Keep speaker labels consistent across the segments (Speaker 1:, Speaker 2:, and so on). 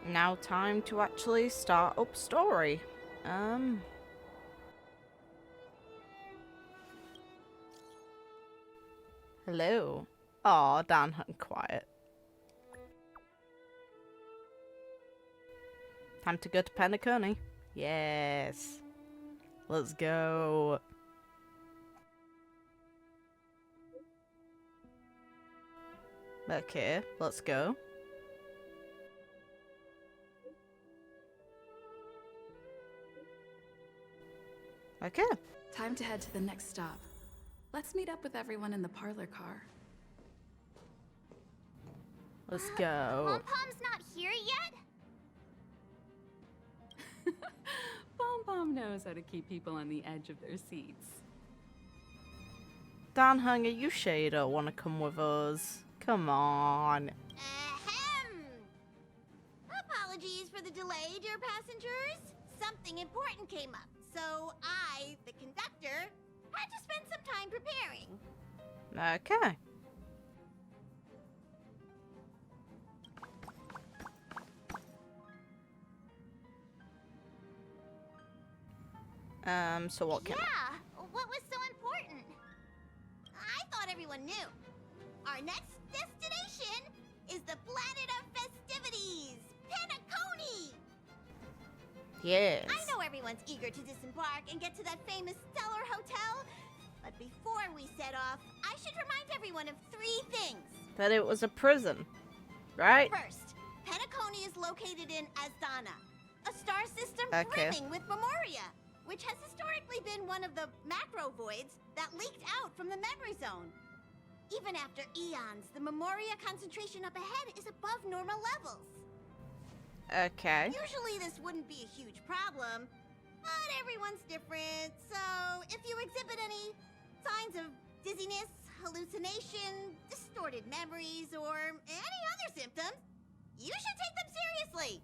Speaker 1: Now time to actually start up story. Hello. Aw, Dan hung quiet. Time to go to Penacony. Yes. Let's go. Okay, let's go. Okay.
Speaker 2: Time to head to the next stop. Let's meet up with everyone in the parlor car.
Speaker 1: Let's go.
Speaker 3: Pom-Pom's not here yet?
Speaker 2: Pom-Pom knows how to keep people on the edge of their seats.
Speaker 1: Dan Hung, are you sure you don't want to come with us? Come on.
Speaker 3: Ahem! Apologies for the delay, dear passengers. Something important came up, so I, the conductor, had to spend some time preparing.
Speaker 1: Okay. So what can
Speaker 3: Yeah, what was so important? I thought everyone knew. Our next destination is the planet of festivities, Penacony!
Speaker 1: Yes.
Speaker 3: I know everyone's eager to disembark and get to that famous Stellar Hotel, but before we set off, I should remind everyone of 3 things.
Speaker 1: That it was a prison, right?
Speaker 3: First, Penacony is located in Asdana, a star system
Speaker 1: Okay.
Speaker 3: brimming with Memoria, which has historically been one of the macro voids that leaked out from the memory zone. Even after eons, the Memoria concentration up ahead is above normal levels.
Speaker 1: Okay.
Speaker 3: Usually this wouldn't be a huge problem, but everyone's different, so if you exhibit any signs of dizziness, hallucination, distorted memories, or any other symptoms, you should take them seriously.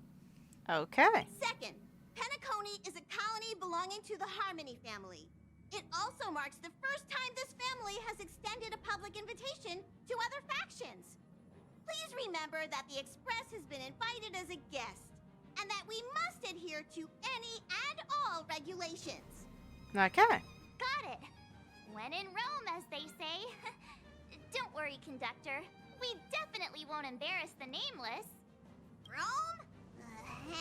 Speaker 1: Okay.
Speaker 3: Second, Penacony is a colony belonging to the Harmony family. It also marks the first time this family has extended a public invitation to other factions. Please remember that the Express has been invited as a guest, and that we must adhere to any and all regulations.
Speaker 1: Okay.
Speaker 3: Got it. When in Rome, as they say. Don't worry, conductor. We definitely won't embarrass the nameless. Rome?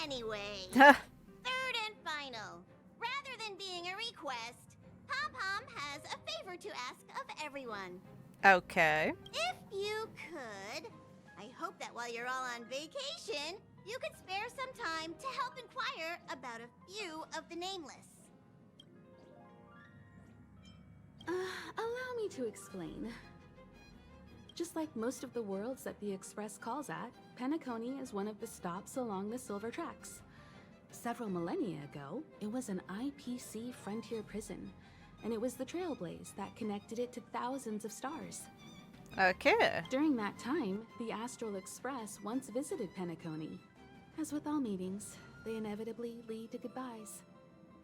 Speaker 3: Anyway. Third and final. Rather than being a request, Pom-Pom has a favor to ask of everyone.
Speaker 1: Okay.
Speaker 3: If you could, I hope that while you're all on vacation, you could spare some time to help inquire about a few of the nameless.
Speaker 2: Allow me to explain. Just like most of the worlds that the Express calls at, Penacony is one of the stops along the Silver Tracks. Several millennia ago, it was an IPC frontier prison, and it was the Trailblaze that connected it to thousands of stars.
Speaker 1: Okay.
Speaker 2: During that time, the Astral Express once visited Penacony. As with all meetings, they inevitably lead to goodbyes.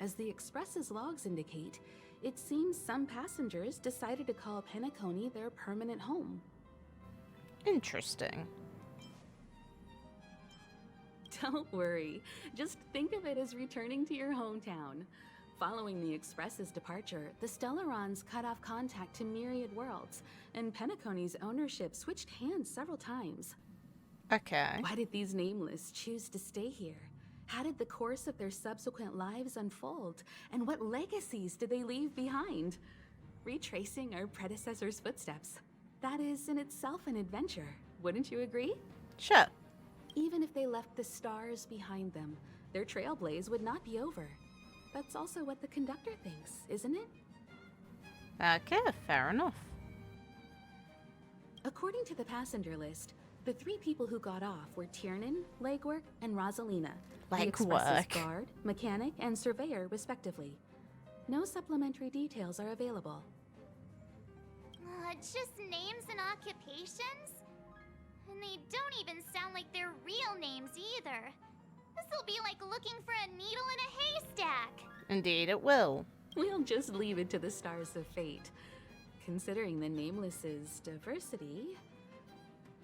Speaker 2: As the Express's logs indicate, it seems some passengers decided to call Penacony their permanent home.
Speaker 1: Interesting.
Speaker 2: Don't worry, just think of it as returning to your hometown. Following the Express's departure, the Stellarons cut off contact to myriad worlds, and Penacony's ownership switched hands several times.
Speaker 1: Okay.
Speaker 2: Why did these nameless choose to stay here? How did the course of their subsequent lives unfold? And what legacies did they leave behind? Retracing our predecessors' footsteps. That is in itself an adventure, wouldn't you agree?
Speaker 1: Sure.
Speaker 2: Even if they left the stars behind them, their trailblaze would not be over. That's also what the conductor thinks, isn't it?
Speaker 1: Okay, fair enough.
Speaker 2: According to the passenger list, the 3 people who got off were Tiernan, Legwork, and Rosalina, the Express's
Speaker 1: Legwork.
Speaker 2: guard, mechanic, and surveyor, respectively. No supplementary details are available.
Speaker 3: Just names and occupations? And they don't even sound like their real names either. This'll be like looking for a needle in a haystack.
Speaker 1: Indeed it will.
Speaker 2: We'll just leave it to the stars of fate. Considering the Nameless's diversity,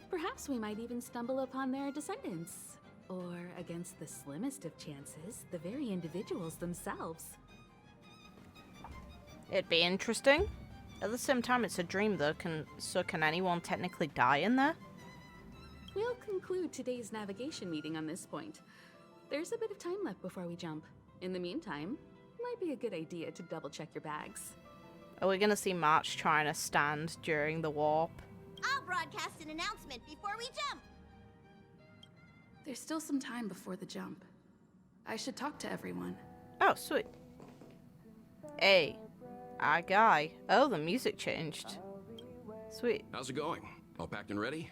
Speaker 2: perhaps we might even stumble upon their descendants. Or against the slimmest of chances, the very individuals themselves.
Speaker 1: It'd be interesting. At the same time, it's a dream, though. So can anyone technically die in there?
Speaker 2: We'll conclude today's navigation meeting on this point. There's a bit of time left before we jump. In the meantime, might be a good idea to double-check your bags.
Speaker 1: Are we gonna see March trying to stand during the warp?
Speaker 3: I'll broadcast an announcement before we jump.
Speaker 4: There's still some time before the jump. I should talk to everyone.
Speaker 1: Oh, sweet. Hey, our guy. Oh, the music changed. Sweet.
Speaker 5: How's it going? All packed and ready?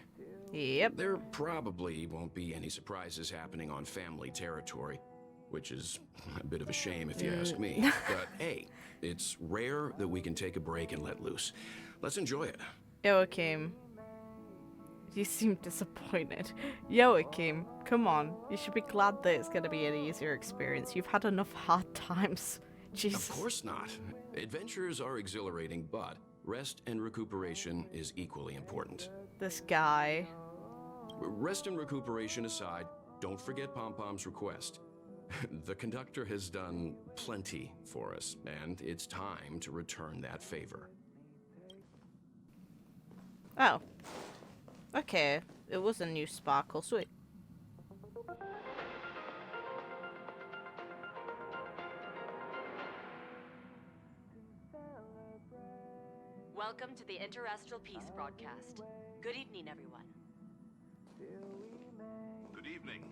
Speaker 1: Yep.
Speaker 5: There probably won't be any surprises happening on family territory, which is a bit of a shame if you ask me. But hey, it's rare that we can take a break and let loose. Let's enjoy it.
Speaker 1: Joachim. You seem disappointed. Joachim, come on. You should be glad that it's going to be an easier experience. You've had enough hard times. Jesus.
Speaker 5: Of course not. Adventures are exhilarating, but rest and recuperation is equally important.
Speaker 1: This guy.
Speaker 5: Rest and recuperation aside, don't forget Pom-Pom's request. The conductor has done plenty for us, and it's time to return that favor.
Speaker 1: Oh. Okay. It was a new sparkle. Sweet.
Speaker 6: Welcome to the Interastral Peace broadcast. Good evening, everyone.
Speaker 7: Good evening.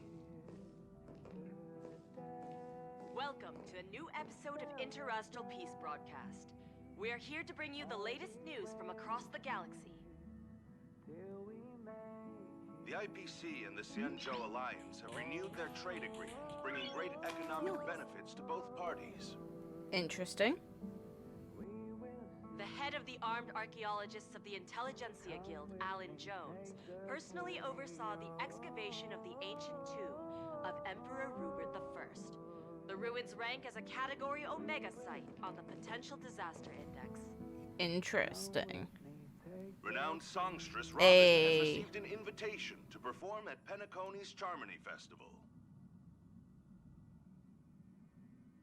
Speaker 6: Welcome to a new episode of Interastral Peace broadcast. We are here to bring you the latest news from across the galaxy.
Speaker 7: The IPC and the Xianzhou Alliance have renewed their trade agreement, bringing great economic benefits to both parties.
Speaker 1: Interesting.
Speaker 6: The head of the Armed Archaeologists of the Intelligentsia Guild, Alan Jones, personally oversaw the excavation of the ancient tomb of Emperor Rupert I. The ruins rank as a Category Omega site on the Potential Disaster Index.
Speaker 1: Interesting.
Speaker 7: Renowned songstress Robin
Speaker 1: Hey.
Speaker 7: has received an invitation to perform at Penacony's Charmony Festival.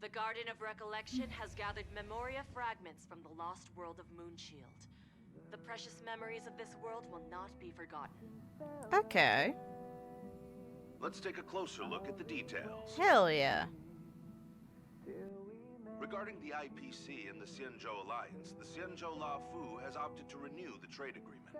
Speaker 6: The Garden of Recollection has gathered Memoria fragments from the lost world of Moonshield. The precious memories of this world will not be forgotten.
Speaker 1: Okay.
Speaker 7: Let's take a closer look at the details.
Speaker 1: Hell yeah.
Speaker 7: Regarding the IPC and the Xianzhou Alliance, the Xianzhou La Fu has opted to renew the trade agreement.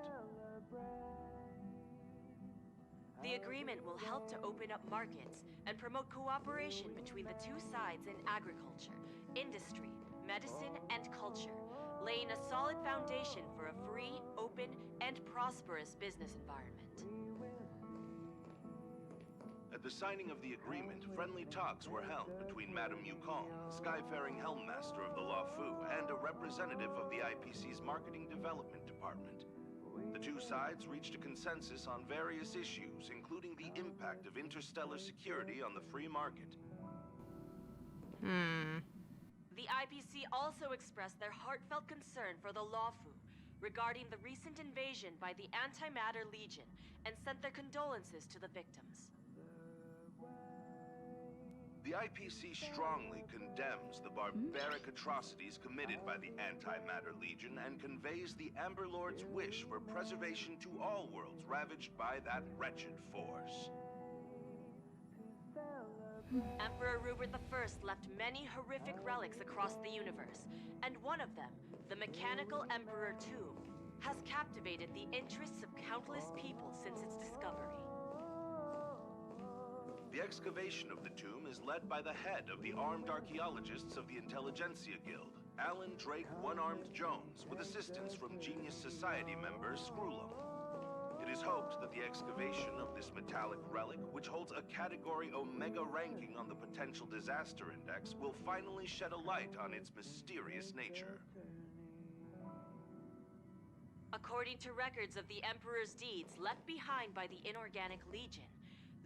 Speaker 6: The agreement will help to open up markets and promote cooperation between the two sides in agriculture, industry, medicine, and culture, laying a solid foundation for a free, open, and prosperous business environment.
Speaker 7: At the signing of the agreement, friendly talks were held between Madame Yukong, Skyfaring Helmmaster of the La Fu, and a representative of the IPC's Marketing Development Department. The two sides reached a consensus on various issues, including the impact of interstellar security on the free market.
Speaker 6: The IPC also expressed their heartfelt concern for the Lawfu regarding the recent invasion by the Antimatter Legion and sent their condolences to the victims.
Speaker 7: The IPC strongly condemns the barbaric atrocities committed by the Antimatter Legion and conveys the Amber Lord's wish for preservation to all worlds ravaged by that wretched force.
Speaker 6: Emperor Rupert I left many horrific relics across the universe, and one of them, the Mechanical Emperor Tomb, has captivated the interests of countless people since its discovery.
Speaker 7: The excavation of the tomb is led by the head of the Armed Archaeologists of the Intelligentsia Guild, Alan Drake One-Armed Jones, with assistance from Genius Society member Screwlum. It is hoped that the excavation of this metallic relic, which holds a Category Omega ranking on the Potential Disaster Index, will finally shed a light on its mysterious nature.
Speaker 6: According to records of the Emperor's deeds left behind by the Inorganic Legion,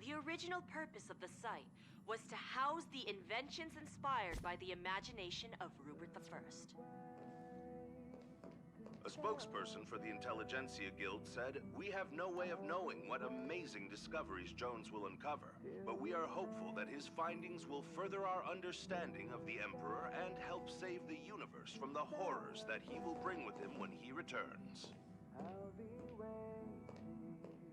Speaker 6: the original purpose of the site was to house the inventions inspired by the imagination of Rupert I.
Speaker 7: A spokesperson for the Intelligentsia Guild said, "We have no way of knowing what amazing discoveries Jones will uncover, but we are hopeful that his findings will further our understanding of the Emperor and help save the universe from the horrors that he will bring with him when he returns."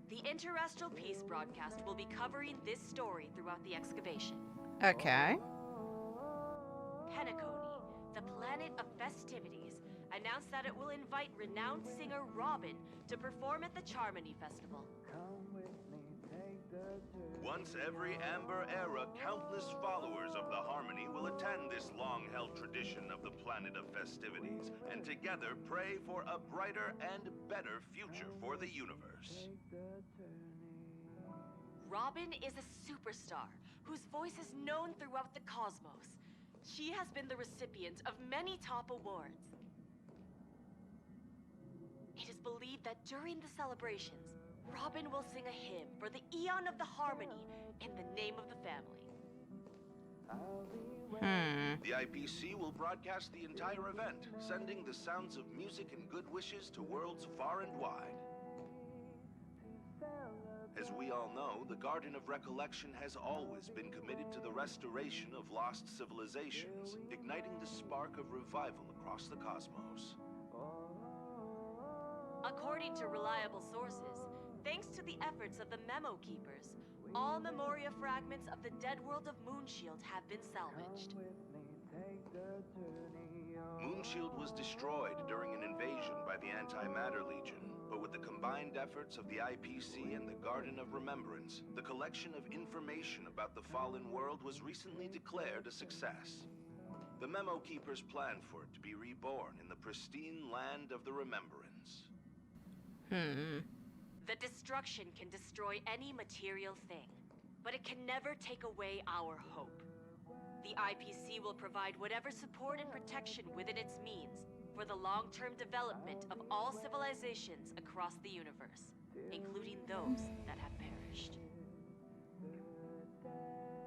Speaker 6: The Interestral Peace broadcast will be covering this story throughout the excavation.
Speaker 1: Okay.
Speaker 6: Penacony, the planet of festivities, announced that it will invite renowned singer Robin to perform at the Charmony Festival.
Speaker 7: Once every Amber Era, countless followers of the Harmony will attend this long-held tradition of the planet of festivities, and together pray for a brighter and better future for the universe.
Speaker 6: Robin is a superstar whose voice is known throughout the cosmos. She has been the recipient of many top awards. It is believed that during the celebrations, Robin will sing a hymn for the Eon of the Harmony in the name of the family.
Speaker 7: The IPC will broadcast the entire event, sending the sounds of music and good wishes to worlds far and wide. As we all know, the Garden of Recollection has always been committed to the restoration of lost civilizations, igniting the spark of revival across the cosmos.
Speaker 6: According to reliable sources, thanks to the efforts of the Memo Keepers, all Memoria fragments of the dead world of Moonshield have been salvaged.
Speaker 7: Moonshield was destroyed during an invasion by the Antimatter Legion, but with the combined efforts of the IPC and the Garden of Remembrance, the collection of information about the fallen world was recently declared a success. The Memo Keepers planned for it to be reborn in the pristine land of the Remembrance.
Speaker 6: The destruction can destroy any material thing, but it can never take away our hope. The IPC will provide whatever support and protection within its means for the long-term development of all civilizations across the universe, including those that have perished.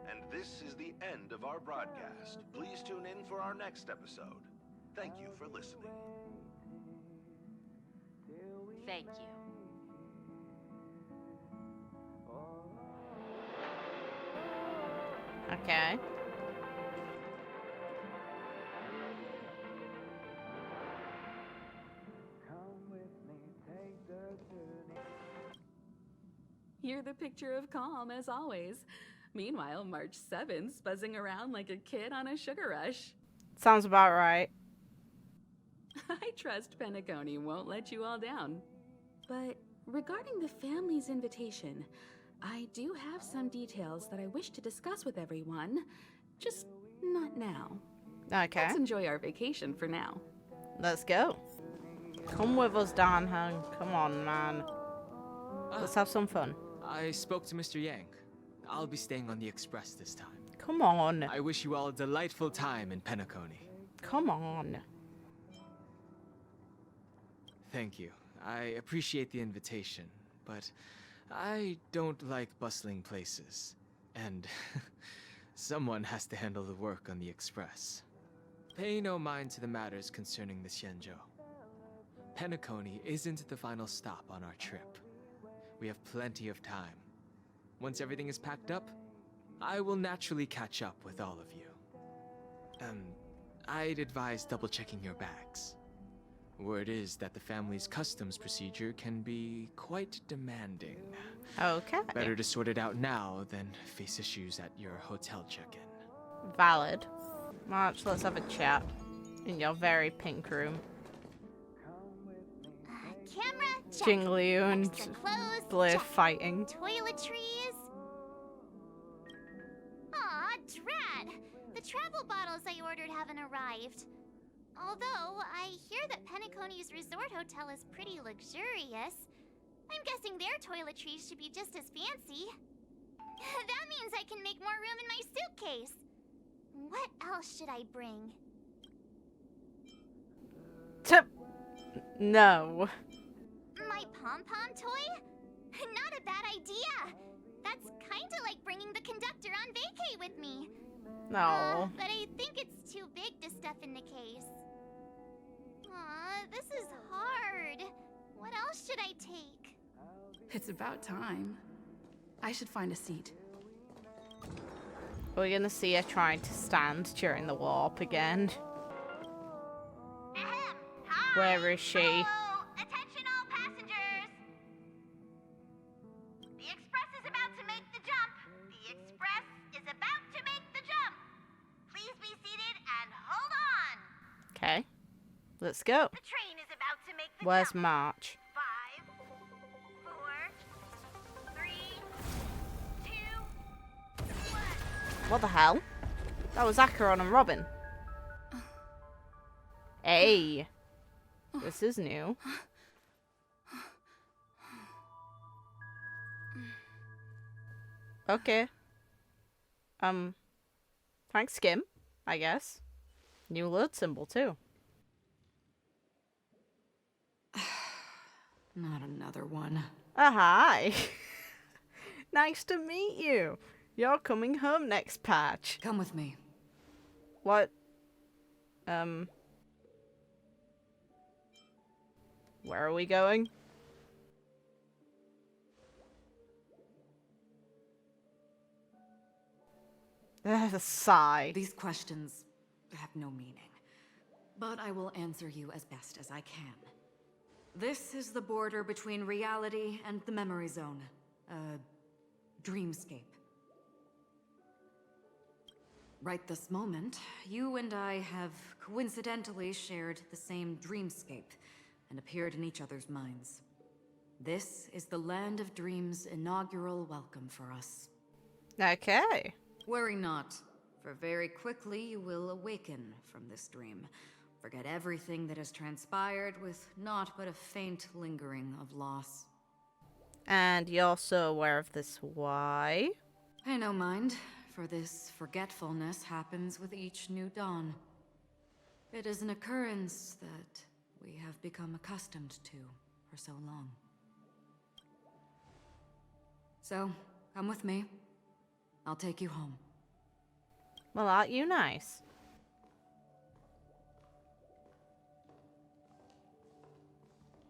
Speaker 7: And this is the end of our broadcast. Please tune in for our next episode. Thank you for listening.
Speaker 6: Thank you.
Speaker 1: Okay.
Speaker 2: You're the picture of calm, as always. Meanwhile, March 7th's buzzing around like a kid on a sugar rush.
Speaker 1: Sounds about right.
Speaker 2: I trust Penacony won't let you all down. But regarding the family's invitation, I do have some details that I wish to discuss with everyone. Just not now.
Speaker 1: Okay.
Speaker 2: Let's enjoy our vacation for now.
Speaker 1: Let's go. Come with us, Dan Hung. Come on, man. Let's have some fun.
Speaker 8: I spoke to Mr. Yang. I'll be staying on the Express this time.
Speaker 1: Come on.
Speaker 8: I wish you all a delightful time in Penacony.
Speaker 1: Come on.
Speaker 8: Thank you. I appreciate the invitation, but I don't like bustling places. And someone has to handle the work on the Express. Pay no mind to the matters concerning the Xianzhou. Penacony isn't the final stop on our trip. We have plenty of time. Once everything is packed up, I will naturally catch up with all of you. I'd advise double-checking your bags. Word is that the family's customs procedure can be quite demanding.
Speaker 1: Okay.
Speaker 8: Better to sort it out now than face issues at your hotel check-in.
Speaker 1: Valid. March, let's have a chat. In your very pink room.
Speaker 3: Camera, check.
Speaker 1: Jingli and
Speaker 3: Extra clothes,
Speaker 1: Blair
Speaker 3: check.
Speaker 1: fighting.
Speaker 3: Toiletries. Aw, drat. The travel bottles I ordered haven't arrived. Although, I hear that Penacony's resort hotel is pretty luxurious. I'm guessing their toiletries should be just as fancy. That means I can make more room in my suitcase. What else should I bring?
Speaker 1: No.
Speaker 3: My pom-pom toy? Not a bad idea. That's kinda like bringing the conductor on vacay with me.
Speaker 1: No.
Speaker 3: But I think it's too big to stuff in the case. Aw, this is hard. What else should I take?
Speaker 4: It's about time. I should find a seat.
Speaker 1: We're gonna see her trying to stand during the warp again.
Speaker 3: Ahem. Hi.
Speaker 1: Where is she?
Speaker 3: Hello. Attention all passengers. The express is about to make the jump. The express is about to make the jump. Please be seated and hold on.
Speaker 1: Okay. Let's go.
Speaker 3: The train is about to make the
Speaker 1: Where's
Speaker 3: jump.
Speaker 1: March?
Speaker 3: 5, 4, 3, 2, 1.
Speaker 1: What the hell? That was Acheron and Robin. Hey. This is new. Okay. Thanks, Skim, I guess. New alert symbol, too.
Speaker 9: Not another one.
Speaker 1: Hi. Nice to meet you. You're coming home next patch.
Speaker 9: Come with me.
Speaker 1: What? Where are we going? The sigh.
Speaker 9: These questions have no meaning, but I will answer you as best as I can. This is the border between reality and the memory zone. Dreamscape. Right this moment, you and I have coincidentally shared the same dreamscape and appeared in each other's minds. This is the Land of Dreams' inaugural welcome for us.
Speaker 1: Okay.
Speaker 9: Worry not, for very quickly you will awaken from this dream. Forget everything that has transpired with naught but a faint lingering of loss.
Speaker 1: And you're so aware of this why?
Speaker 9: Pay no mind, for this forgetfulness happens with each new dawn. It is an occurrence that we have become accustomed to for so long. So, come with me. I'll take you home.
Speaker 1: Well, aren't you nice?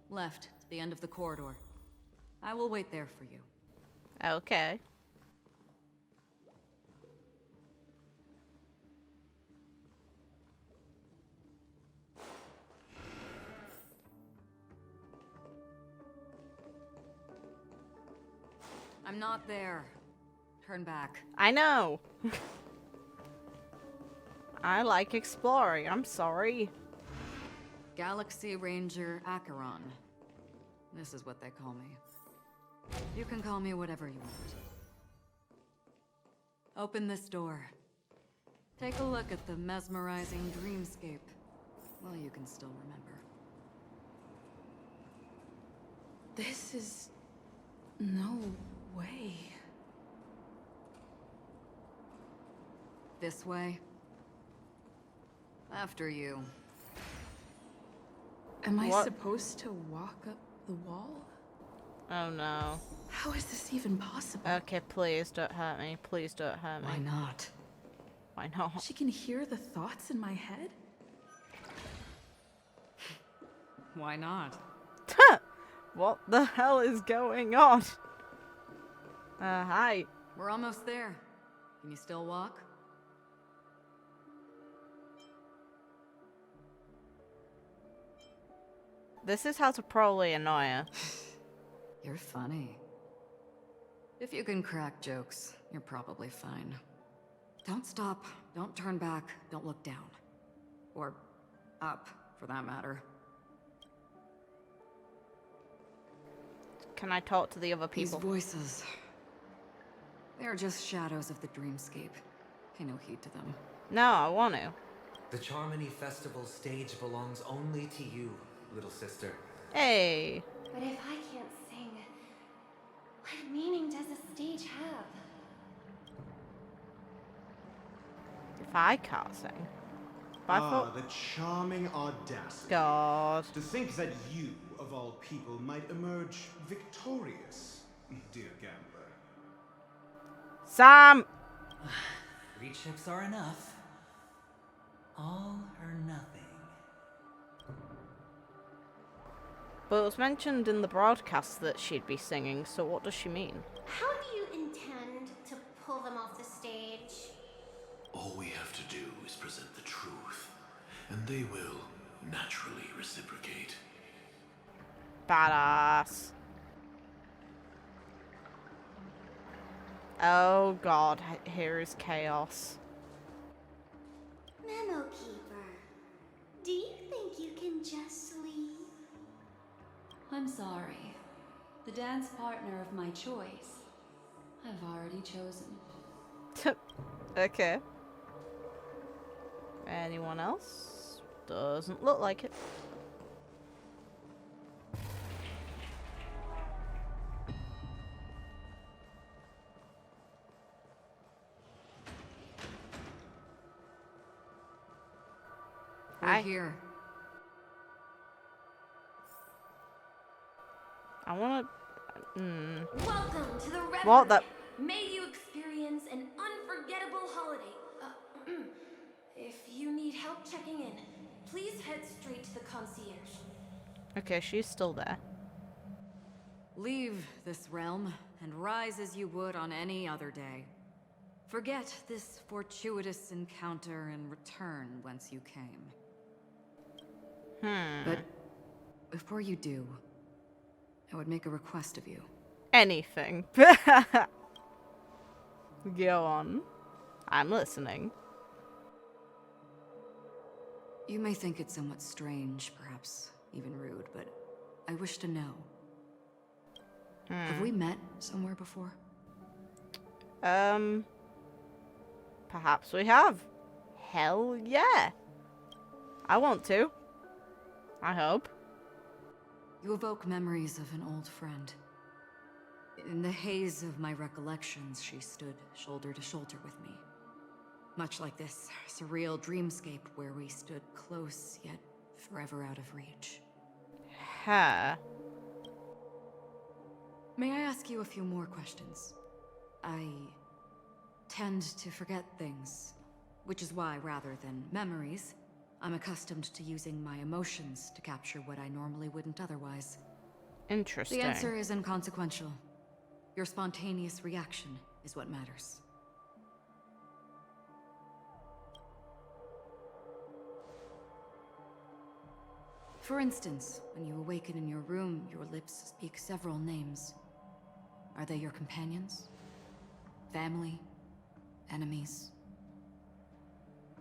Speaker 9: Left, to the end of the corridor. I will wait there for you.
Speaker 1: Okay.
Speaker 9: I'm not there. Turn back.
Speaker 1: I know. I like exploring. I'm sorry.
Speaker 9: Galaxy Ranger Acheron. This is what they call me. You can call me whatever you want. Open this door. Take a look at the mesmerizing dreamscape. Well, you can still remember.
Speaker 4: This is... no way.
Speaker 9: This way. After you.
Speaker 4: Am I
Speaker 1: What?
Speaker 4: supposed to walk up the wall?
Speaker 1: Oh no.
Speaker 4: How is this even possible?
Speaker 1: Okay, please don't hurt me. Please don't hurt me.
Speaker 9: Why not?
Speaker 1: Why not?
Speaker 4: She can hear the thoughts in my head?
Speaker 9: Why not?
Speaker 1: What the hell is going on? Hi.
Speaker 9: We're almost there. Can you still walk?
Speaker 1: This is how to probably annoy her.
Speaker 9: You're funny. If you can crack jokes, you're probably fine. Don't stop, don't turn back, don't look down. Or up, for that matter.
Speaker 1: Can I talk to the other
Speaker 9: These
Speaker 1: people?
Speaker 9: voices... they're just shadows of the dreamscape. Pay no heed to them.
Speaker 1: No, I want to.
Speaker 10: The Charmony Festival stage belongs only to you, little sister.
Speaker 1: Hey.
Speaker 11: But if I can't sing, what meaning does a stage have?
Speaker 1: If I can't sing. If I thought...
Speaker 12: the charming audacity.
Speaker 1: God.
Speaker 12: To think that you, of all people, might emerge victorious, dear gambler.
Speaker 1: Sam!
Speaker 10: 3 chips are enough. All or nothing.
Speaker 1: But it was mentioned in the broadcast that she'd be singing, so what does she mean?
Speaker 11: How do you intend to pull them off the stage?
Speaker 13: All we have to do is present the truth, and they will naturally reciprocate.
Speaker 1: Badass. Oh god, here is chaos.
Speaker 11: Memo Keeper, do you think you can just leave?
Speaker 14: I'm sorry. The dance partner of my choice, I've already chosen.
Speaker 1: Okay. Anyone else? Doesn't look like it.
Speaker 9: We're here.
Speaker 1: I wanna...
Speaker 11: Welcome to the Red
Speaker 1: What the...
Speaker 11: May you experience an unforgettable holiday. If you need help checking in, please head straight to the concierge.
Speaker 1: Okay, she's still there.
Speaker 9: Leave this realm and rise as you would on any other day. Forget this fortuitous encounter and return whence you came. But before you do, I would make a request of you.
Speaker 1: Anything. Go on. I'm listening.
Speaker 9: You may think it somewhat strange, perhaps even rude, but I wish to know. Have we met somewhere before?
Speaker 1: Perhaps we have. Hell yeah. I want to. I hope.
Speaker 9: You evoke memories of an old friend. In the haze of my recollections, she stood shoulder to shoulder with me. Much like this surreal dreamscape where we stood close, yet forever out of reach.
Speaker 1: Huh.
Speaker 9: May I ask you a few more questions? I tend to forget things, which is why, rather than memories, I'm accustomed to using my emotions to capture what I normally wouldn't otherwise.
Speaker 1: Interesting.
Speaker 9: The answer is inconsequential. Your spontaneous reaction is what matters. For instance, when you awaken in your room, your lips speak several names. Are they your companions? Family? Enemies?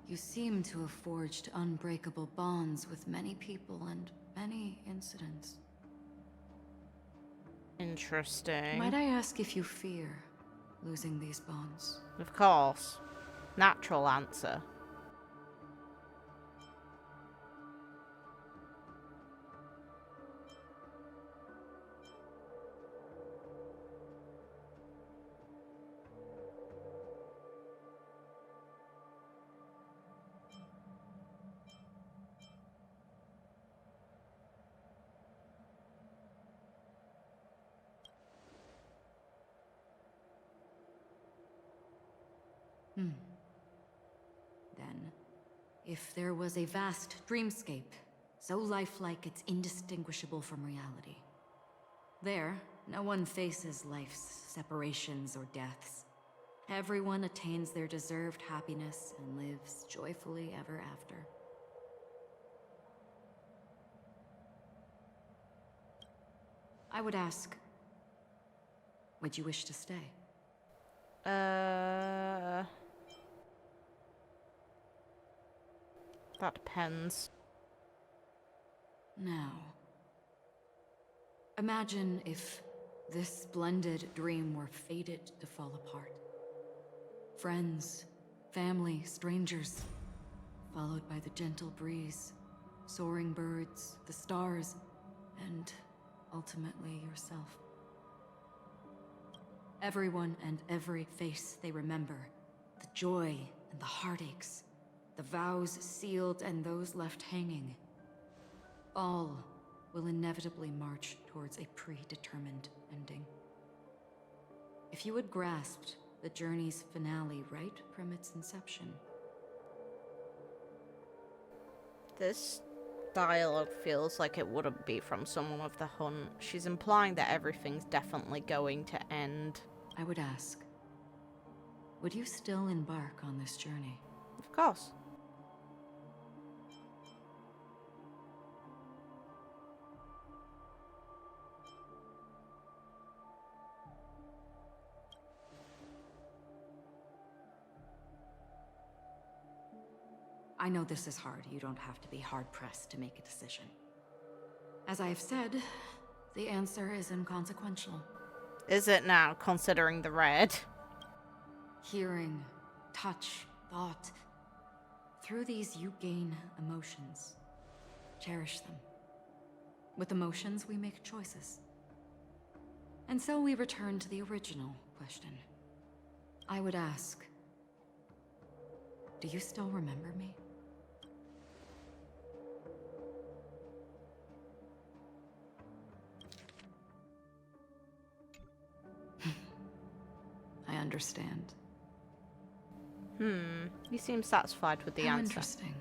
Speaker 9: You seem to have forged unbreakable bonds with many people and many incidents.
Speaker 1: Interesting.
Speaker 9: Might I ask if you fear losing these bonds?
Speaker 1: Of course. Natural answer.
Speaker 9: Then, if there was a vast dreamscape, so lifelike it's indistinguishable from reality. There, no one faces life's separations or deaths. Everyone attains their deserved happiness and lives joyfully ever after. I would ask, would you wish to stay?
Speaker 1: That depends.
Speaker 9: Now, imagine if this splendid dream were fated to fall apart. Friends, family, strangers, followed by the gentle breeze, soaring birds, the stars, and ultimately yourself. Everyone and every face they remember, the joy and the heartaches, the vows sealed and those left hanging, all will inevitably march towards a predetermined ending. If you had grasped the journey's finale right from its inception.
Speaker 1: This dialogue feels like it wouldn't be from someone of the hunt. She's implying that everything's definitely going to end.
Speaker 9: I would ask, would you still embark on this journey?
Speaker 1: Of course.
Speaker 9: I know this is hard. You don't have to be hard-pressed to make a decision. As I have said, the answer is inconsequential.
Speaker 1: Is it now, considering the red?
Speaker 9: Hearing, touch, thought. Through these, you gain emotions. Cherish them. With emotions, we make choices. And so we return to the original question. I would ask, do you still remember me? I understand.
Speaker 1: You seem satisfied with the
Speaker 9: How
Speaker 1: answer.
Speaker 9: Interesting.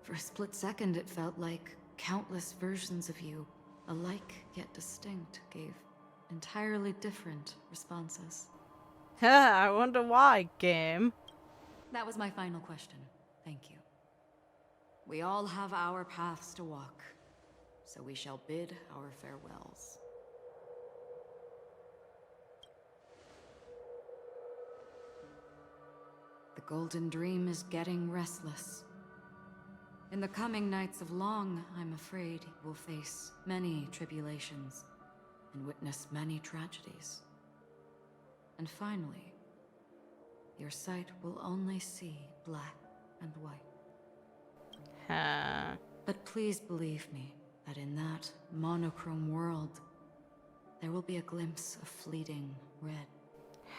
Speaker 9: For a split second, it felt like countless versions of you, alike yet distinct, gave entirely different responses.
Speaker 1: I wonder why, game.
Speaker 9: That was my final question. Thank you. We all have our paths to walk, so we shall bid our farewells. The Golden Dream is getting restless. In the coming nights of Long, I'm afraid you will face many tribulations and witness many tragedies. And finally, your sight will only see black and white. But please believe me that in that monochrome world, there will be a glimpse of fleeting red.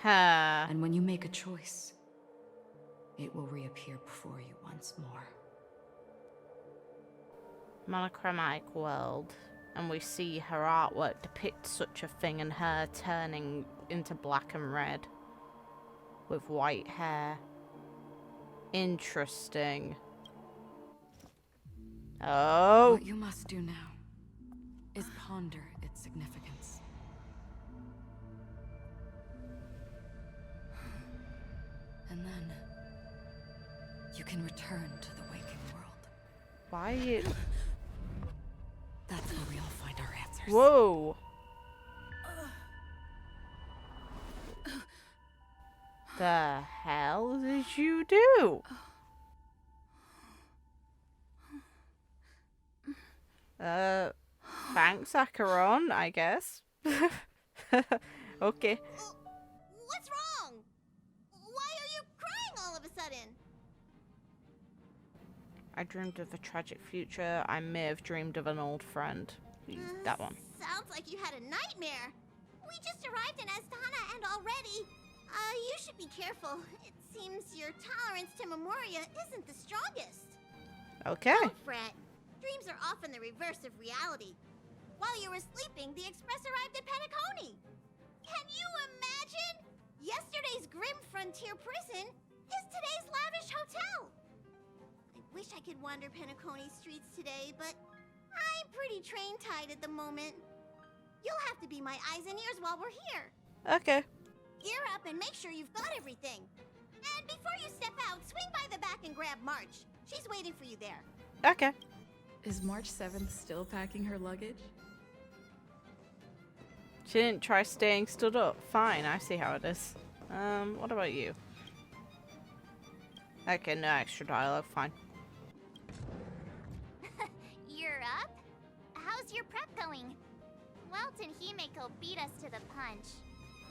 Speaker 9: And when you make a choice, it will reappear before you once more.
Speaker 1: Monochromatic world. And we see her artwork depict such a thing, and her turning into black and red with white hair. Interesting. Oh.
Speaker 9: What you must do now is ponder its significance. And then you can return to the waking world.
Speaker 1: Why are you...
Speaker 9: That's where we all find our answers.
Speaker 1: Whoa. The hell did you do? Thanks, Acheron, I guess. Okay.
Speaker 3: What's wrong? Why are you crying all of a sudden?
Speaker 1: I dreamed of a tragic future. I may have dreamed of an old friend. That one.
Speaker 3: Sounds like you had a nightmare. We just arrived in Astana and already... you should be careful. It seems your tolerance to Memoria isn't the strongest.
Speaker 1: Okay.
Speaker 3: Don't fret. Dreams are often the reverse of reality. While you were sleeping, the express arrived at Penacony. Can you imagine? Yesterday's grim frontier prison is today's lavish hotel. I wish I could wander Penacony streets today, but I'm pretty train-tied at the moment. You'll have to be my eyes and ears while we're here.
Speaker 1: Okay.
Speaker 3: Gear up and make sure you've got everything. And before you step out, swing by the back and grab March. She's waiting for you there.
Speaker 1: Okay.
Speaker 4: Is March 7th still packing her luggage?
Speaker 1: She didn't try staying stood up. Fine, I see how it is. What about you? Okay, no extra dialogue, fine.
Speaker 15: You're up? How's your prep going? Welt and Himeko beat us to the punch,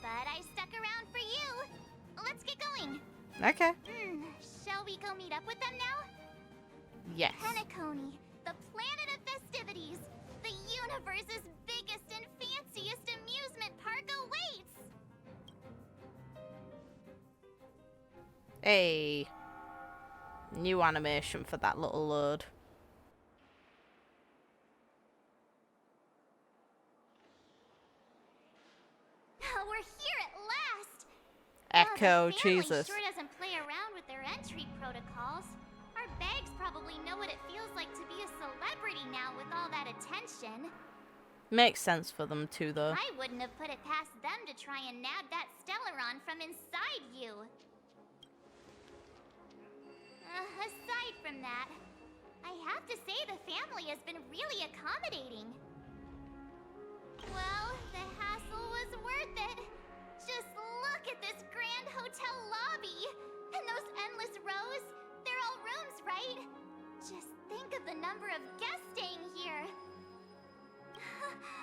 Speaker 15: but I stuck around for you. Let's get going.
Speaker 1: Okay.
Speaker 15: Shall we go meet up with them now?
Speaker 1: Yes.
Speaker 15: Penacony, the planet of festivities. The universe's biggest and fanciest amusement park awaits.
Speaker 1: Hey. New animation for that little lord.
Speaker 15: We're here at last.
Speaker 1: Echo,
Speaker 15: the family
Speaker 1: Jesus.
Speaker 15: sure doesn't play around with their entry protocols. Our bags probably know what it feels like to be a celebrity now with all that attention.
Speaker 1: Makes sense for them too, though.
Speaker 15: I wouldn't have put it past them to try and nab that Stellaron from inside you. Aside from that, I have to say the family has been really accommodating. Well, the hassle was worth it. Just look at this grand hotel lobby. And those endless rows. They're all rooms, right? Just think of the number of guests staying here.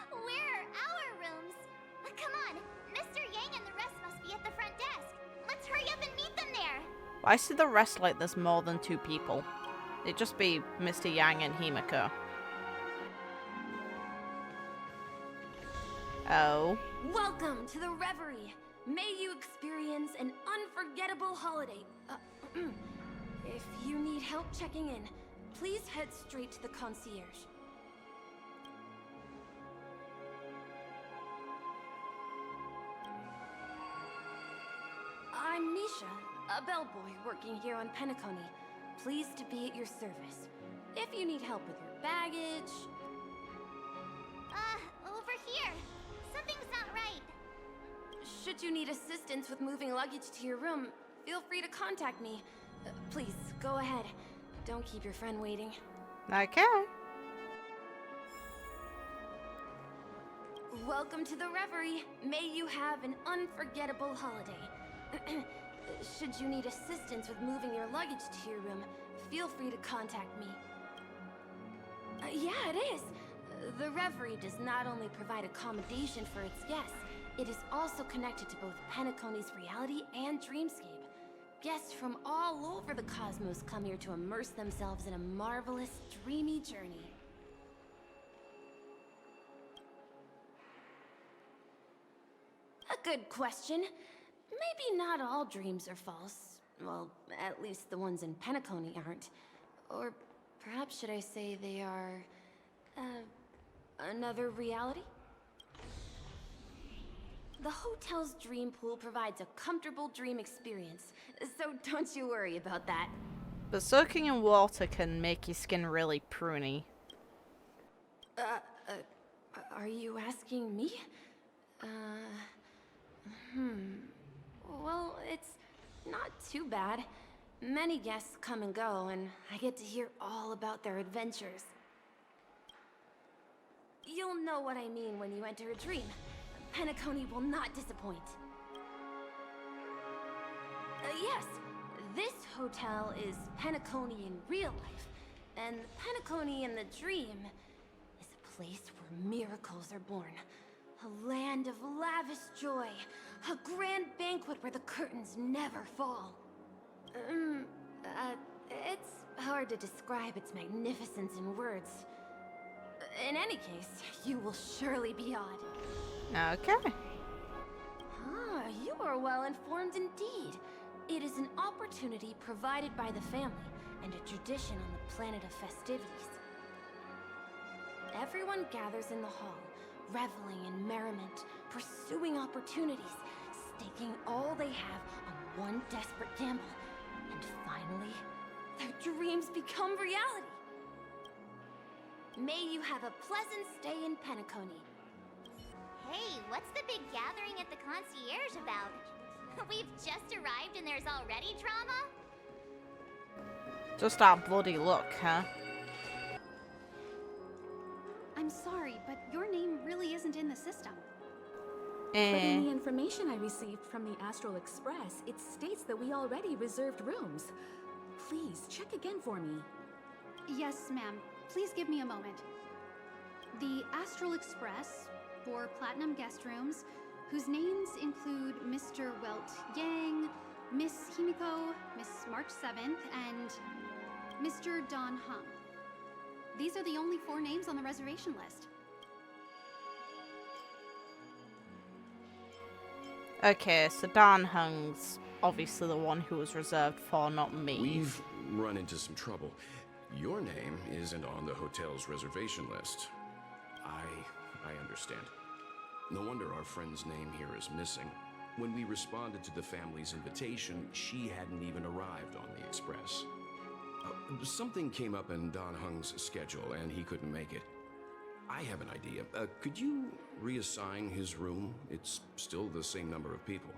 Speaker 15: Where are our rooms? Come on, Mr. Yang and the rest must be at the front desk. Let's hurry up and meet them there.
Speaker 1: Why see the rest like there's more than 2 people? It'd just be Mr. Yang and Himiko. Oh.
Speaker 11: Welcome to the Reverie. May you experience an unforgettable holiday. If you need help checking in, please head straight to the concierge. I'm Nisha, a bellboy working here on Penacony. Pleased to be at your service. If you need help with your baggage...
Speaker 15: Over here. Something's not right.
Speaker 11: Should you need assistance with moving luggage to your room, feel free to contact me. Please, go ahead. Don't keep your friend waiting.
Speaker 1: Okay.
Speaker 11: Welcome to the Reverie. May you have an unforgettable holiday. Should you need assistance with moving your luggage to your room, feel free to contact me. Yeah, it is. The Reverie does not only provide accommodation for its guests, it is also connected to both Penacony's reality and Dreamscape. Guests from all over the cosmos come here to immerse themselves in a marvelous, dreamy journey. A good question. Maybe not all dreams are false. Well, at least the ones in Penacony aren't. Or perhaps should I say they are... another reality? The hotel's dream pool provides a comfortable dream experience, so don't you worry about that.
Speaker 1: But soaking in water can make your skin really pruny.
Speaker 11: Are you asking me? Well, it's not too bad. Many guests come and go, and I get to hear all about their adventures. You'll know what I mean when you enter a dream. Penacony will not disappoint. Yes, this hotel is Penacony in real life, and Penacony in the dream is a place where miracles are born. A land of lavish joy, a grand banquet where the curtains never fall. It's hard to describe its magnificence in words. In any case, you will surely be awed.
Speaker 1: Okay.
Speaker 11: Ah, you are well informed indeed. It is an opportunity provided by the family and a tradition on the planet of festivities. Everyone gathers in the hall, reveling in merriment, pursuing opportunities, staking all they have on one desperate gamble. And finally, their dreams become reality. May you have a pleasant stay in Penacony.
Speaker 15: Hey, what's the big gathering at the concierge about? We've just arrived and there's already drama?
Speaker 1: Just our bloody luck, huh?
Speaker 16: I'm sorry, but your name really isn't in the system.
Speaker 2: But in the information I received from the Astral Express, it states that we already reserved rooms. Please, check again for me.
Speaker 16: Yes, ma'am. Please give me a moment. The Astral Express for Platinum Guest Rooms, whose names include Mr. Welt Yang, Miss Himiko, Miss March 7th, and Mr. Don Hung. These are the only 4 names on the reservation list.
Speaker 1: Okay, so Dan Hung's obviously the one who was reserved for, not me.
Speaker 5: We've run into some trouble. Your name isn't on the hotel's reservation list. I understand. No wonder our friend's name here is missing. When we responded to the family's invitation, she hadn't even arrived on the express. Something came up in Don Hung's schedule, and he couldn't make it. I have an idea. Could you reassign his room? It's still the same number of people.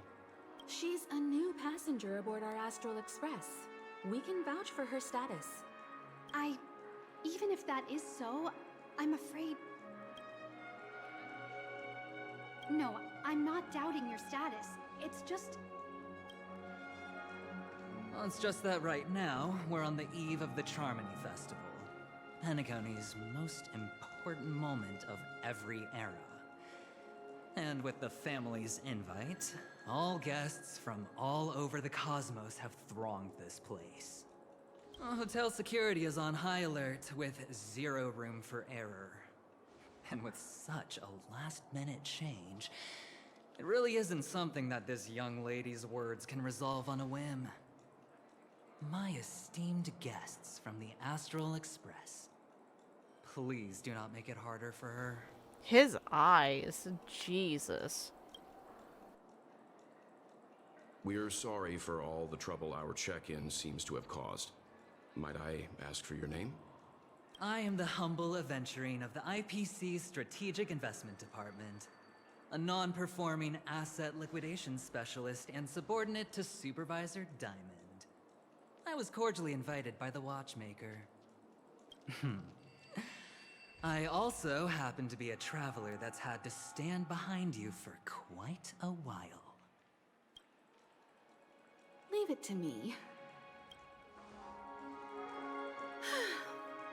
Speaker 2: She's a new passenger aboard our Astral Express. We can vouch for her status.
Speaker 16: Even if that is so, I'm afraid... No, I'm not doubting your status. It's just...
Speaker 17: Well, it's just that right now, we're on the eve of the Charmony Festival. Penacony's most important moment of every era. And with the family's invite, all guests from all over the cosmos have thronged this place. Hotel security is on high alert with zero room for error. And with such a last-minute change, it really isn't something that this young lady's words can resolve on a whim. My esteemed guests from the Astral Express, please do not make it harder for her.
Speaker 1: His eyes, Jesus.
Speaker 5: We're sorry for all the trouble our check-in seems to have caused. Might I ask for your name?
Speaker 17: I am the humble Aventurine of the IPC's Strategic Investment Department, a non-performing asset liquidation specialist and subordinate to Supervisor Diamond. I was cordially invited by the watchmaker. I also happen to be a traveler that's had to stand behind you for quite a while.
Speaker 2: Leave it to me.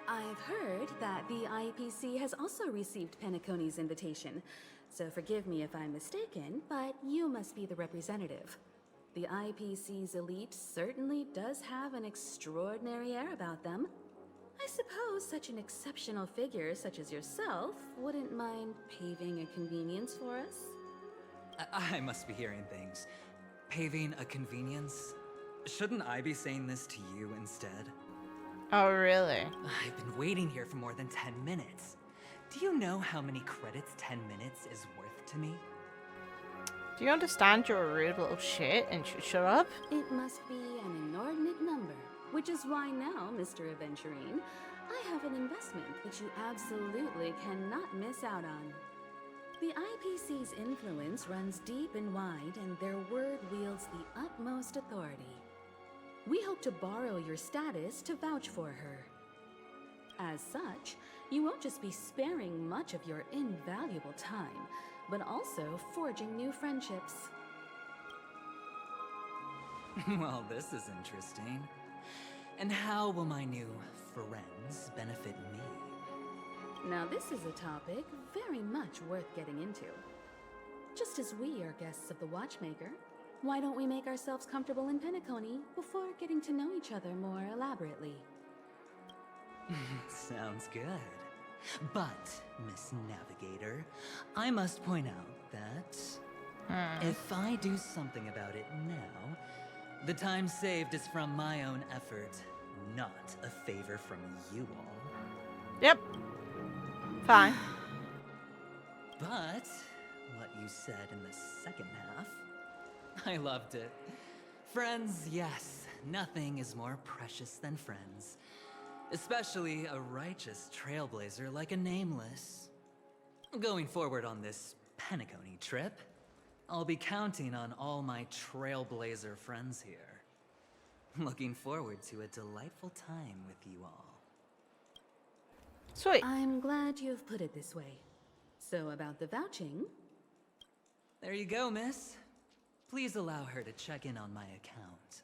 Speaker 2: I've heard that the IPC has also received Penacony's invitation, so forgive me if I'm mistaken, but you must be the representative. The IPC's elite certainly does have an extraordinary air about them. I suppose such an exceptional figure such as yourself wouldn't mind paving a convenience for us?
Speaker 17: I must be hearing things. Paving a convenience? Shouldn't I be saying this to you instead?
Speaker 1: Oh, really?
Speaker 17: I've been waiting here for more than 10 minutes. Do you know how many credits 10 minutes is worth to me?
Speaker 1: Do you understand you're a rude little shit and should shut up?
Speaker 2: It must be an inordinate number, which is why now, Mr. Aventurine, I have an investment that you absolutely cannot miss out on. The IPC's influence runs deep and wide, and their word wields the utmost authority. We hope to borrow your status to vouch for her. As such, you won't just be sparing much of your invaluable time, but also forging new friendships.
Speaker 17: Well, this is interesting. And how will my new friends benefit me?
Speaker 2: Now this is a topic very much worth getting into. Just as we are guests of the Watchmaker, why don't we make ourselves comfortable in Penacony before getting to know each other more elaborately?
Speaker 17: Sounds good. But, Miss Navigator, I must point out that if I do something about it now, the time saved is from my own effort, not a favor from you all.
Speaker 1: Yep. Fine.
Speaker 17: But what you said in the second half, I loved it. Friends, yes, nothing is more precious than friends. Especially a righteous trailblazer like a Nameless. Going forward on this Penacony trip, I'll be counting on all my trailblazer friends here. Looking forward to a delightful time with you all.
Speaker 1: Sweet.
Speaker 2: I'm glad you've put it this way. So about the vouching...
Speaker 17: There you go, miss. Please allow her to check in on my account.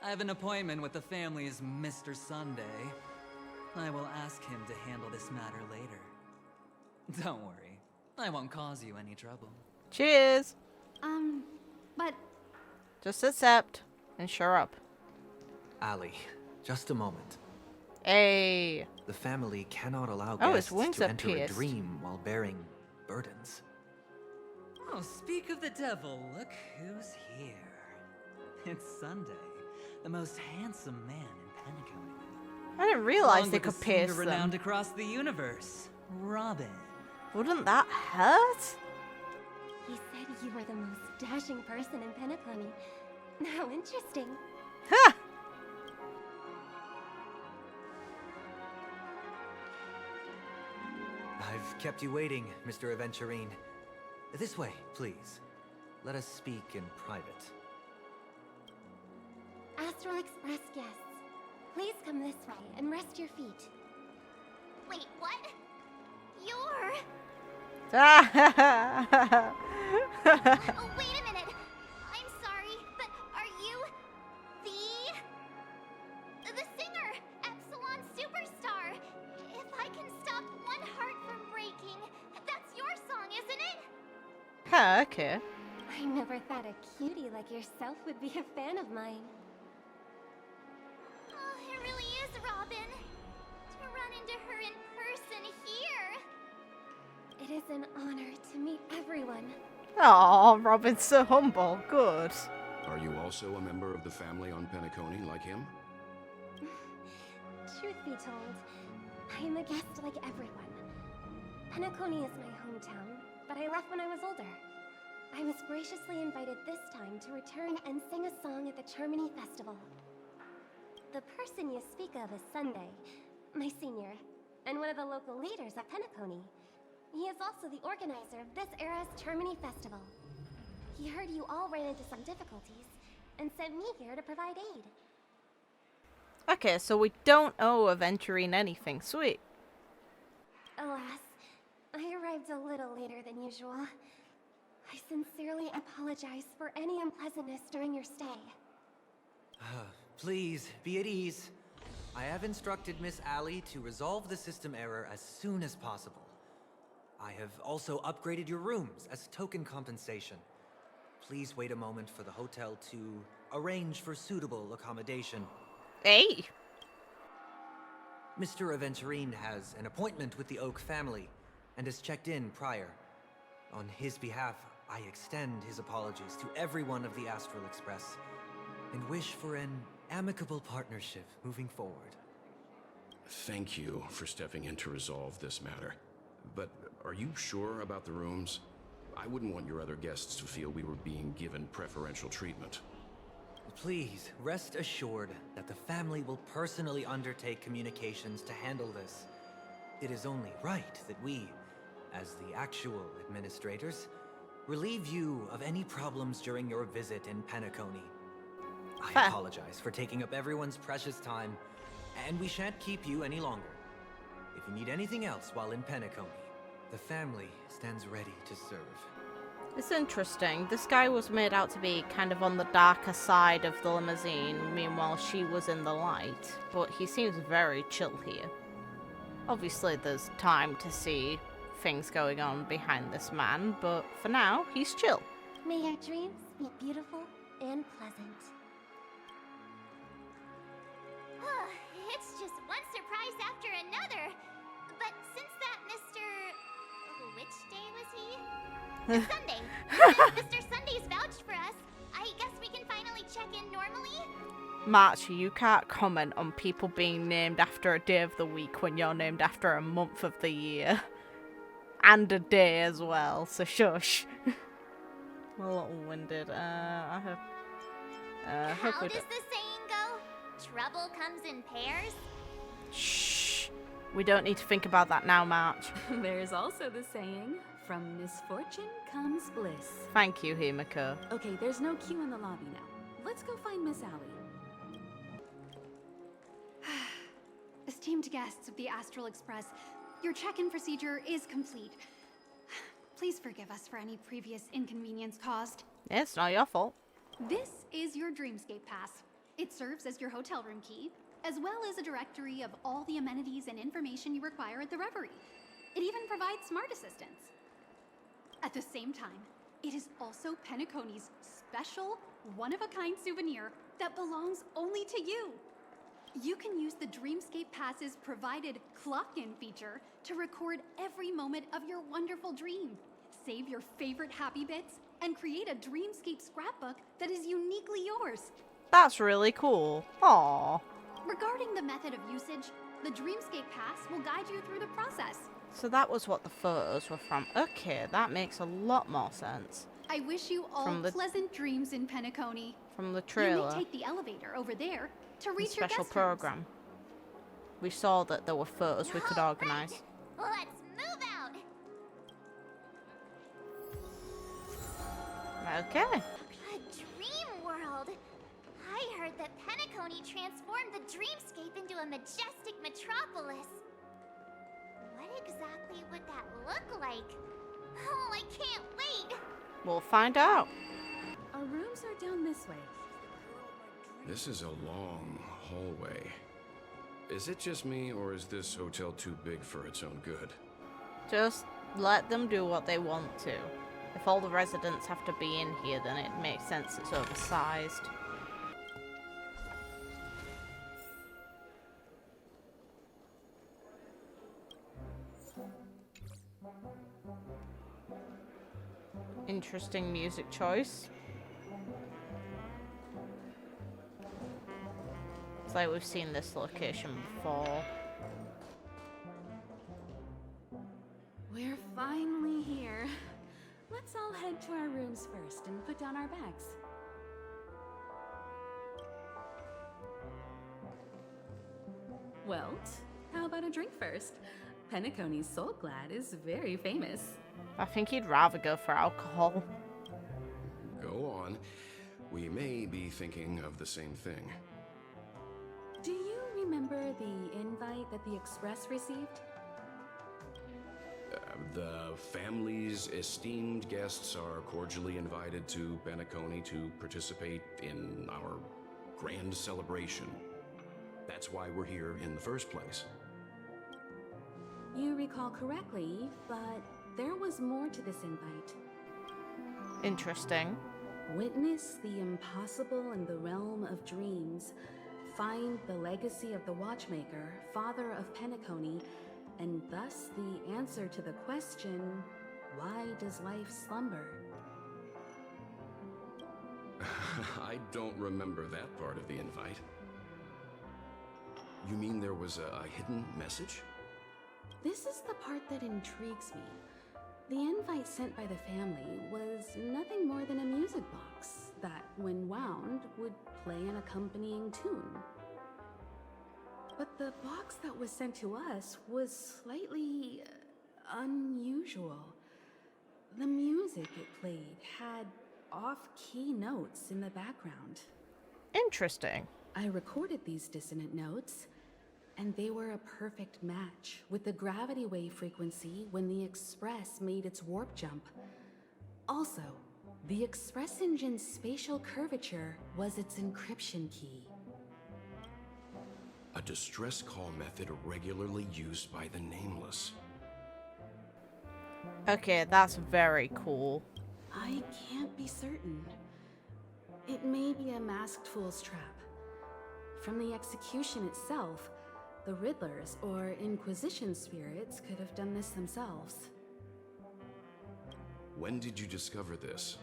Speaker 17: I have an appointment with the family's Mr. Sunday. I will ask him to handle this matter later. Don't worry, I won't cause you any trouble.
Speaker 1: Cheers!
Speaker 16: But...
Speaker 1: Just accept and shut up.
Speaker 10: Ali, just a moment.
Speaker 1: Hey.
Speaker 10: The family cannot allow
Speaker 1: his
Speaker 10: guests
Speaker 1: wings
Speaker 10: to
Speaker 1: are
Speaker 10: enter
Speaker 1: pierced.
Speaker 10: a dream while bearing burdens.
Speaker 17: Oh, speak of the devil, look who's here. It's Sunday, the most handsome man in Penacony.
Speaker 1: I didn't realize
Speaker 17: Along
Speaker 1: they
Speaker 17: with
Speaker 1: could
Speaker 17: a singer
Speaker 1: pierce
Speaker 17: renowned
Speaker 1: them.
Speaker 17: across the universe, Robin.
Speaker 1: Wouldn't that hurt?
Speaker 11: He said you were the most dashing person in Penacony. How interesting.
Speaker 1: Ha!
Speaker 10: I've kept you waiting, Mr. Aventurine. This way, please. Let us speak in private.
Speaker 15: Astral Express guests, please come this way and rest your feet. Wait, what? You're... Oh, wait a minute. I'm sorry, but are you the singer, Epsilon Superstar? If I can stop one heart from breaking, that's your song, isn't it?
Speaker 1: Huh, okay.
Speaker 11: I never thought a cutie like yourself would be a fan of mine.
Speaker 15: Oh, it really is Robin. To run into her in person here.
Speaker 11: It is an honor to meet everyone.
Speaker 1: Oh, Robin's so humble. Good.
Speaker 5: Are you also a member of the family on Penacony like him?
Speaker 11: Truth be told, I am a guest like everyone. Penacony is my hometown, but I left when I was older. I was graciously invited this time to return and sing a song at the Charmony Festival. The person you speak of is Sunday, my senior, and one of the local leaders at Penacony. He is also the organizer of this era's Charmony Festival. He heard you all ran into some difficulties, and sent me here to provide aid.
Speaker 1: Okay, so we don't owe Aventurine anything. Sweet.
Speaker 11: Alas, I arrived a little later than usual. I sincerely apologize for any unpleasantness during your stay.
Speaker 10: Please, be at ease. I have instructed Miss Allie to resolve the system error as soon as possible. I have also upgraded your rooms as token compensation. Please wait a moment for the hotel to arrange for suitable accommodation.
Speaker 1: Hey!
Speaker 10: Mr. Aventurine has an appointment with the Oak family and has checked in prior. On his behalf, I extend his apologies to everyone of the Astral Express and wish for an amicable partnership moving forward.
Speaker 5: Thank you for stepping in to resolve this matter. But are you sure about the rooms? I wouldn't want your other guests to feel we were being given preferential treatment.
Speaker 10: Please, rest assured that the family will personally undertake communications to handle this. It is only right that we, as the actual administrators, relieve you of any problems during your visit in Penacony. I apologize for taking up everyone's precious time, and we shan't keep you any longer. If you need anything else while in Penacony, the family stands ready to serve.
Speaker 1: It's interesting. This guy was made out to be kind of on the darker side of the limousine, meanwhile she was in the light. But he seems very chill here. Obviously there's time to see things going on behind this man, but for now, he's chill.
Speaker 11: May your dreams be beautiful and pleasant.
Speaker 15: It's just one surprise after another. But since that Mr... Which day was he? Sunday. Mr. Sunday's vouched for us. I guess we can finally check in normally?
Speaker 1: March, you can't comment on people being named after a day of the week when you're named after a month of the year. And a day as well, so shush. I'm a little winded.
Speaker 15: How does the saying go? Trouble comes in pairs?
Speaker 1: Shh. We don't need to think about that now, March.
Speaker 2: There's also the saying, from misfortune comes bliss.
Speaker 1: Thank you, Himiko.
Speaker 2: Okay, there's no queue in the lobby now. Let's go find Miss Allie.
Speaker 16: Esteemed guests of the Astral Express, your check-in procedure is complete. Please forgive us for any previous inconvenience caused.
Speaker 1: It's not your fault.
Speaker 16: This is your Dreamscape pass. It serves as your hotel room key, as well as a directory of all the amenities and information you require at the Reverie. It even provides smart assistants. At the same time, it is also Penacony's special, one-of-a-kind souvenir that belongs only to you. You can use the Dreamscape Pass's provided clock-in feature to record every moment of your wonderful dream, save your favorite happy bits, and create a Dreamscape scrapbook that is uniquely yours.
Speaker 1: That's really cool. Aww.
Speaker 16: Regarding the method of usage, the Dreamscape Pass will guide you through the process.
Speaker 1: So that was what the photos were from. Okay, that makes a lot more sense.
Speaker 16: I wish you all pleasant dreams in Penacony.
Speaker 1: From the trailer.
Speaker 16: You may take the elevator over there to reach
Speaker 1: your special
Speaker 16: guest
Speaker 1: program.
Speaker 16: rooms.
Speaker 1: We saw that there were photos we could organize.
Speaker 15: Let's move out!
Speaker 1: Okay.
Speaker 15: A dream world. I heard that Penacony transformed the Dreamscape into a majestic metropolis. What exactly would that look like? Oh, I can't wait!
Speaker 1: We'll find out.
Speaker 2: Our rooms are down this way.
Speaker 5: This is a long hallway. Is it just me, or is this hotel too big for its own good?
Speaker 1: Just let them do what they want to. If all the residents have to be in here, then it makes sense it's oversized. Interesting music choice. It's like we've seen this location before.
Speaker 2: We're finally here. Let's all head to our rooms first and put down our bags. Well, how about a drink first? Penacony's Soul Glad is very famous.
Speaker 1: I think he'd rather go for alcohol.
Speaker 5: Go on. We may be thinking of the same thing.
Speaker 2: Do you remember the invite that the Express received?
Speaker 5: The family's esteemed guests are cordially invited to Penacony to participate in our grand celebration. That's why we're here in the first place.
Speaker 2: You recall correctly, but there was more to this invite.
Speaker 1: Interesting.
Speaker 2: Witness the impossible in the realm of dreams. Find the legacy of the Watchmaker, father of Penacony, and thus the answer to the question, why does life slumber?
Speaker 5: I don't remember that part of the invite. You mean there was a hidden message?
Speaker 2: This is the part that intrigues me. The invite sent by the family was nothing more than a music box that, when wound, would play an accompanying tune. But the box that was sent to us was slightly unusual. The music it played had off-key notes in the background.
Speaker 1: Interesting.
Speaker 2: I recorded these dissonant notes, and they were a perfect match with the gravity wave frequency when the Express made its warp jump. Also, the Express engine's spatial curvature was its encryption key.
Speaker 5: A distress call method regularly used by the Nameless.
Speaker 1: Okay, that's very cool.
Speaker 2: I can't be certain. It may be a masked fool's trap. From the execution itself, the Riddlers or Inquisition spirits could have done this themselves.
Speaker 5: When did you discover this?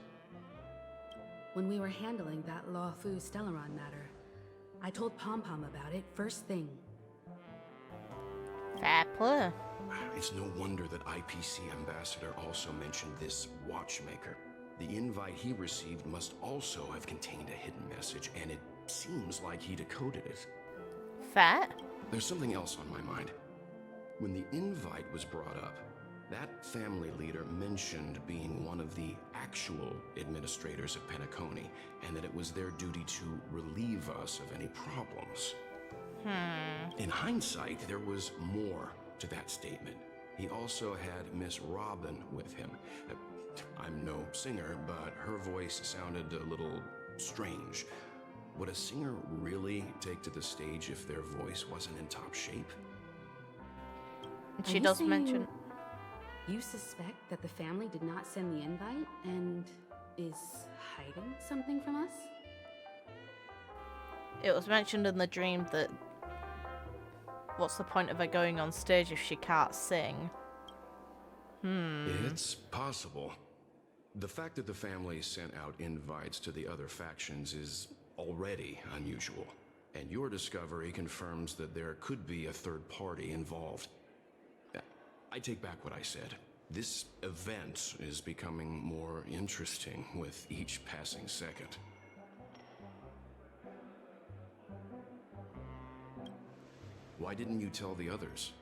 Speaker 2: When we were handling that Law Fu Stellaron matter, I told Pom Pom about it first thing.
Speaker 1: Fair play.
Speaker 5: It's no wonder that IPC Ambassador also mentioned this Watchmaker. The invite he received must also have contained a hidden message, and it seems like he decoded it.
Speaker 1: Fair.
Speaker 5: There's something else on my mind. When the invite was brought up, that family leader mentioned being one of the actual administrators of Penacony, and that it was their duty to relieve us of any problems. In hindsight, there was more to that statement. He also had Miss Robin with him. I'm no singer, but her voice sounded a little strange. Would a singer really take to the stage if their voice wasn't in top shape?
Speaker 1: She does mention...
Speaker 2: You suspect that the family did not send the invite and is hiding something from us?
Speaker 1: It was mentioned in the dream that what's the point of her going on stage if she can't sing?
Speaker 5: It's possible. The fact that the family sent out invites to the other factions is already unusual, and your discovery confirms that there could be a third party involved. I take back what I said. This event is becoming more interesting with each passing second. Why didn't you tell the others?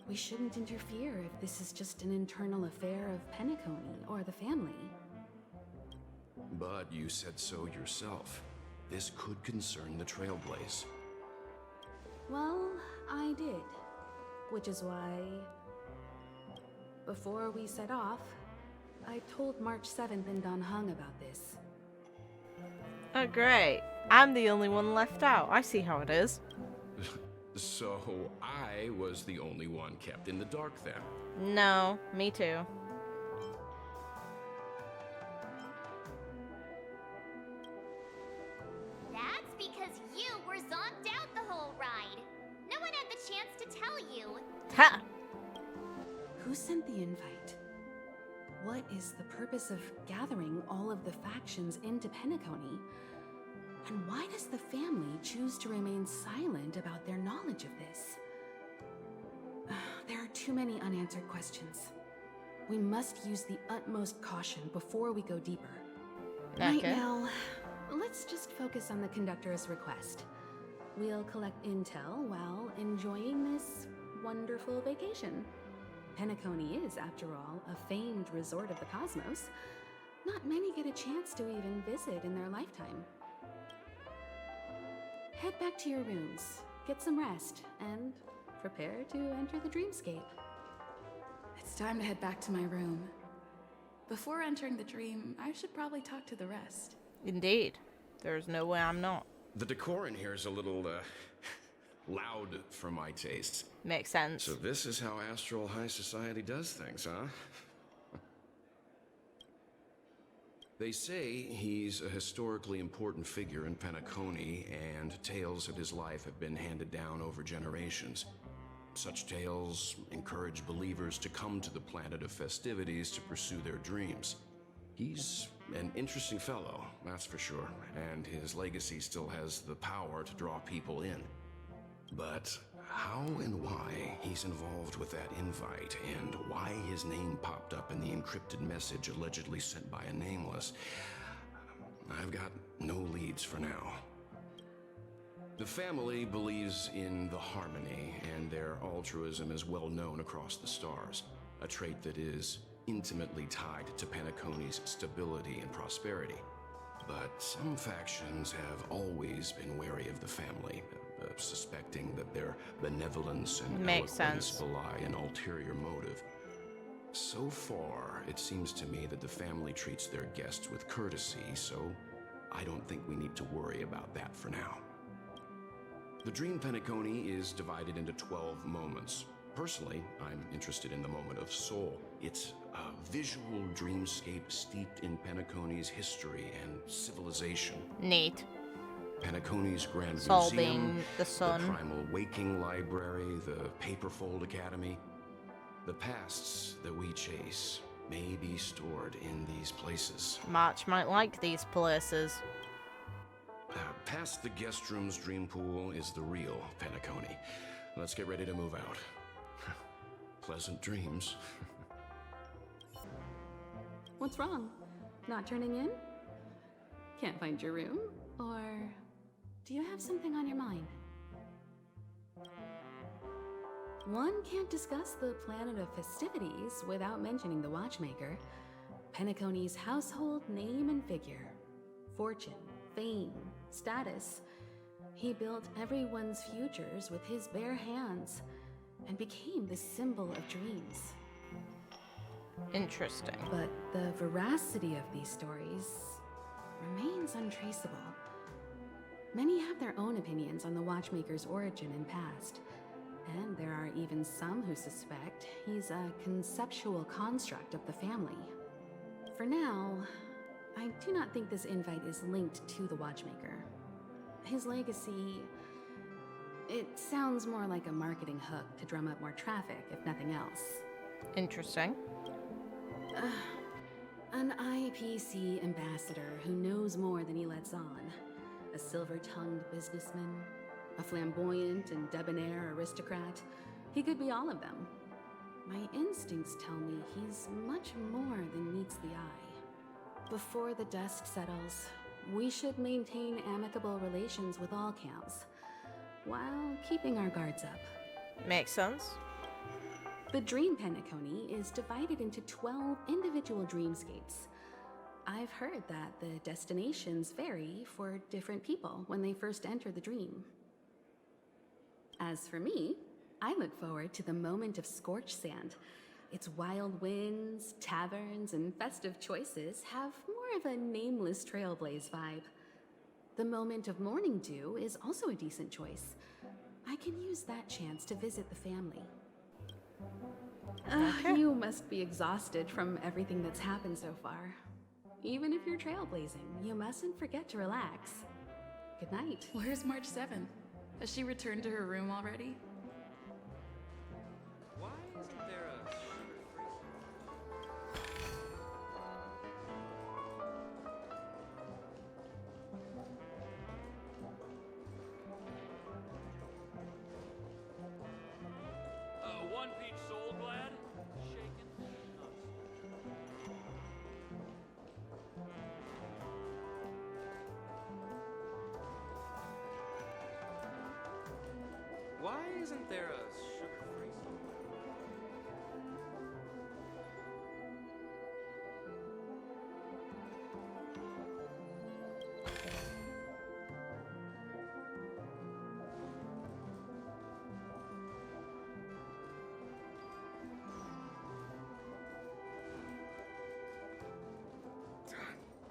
Speaker 2: We shouldn't interfere if this is just an internal affair of Penacony or the family.
Speaker 5: But you said so yourself. This could concern the Trailblaze.
Speaker 2: Well, I did. Which is why, before we set off, I told March 7th and Don Hung about this.
Speaker 1: Oh, great. I'm the only one left out. I see how it is.
Speaker 5: So I was the only one kept in the dark then.
Speaker 1: No, me too.
Speaker 15: That's because you were zonked out the whole ride. No one had the chance to tell you.
Speaker 1: Ha!
Speaker 2: Who sent the invite? What is the purpose of gathering all of the factions into Penacony? And why does the family choose to remain silent about their knowledge of this? There are too many unanswered questions. We must use the utmost caution before we go deeper. Right now, let's just focus on the conductor's request. We'll collect intel while enjoying this wonderful vacation. Penacony is, after all, a famed resort of the cosmos. Not many get a chance to even visit in their lifetime. Head back to your rooms, get some rest, and prepare to enter the Dreamscape.
Speaker 4: It's time to head back to my room. Before entering the dream, I should probably talk to the rest.
Speaker 1: Indeed. There's no way I'm not.
Speaker 5: The decor in here is a little, loud for my tastes.
Speaker 1: Makes sense.
Speaker 5: So this is how Astral High Society does things, huh? They say he's a historically important figure in Penacony, and tales of his life have been handed down over generations. Such tales encourage believers to come to the planet of festivities to pursue their dreams. He's an interesting fellow, that's for sure, and his legacy still has the power to draw people in. But how and why he's involved with that invite, and why his name popped up in the encrypted message allegedly sent by a nameless, I've got no leads for now. The family believes in the harmony, and their altruism is well known across the stars, a trait that is intimately tied to Penacony's stability and prosperity. But some factions have always been wary of the family, suspecting that their benevolence and eloquence belie an ulterior motive. So far, it seems to me that the family treats their guests with courtesy, so I don't think we need to worry about that for now. The Dream Penacony is divided into 12 moments. Personally, I'm interested in the moment of Soul. It's a visual dreamscape steeped in Penacony's history and civilization.
Speaker 1: Neat.
Speaker 5: Penacony's Grand
Speaker 1: Soul
Speaker 5: Museum,
Speaker 1: being the sun.
Speaker 5: the Primal Waking Library, the Paperfold Academy. The pasts that we chase may be stored in these places.
Speaker 1: March might like these places.
Speaker 5: Past the guest room's dream pool is the real Penacony. Let's get ready to move out. Pleasant dreams.
Speaker 2: What's wrong? Not turning in? Can't find your room? Or do you have something on your mind? One can't discuss the planet of festivities without mentioning the Watchmaker, Penacony's household name and figure. Fortune, fame, status. He built everyone's futures with his bare hands and became the symbol of dreams.
Speaker 1: Interesting.
Speaker 2: But the veracity of these stories remains untraceable. Many have their own opinions on the Watchmaker's origin and past, and there are even some who suspect he's a conceptual construct of the family. For now, I do not think this invite is linked to the Watchmaker. His legacy, it sounds more like a marketing hook to drum up more traffic, if nothing else.
Speaker 1: Interesting.
Speaker 2: An IPC ambassador who knows more than he lets on. A silver-tongued businessman. A flamboyant and debonair aristocrat. He could be all of them. My instincts tell me he's much more than meets the eye. Before the dust settles, we should maintain amicable relations with all camps, while keeping our guards up.
Speaker 1: Makes sense.
Speaker 2: The Dream Penacony is divided into 12 individual dreamscapes. I've heard that the destinations vary for different people when they first enter the dream. As for me, I look forward to the moment of scorched sand. Its wild winds, taverns, and festive choices have more of a nameless Trailblaze vibe. The moment of morning dew is also a decent choice. I can use that chance to visit the family. You must be exhausted from everything that's happened so far. Even if you're trailblazing, you mustn't forget to relax. Good night.
Speaker 4: Where's March 7? Has she returned to her room already?
Speaker 10: Why isn't there a
Speaker 18: One peach soul glad? Shaken?
Speaker 10: Why isn't there a sugar-free soul?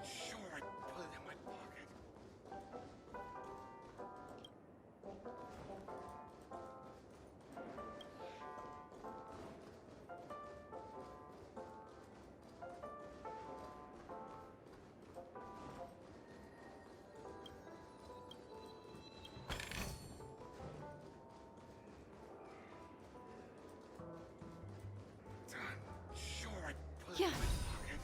Speaker 19: Sure, I put it in my pocket. Sure, I put it in my pocket.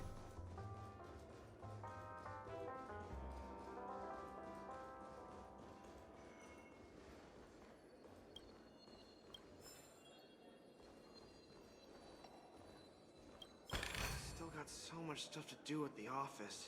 Speaker 20: Still got so much stuff to do at the office.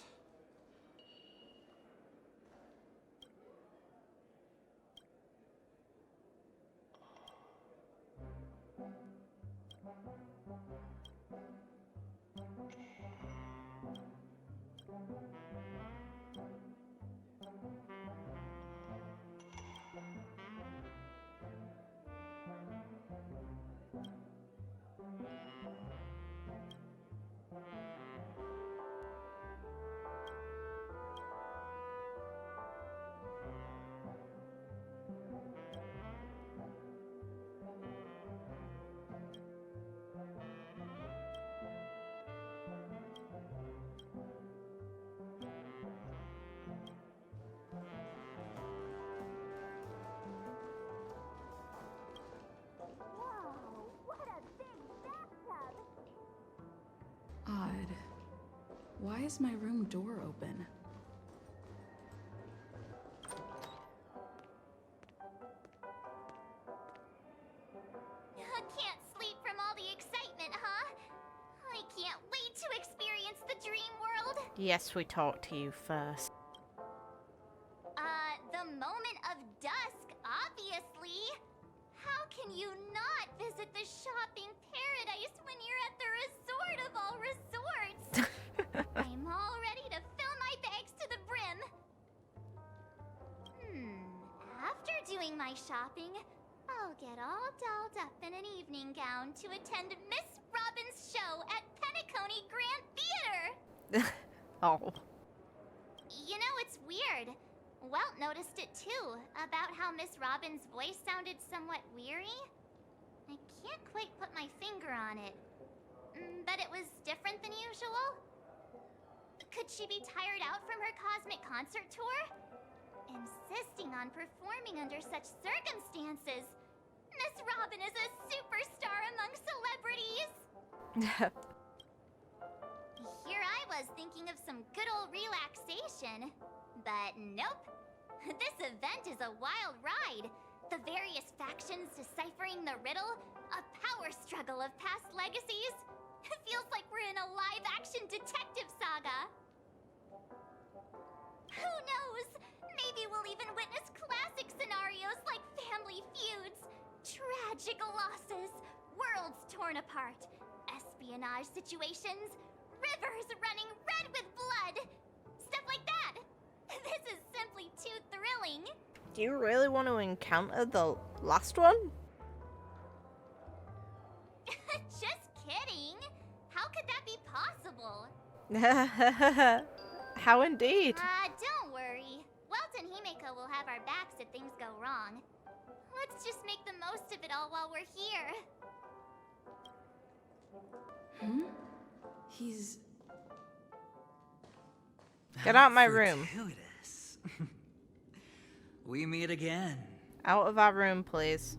Speaker 4: Odd. Why is my room door open?
Speaker 15: Can't sleep from all the excitement, huh? I can't wait to experience the dream world.
Speaker 1: Yes, we talked to you first.
Speaker 15: The moment of dusk, obviously. How can you not visit the shopping paradise when you're at the resort of all resorts? I'm all ready to fill my bags to the brim. After doing my shopping, I'll get all dolled up in an evening gown to attend Miss Robin's show at Penacony Grand Theater.
Speaker 1: Oh.
Speaker 15: You know, it's weird. Welt noticed it too, about how Miss Robin's voice sounded somewhat weary. I can't quite put my finger on it, but it was different than usual. Could she be tired out from her cosmic concert tour? Insisting on performing under such circumstances. Miss Robin is a superstar among celebrities. Here I was thinking of some good old relaxation, but nope. This event is a wild ride. The various factions deciphering the riddle, a power struggle of past legacies. It feels like we're in a live-action detective saga. Who knows? Maybe we'll even witness classic scenarios like family feuds, tragic losses, worlds torn apart, espionage situations, rivers running red with blood, stuff like that. This is simply too thrilling.
Speaker 1: Do you really want to encounter the last one?
Speaker 15: Just kidding. How could that be possible?
Speaker 1: How indeed?
Speaker 15: Don't worry. Welt and Himeko will have our backs if things go wrong. Let's just make the most of it all while we're here.
Speaker 17: He's...
Speaker 1: Get out my room.
Speaker 17: Fortuitous. We meet again.
Speaker 1: Out of our room, please.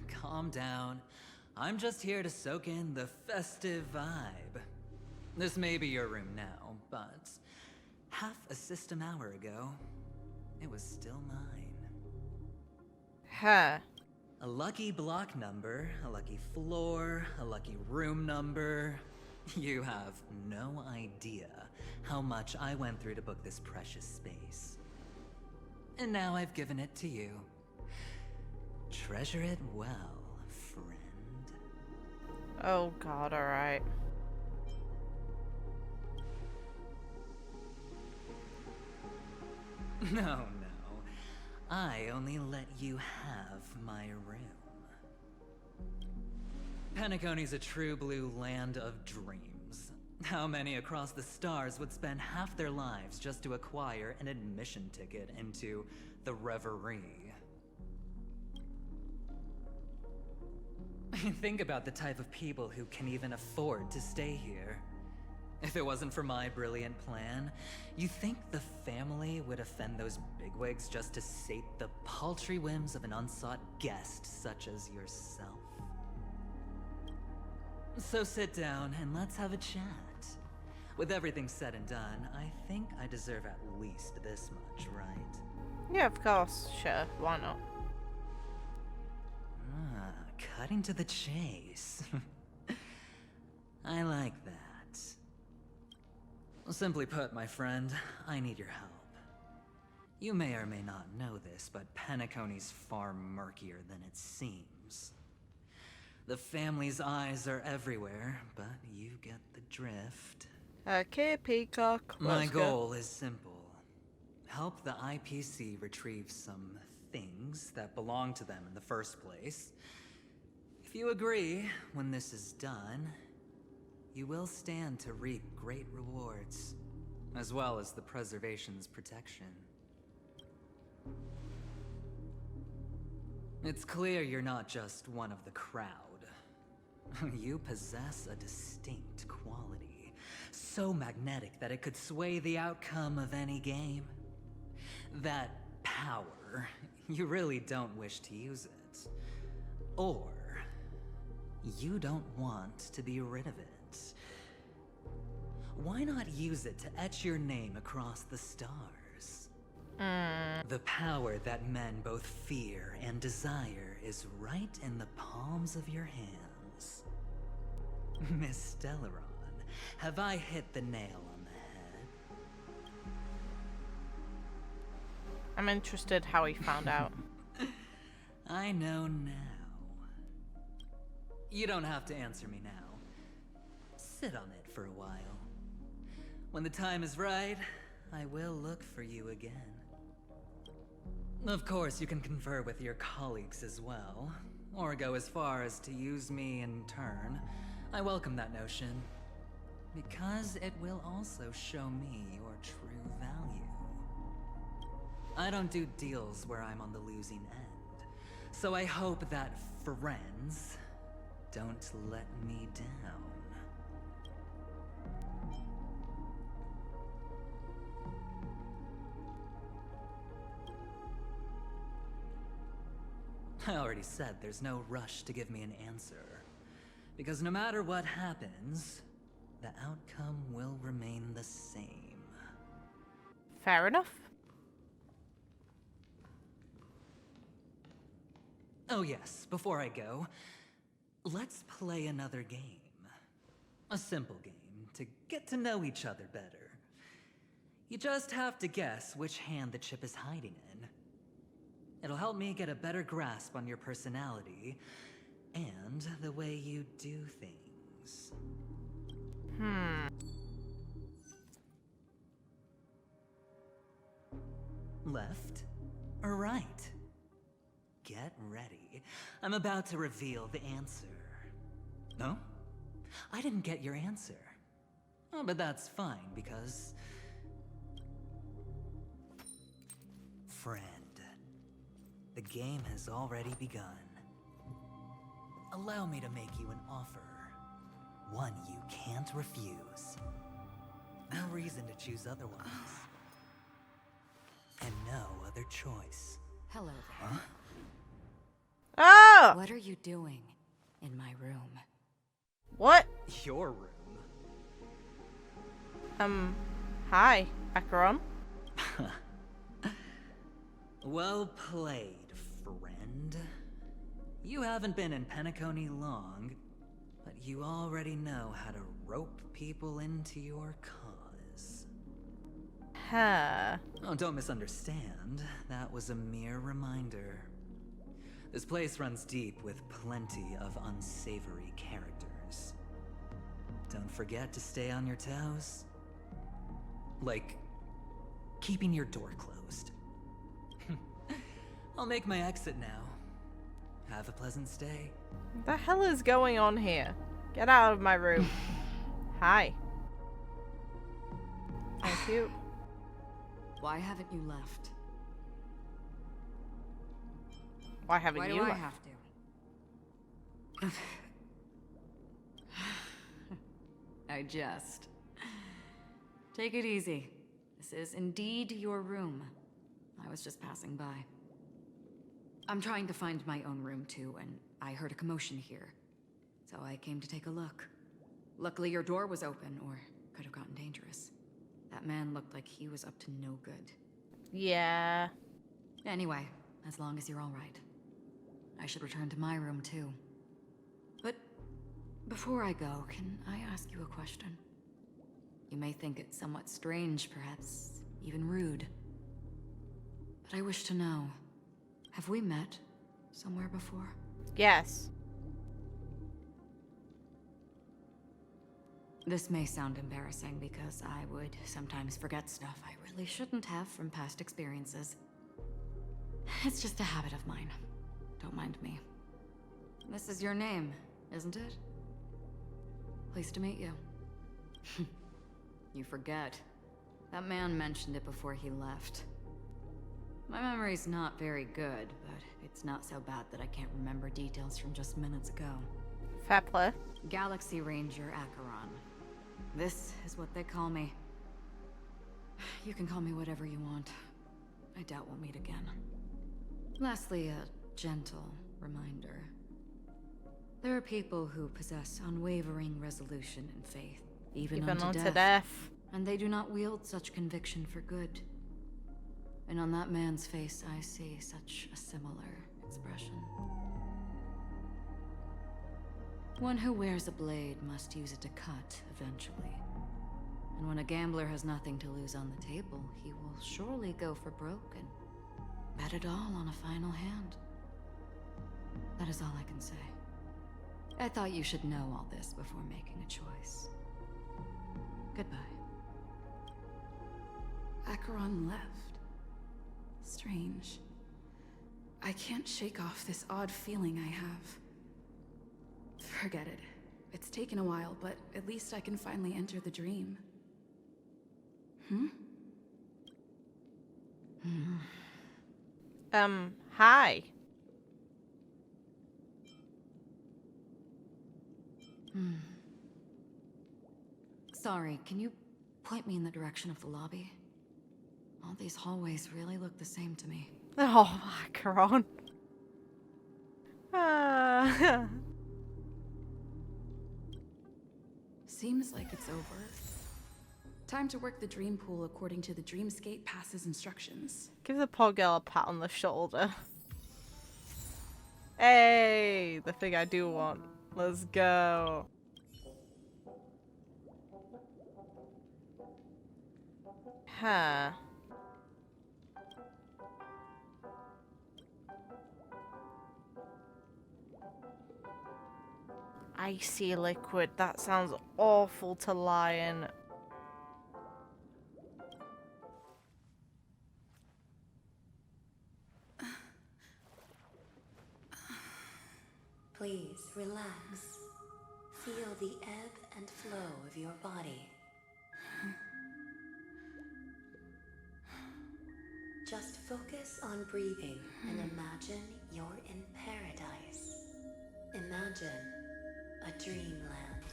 Speaker 17: Calm down. I'm just here to soak in the festive vibe. This may be your room now, but half a system hour ago, it was still mine.
Speaker 1: Huh.
Speaker 17: A lucky block number, a lucky floor, a lucky room number. You have no idea how much I went through to book this precious space. And now I've given it to you. Treasure it well, friend.
Speaker 1: Oh god, alright.
Speaker 17: No. I only let you have my room. Penacony's a true blue land of dreams. How many across the stars would spend half their lives just to acquire an admission ticket into the reverie? Think about the type of people who can even afford to stay here. If it wasn't for my brilliant plan, you think the family would offend those bigwigs just to sate the paltry whims of an unsought guest such as yourself? So sit down and let's have a chat. With everything said and done, I think I deserve at least this much, right?
Speaker 1: Yeah, of course. Sure, why not?
Speaker 17: Cutting to the chase. I like that. Simply put, my friend, I need your help. You may or may not know this, but Penacony's far murkier than it seems. The family's eyes are everywhere, but you get the drift.
Speaker 1: Okay, Peacock.
Speaker 17: My goal is simple. Help the IPC retrieve some things that belong to them in the first place. If you agree, when this is done, you will stand to reap great rewards, as well as the preservation's protection. It's clear you're not just one of the crowd. You possess a distinct quality, so magnetic that it could sway the outcome of any game. That power, you really don't wish to use it. Or you don't want to be rid of it. Why not use it to etch your name across the stars? The power that men both fear and desire is right in the palms of your hands. Miss Stellaron, have I hit the nail on the head?
Speaker 1: I'm interested how he found out.
Speaker 17: I know now. You don't have to answer me now. Sit on it for a while. When the time is right, I will look for you again. Of course, you can confer with your colleagues as well, or go as far as to use me in turn. I welcome that notion, because it will also show me your true value. I don't do deals where I'm on the losing end, so I hope that friends don't let me down. I already said there's no rush to give me an answer, because no matter what happens, the outcome will remain the same.
Speaker 1: Fair enough.
Speaker 17: Oh yes, before I go, let's play another game. A simple game to get to know each other better. You just have to guess which hand the chip is hiding in. It'll help me get a better grasp on your personality and the way you do things. Left or right? Get ready. I'm about to reveal the answer. No? I didn't get your answer. Oh, but that's fine because... Friend, the game has already begun. Allow me to make you an offer. One you can't refuse. No reason to choose otherwise. And no other choice.
Speaker 9: Hello there.
Speaker 17: Huh?
Speaker 1: Oh!
Speaker 9: What are you doing in my room?
Speaker 1: What?
Speaker 17: Your room?
Speaker 1: Hi, Acheron.
Speaker 17: Well played, friend. You haven't been in Penacony long, but you already know how to rope people into your cause.
Speaker 1: Huh.
Speaker 17: Oh, don't misunderstand. That was a mere reminder. This place runs deep with plenty of unsavory characters. Don't forget to stay on your toes. Like, keeping your door closed. I'll make my exit now. Have a pleasant stay.
Speaker 1: What the hell is going on here? Get out of my room. Hi. Thank you.
Speaker 9: Why haven't you left?
Speaker 1: Why haven't
Speaker 9: Why
Speaker 1: you
Speaker 9: do I
Speaker 1: left?
Speaker 9: have to? I jest. Take it easy. This is indeed your room. I was just passing by. I'm trying to find my own room too, and I heard a commotion here. So I came to take a look. Luckily your door was open, or could have gotten dangerous. That man looked like he was up to no good.
Speaker 1: Yeah.
Speaker 9: Anyway, as long as you're all right. I should return to my room too. But before I go, can I ask you a question? You may think it's somewhat strange, perhaps even rude. But I wish to know, have we met somewhere before?
Speaker 1: Yes.
Speaker 9: This may sound embarrassing because I would sometimes forget stuff I really shouldn't have from past experiences. It's just a habit of mine. Don't mind me. This is your name, isn't it? Pleased to meet you. You forget. That man mentioned it before he left. My memory's not very good, but it's not so bad that I can't remember details from just minutes ago.
Speaker 1: Fair play.
Speaker 9: Galaxy Ranger Acheron. This is what they call me. You can call me whatever you want. I doubt we'll meet again. Lastly, a gentle reminder. There are people who possess unwavering resolution and faith, even unto death. And they do not wield such conviction for good. And on that man's face, I see such a similar expression. One who wears a blade must use it to cut, eventually. And when a gambler has nothing to lose on the table, he will surely go for broke and bet it all on a final hand. That is all I can say. I thought you should know all this before making a choice. Goodbye.
Speaker 4: Acheron left. Strange. I can't shake off this odd feeling I have. Forget it. It's taken a while, but at least I can finally enter the dream.
Speaker 1: Hi.
Speaker 9: Sorry, can you point me in the direction of the lobby? All these hallways really look the same to me.
Speaker 1: Oh, Acheron.
Speaker 4: Seems like it's over. Time to work the dream pool according to the Dreamscape pass's instructions.
Speaker 1: Give the poor girl a pat on the shoulder. Hey, the thing I do want. Let's go. Huh. icy liquid. That sounds awful to lie in.
Speaker 21: Please relax. Feel the ebb and flow of your body. Just focus on breathing and imagine you're in paradise. Imagine a dreamland.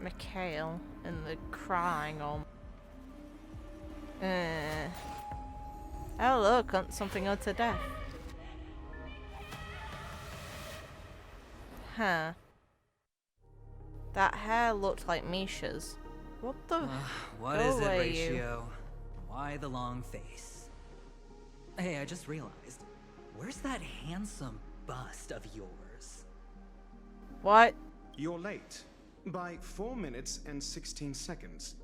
Speaker 1: Mikhail and the crying on. Oh look, something unto death. Huh. That hair looked like Misha's. What the?
Speaker 17: What is it, Ratio? Why the long face? Hey, I just realized. Where's that handsome bust of yours?
Speaker 1: What?
Speaker 12: You're late. By 4 minutes and 16 seconds.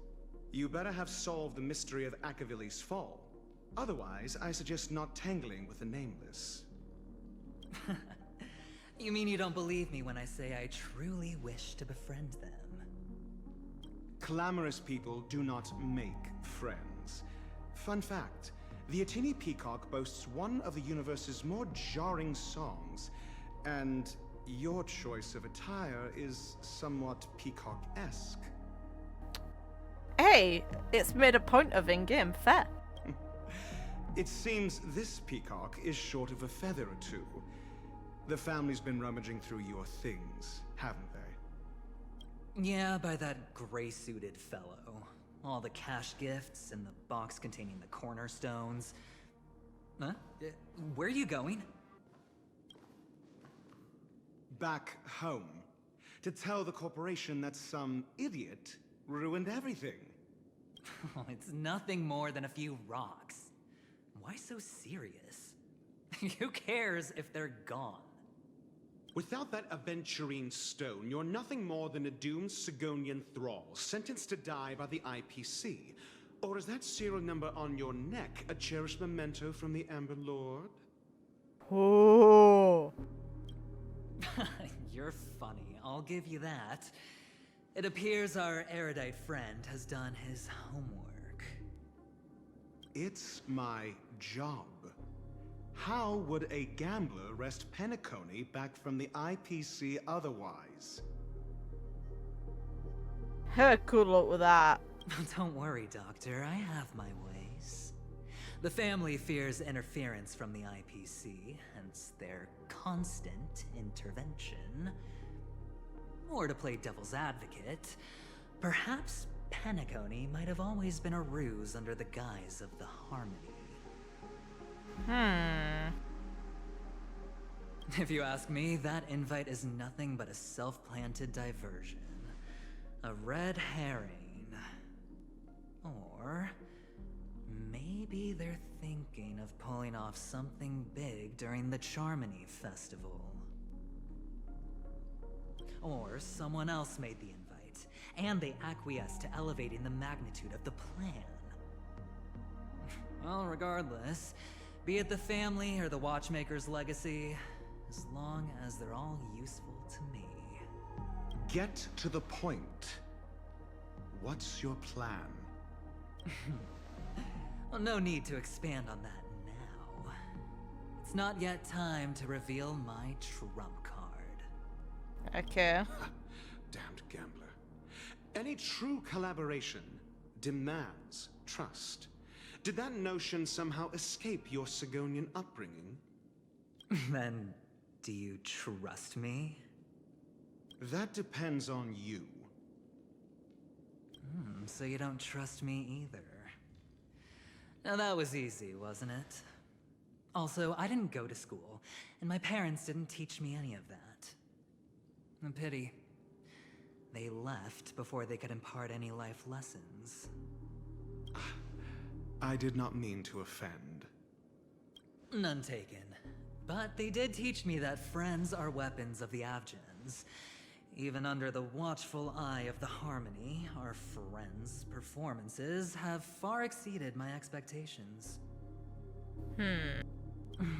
Speaker 12: You better have solved the mystery of Akavili's fall. Otherwise, I suggest not tangling with the Nameless.
Speaker 17: You mean you don't believe me when I say I truly wish to befriend them?
Speaker 12: Clamorous people do not make friends. Fun fact, the Atini Peacock boasts one of the universe's more jarring songs, and your choice of attire is somewhat peacock-esque.
Speaker 1: Hey, it's made a point of in-game, fair.
Speaker 12: It seems this peacock is short of a feather or two. The family's been rummaging through your things, haven't they?
Speaker 17: Yeah, by that gray-suited fellow. All the cash gifts and the box containing the cornerstones. Huh? Where are you going?
Speaker 12: Back home. To tell the corporation that some idiot ruined everything.
Speaker 17: It's nothing more than a few rocks. Why so serious? Who cares if they're gone?
Speaker 12: Without that Aventurine stone, you're nothing more than a doomed Sigonian thrall, sentenced to die by the IPC. Or is that serial number on your neck a cherished memento from the Amber Lord?
Speaker 1: Oh.
Speaker 17: You're funny, I'll give you that. It appears our erudite friend has done his homework.
Speaker 12: It's my job. How would a gambler wrest Penacony back from the IPC otherwise?
Speaker 1: Good luck with that.
Speaker 17: Don't worry, Doctor, I have my ways. The family fears interference from the IPC, hence their constant intervention. Or to play devil's advocate, perhaps Penacony might have always been a ruse under the guise of the Harmony. If you ask me, that invite is nothing but a self-planted diversion. A red herring. Or maybe they're thinking of pulling off something big during the Charmony Festival. Or someone else made the invite, and they acquiesced to elevating the magnitude of the plan. Well, regardless, be it the family or the Watchmaker's legacy, as long as they're all useful to me.
Speaker 12: Get to the point. What's your plan?
Speaker 17: Well, no need to expand on that now. It's not yet time to reveal my trump card.
Speaker 1: Okay.
Speaker 12: Damned gambler. Any true collaboration demands trust. Did that notion somehow escape your Sigonian upbringing?
Speaker 17: Then, do you trust me?
Speaker 12: That depends on you.
Speaker 17: So you don't trust me either. Now that was easy, wasn't it? Also, I didn't go to school, and my parents didn't teach me any of that. A pity. They left before they could impart any life lessons.
Speaker 12: I did not mean to offend.
Speaker 17: None taken. But they did teach me that friends are weapons of the Avgens. Even under the watchful eye of the Harmony, our friends' performances have far exceeded my expectations.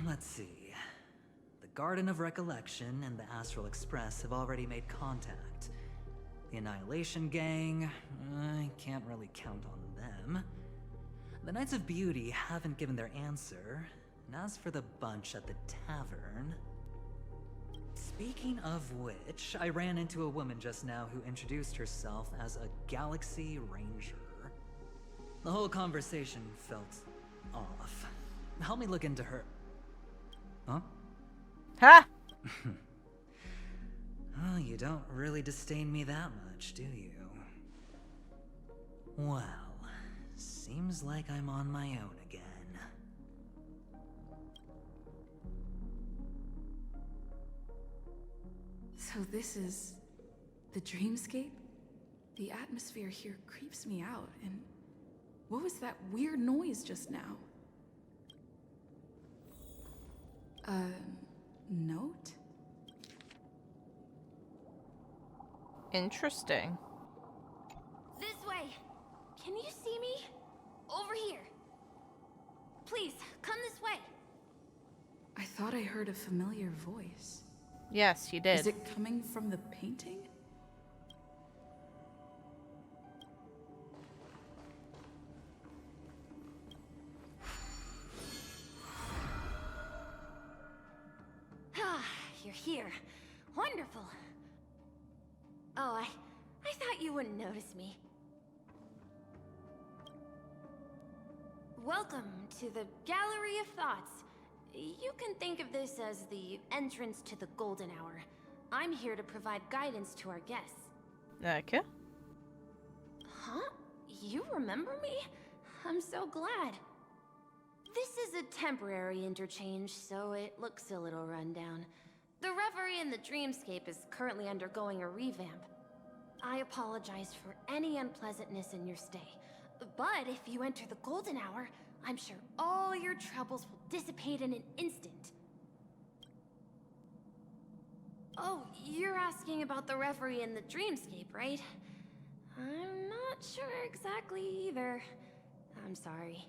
Speaker 17: Let's see. The Garden of Recollection and the Astral Express have already made contact. The Annihilation Gang, I can't really count on them. The Knights of Beauty haven't given their answer. And as for the bunch at the tavern... Speaking of which, I ran into a woman just now who introduced herself as a Galaxy Ranger. The whole conversation felt off. Help me look into her... Huh?
Speaker 1: Ha!
Speaker 17: Oh, you don't really disdain me that much, do you? Well, seems like I'm on my own again.
Speaker 4: So this is the dreamscape? The atmosphere here creeps me out, and what was that weird noise just now? Note?
Speaker 1: Interesting.
Speaker 11: This way. Can you see me? Over here. Please, come this way.
Speaker 4: I thought I heard a familiar voice.
Speaker 1: Yes, you did.
Speaker 4: Is it coming from the painting?
Speaker 11: Ah, you're here. Wonderful. Oh, I thought you wouldn't notice me. Welcome to the Gallery of Thoughts. You can think of this as the entrance to the Golden Hour. I'm here to provide guidance to our guests.
Speaker 1: Okay.
Speaker 11: Huh? You remember me? I'm so glad. This is a temporary interchange, so it looks a little rundown. The Reverie in the Dreamscape is currently undergoing a revamp. I apologize for any unpleasantness in your stay, but if you enter the Golden Hour, I'm sure all your troubles will dissipate in an instant. Oh, you're asking about the Reverie in the Dreamscape, right? I'm not sure exactly either. I'm sorry.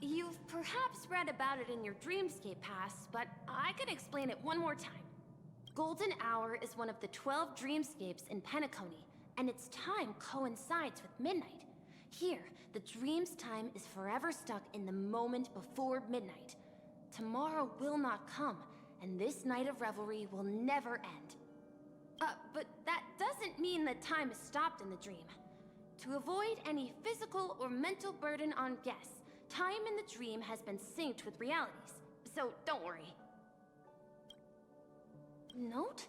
Speaker 11: You've perhaps read about it in your Dreamscape Pass, but I can explain it one more time. Golden Hour is one of the 12 Dreamscapes in Penacony, and its time coincides with midnight. Here, the dream's time is forever stuck in the moment before midnight. Tomorrow will not come, and this night of revelry will never end. But that doesn't mean that time is stopped in the dream. To avoid any physical or mental burden on guests, time in the dream has been synced with realities, so don't worry. Note?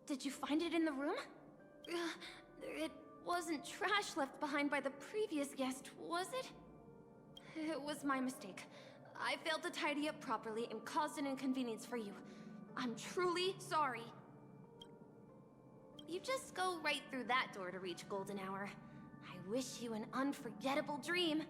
Speaker 11: Did you find it in the room? It wasn't trash left behind by the previous guest, was it? It was my mistake. I failed to tidy up properly and caused an inconvenience for you. I'm truly sorry. You just go right through that door to reach Golden Hour. I wish you an unforgettable dream.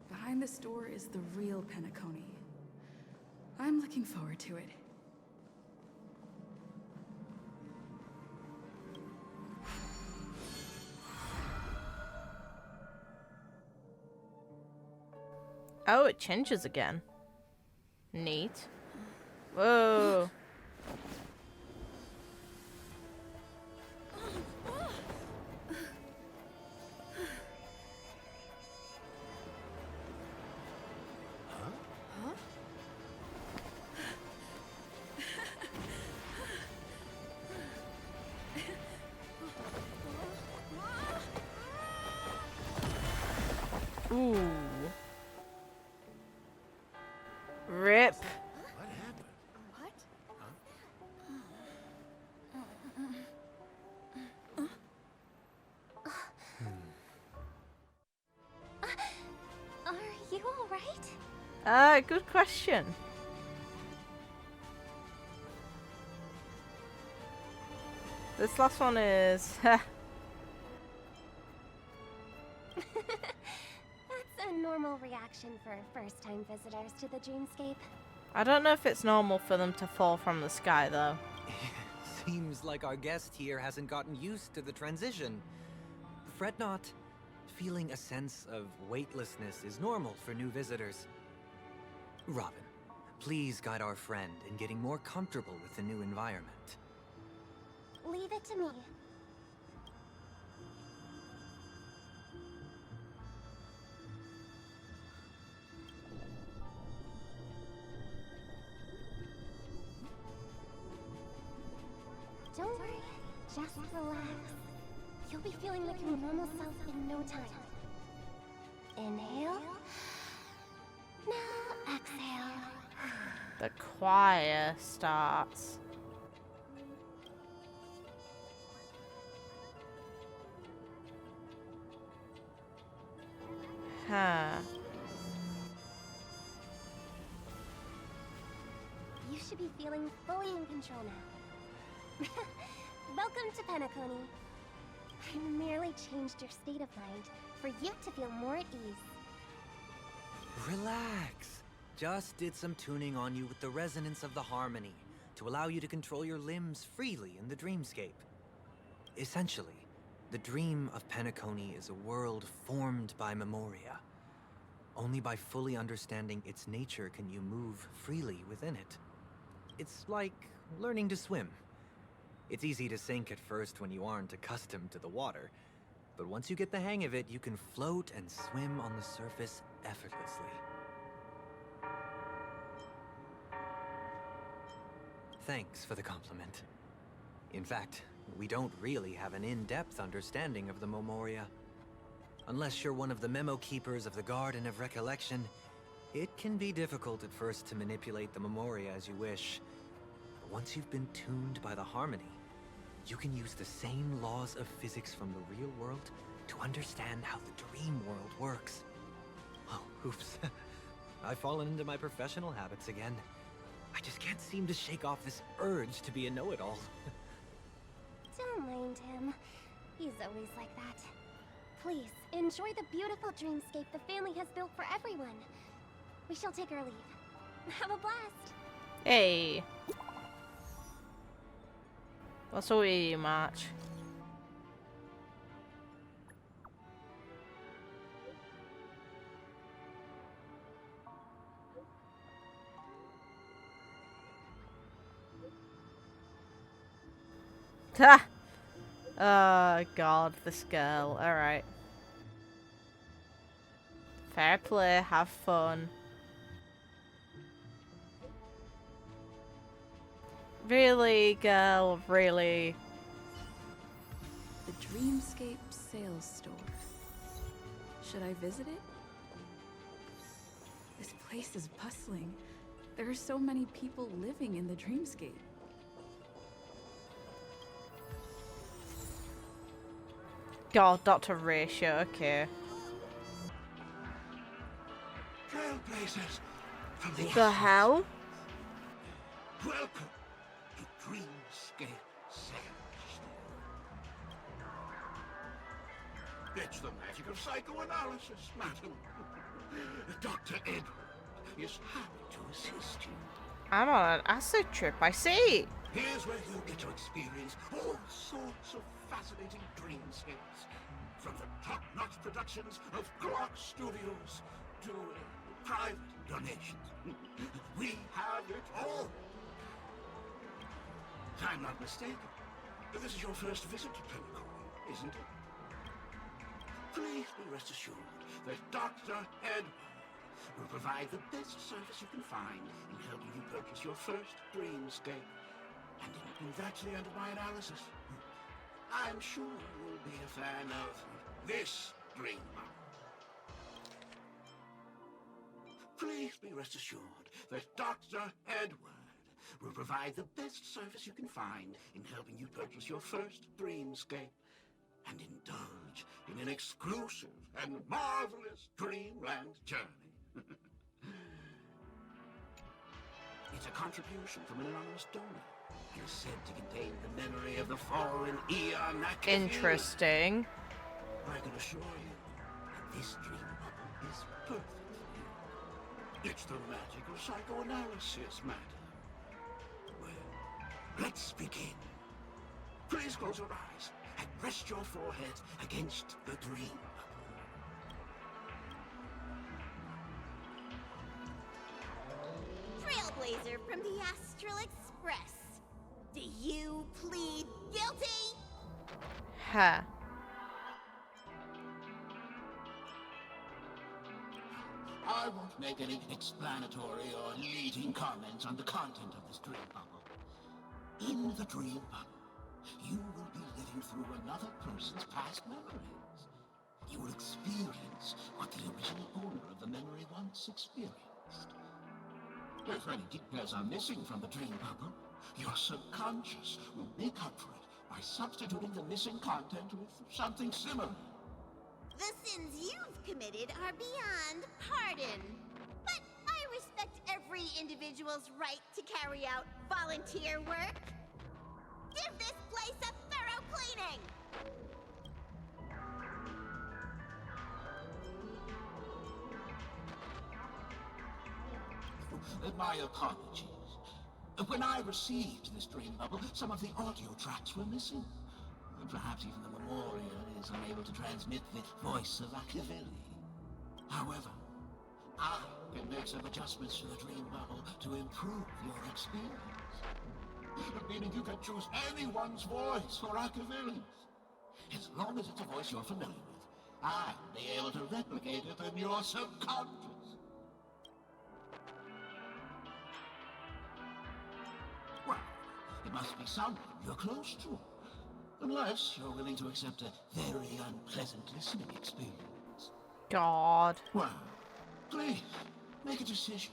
Speaker 4: Behind this door is the real Penacony. I'm looking forward to it.
Speaker 1: Oh, it changes again. Neat. Whoa. Ooh. Rip.
Speaker 13: What happened?
Speaker 15: Are you alright?
Speaker 1: Good question. This last one is...
Speaker 15: normal reaction for first-time visitors to the Dreamscape.
Speaker 1: I don't know if it's normal for them to fall from the sky, though.
Speaker 10: Seems like our guest here hasn't gotten used to the transition. Fret not. Feeling a sense of weightlessness is normal for new visitors. Robin, please guide our friend in getting more comfortable with the new environment.
Speaker 15: Leave it to me. Don't worry, just relax. You'll be feeling like your normal self in no time. Inhale. Now exhale.
Speaker 1: The choir starts. Huh.
Speaker 15: You should be feeling fully in control now. Welcome to Penacony. I merely changed your state of mind for you to feel more at ease.
Speaker 10: Relax. Just did some tuning on you with the resonance of the harmony to allow you to control your limbs freely in the dreamscape. Essentially, the dream of Penacony is a world formed by memoria. Only by fully understanding its nature can you move freely within it. It's like learning to swim. It's easy to sink at first when you aren't accustomed to the water, but once you get the hang of it, you can float and swim on the surface effortlessly. Thanks for the compliment. In fact, we don't really have an in-depth understanding of the memoria. Unless you're one of the memo keepers of the Garden of Recollection, it can be difficult at first to manipulate the memoria as you wish. But once you've been tuned by the harmony, you can use the same laws of physics from the real world to understand how the dream world works. Oh, oops. I've fallen into my professional habits again. I just can't seem to shake off this urge to be a know-it-all.
Speaker 15: Don't mind him. He's always like that. Please, enjoy the beautiful dreamscape the family has built for everyone. We shall take our leave. Have a blast.
Speaker 1: Hey. What's all you, March? Ha! Oh god, this girl. Alright. Fair play, have fun. Really, girl, really?
Speaker 4: The Dreamscape sales store. Should I visit it? This place is bustling. There are so many people living in the Dreamscape.
Speaker 1: God, Dr. Ratio, okay.
Speaker 13: Trailblazers from
Speaker 1: The hell?
Speaker 13: Welcome to Dreamscape Sales. It's the magic of psychoanalysis, madam. Dr. Edward is happy to assist you.
Speaker 1: I'm on an acid trip, I see.
Speaker 13: Here's where you get to experience all sorts of fascinating dreamscapes. From the top-notch productions of Clark Studios to private donations. We have it all. If I'm not mistaken, this is your first visit to Penacony, isn't it? Please be rest assured that Dr. Edward will provide the best service you can find in helping you purchase your first dreamscape. And that's the end of my analysis. I'm sure you'll be a fan of this dream. Please be rest assured that Dr. Edward will provide the best service you can find in helping you purchase your first dreamscape and indulge in an exclusive and marvelous dreamland journey. It's a contribution from an anonymous donor. It is said to contain the memory of the fallen Eon.
Speaker 1: Interesting.
Speaker 13: I can assure you that this dream bubble is perfect It's the magic of psychoanalysis, madam. Well, let's begin. Please close your eyes and rest your forehead against the dream.
Speaker 3: Trailblazer from the Astral Express. Do you plead guilty?
Speaker 1: Huh.
Speaker 13: I won't make any explanatory or leading comments on the content of this dream bubble. In the dream bubble, you will be living through another person's past memories. You will experience what the original owner of the memory once experienced. If any details are missing from the dream bubble, your subconscious will make up for it by substituting the missing content with something similar.
Speaker 3: The sins you've committed are beyond pardon. But I respect every individual's right to carry out volunteer work. Give this place a thorough cleaning!
Speaker 13: My apologies. When I received this dream bubble, some of the audio tracks were missing. Perhaps even the Memoria is unable to transmit the voice of Acheron. However, I can make some adjustments to the dream bubble to improve your experience. Meaning you can choose anyone's voice for Acheron. As long as it's a voice you're familiar with, I'll be able to replicate it in your subconscious. Well, it must be someone you're close to. Unless you're willing to accept a very unpleasant listening experience.
Speaker 1: God.
Speaker 13: Well, please, make a decision.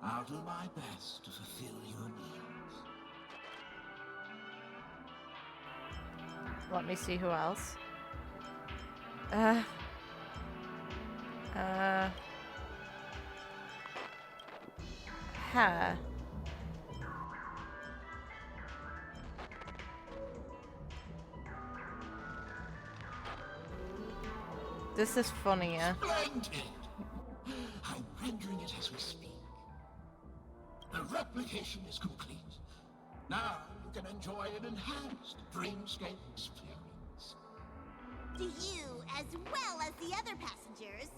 Speaker 13: I'll do my best to fulfill your needs.
Speaker 1: Let me see who else. Her. This is funnier.
Speaker 13: Splendid! I'm rendering it as we speak. The replication is complete. Now you can enjoy an enhanced Dreamscape experience.
Speaker 3: Do you, as well as the other passengers,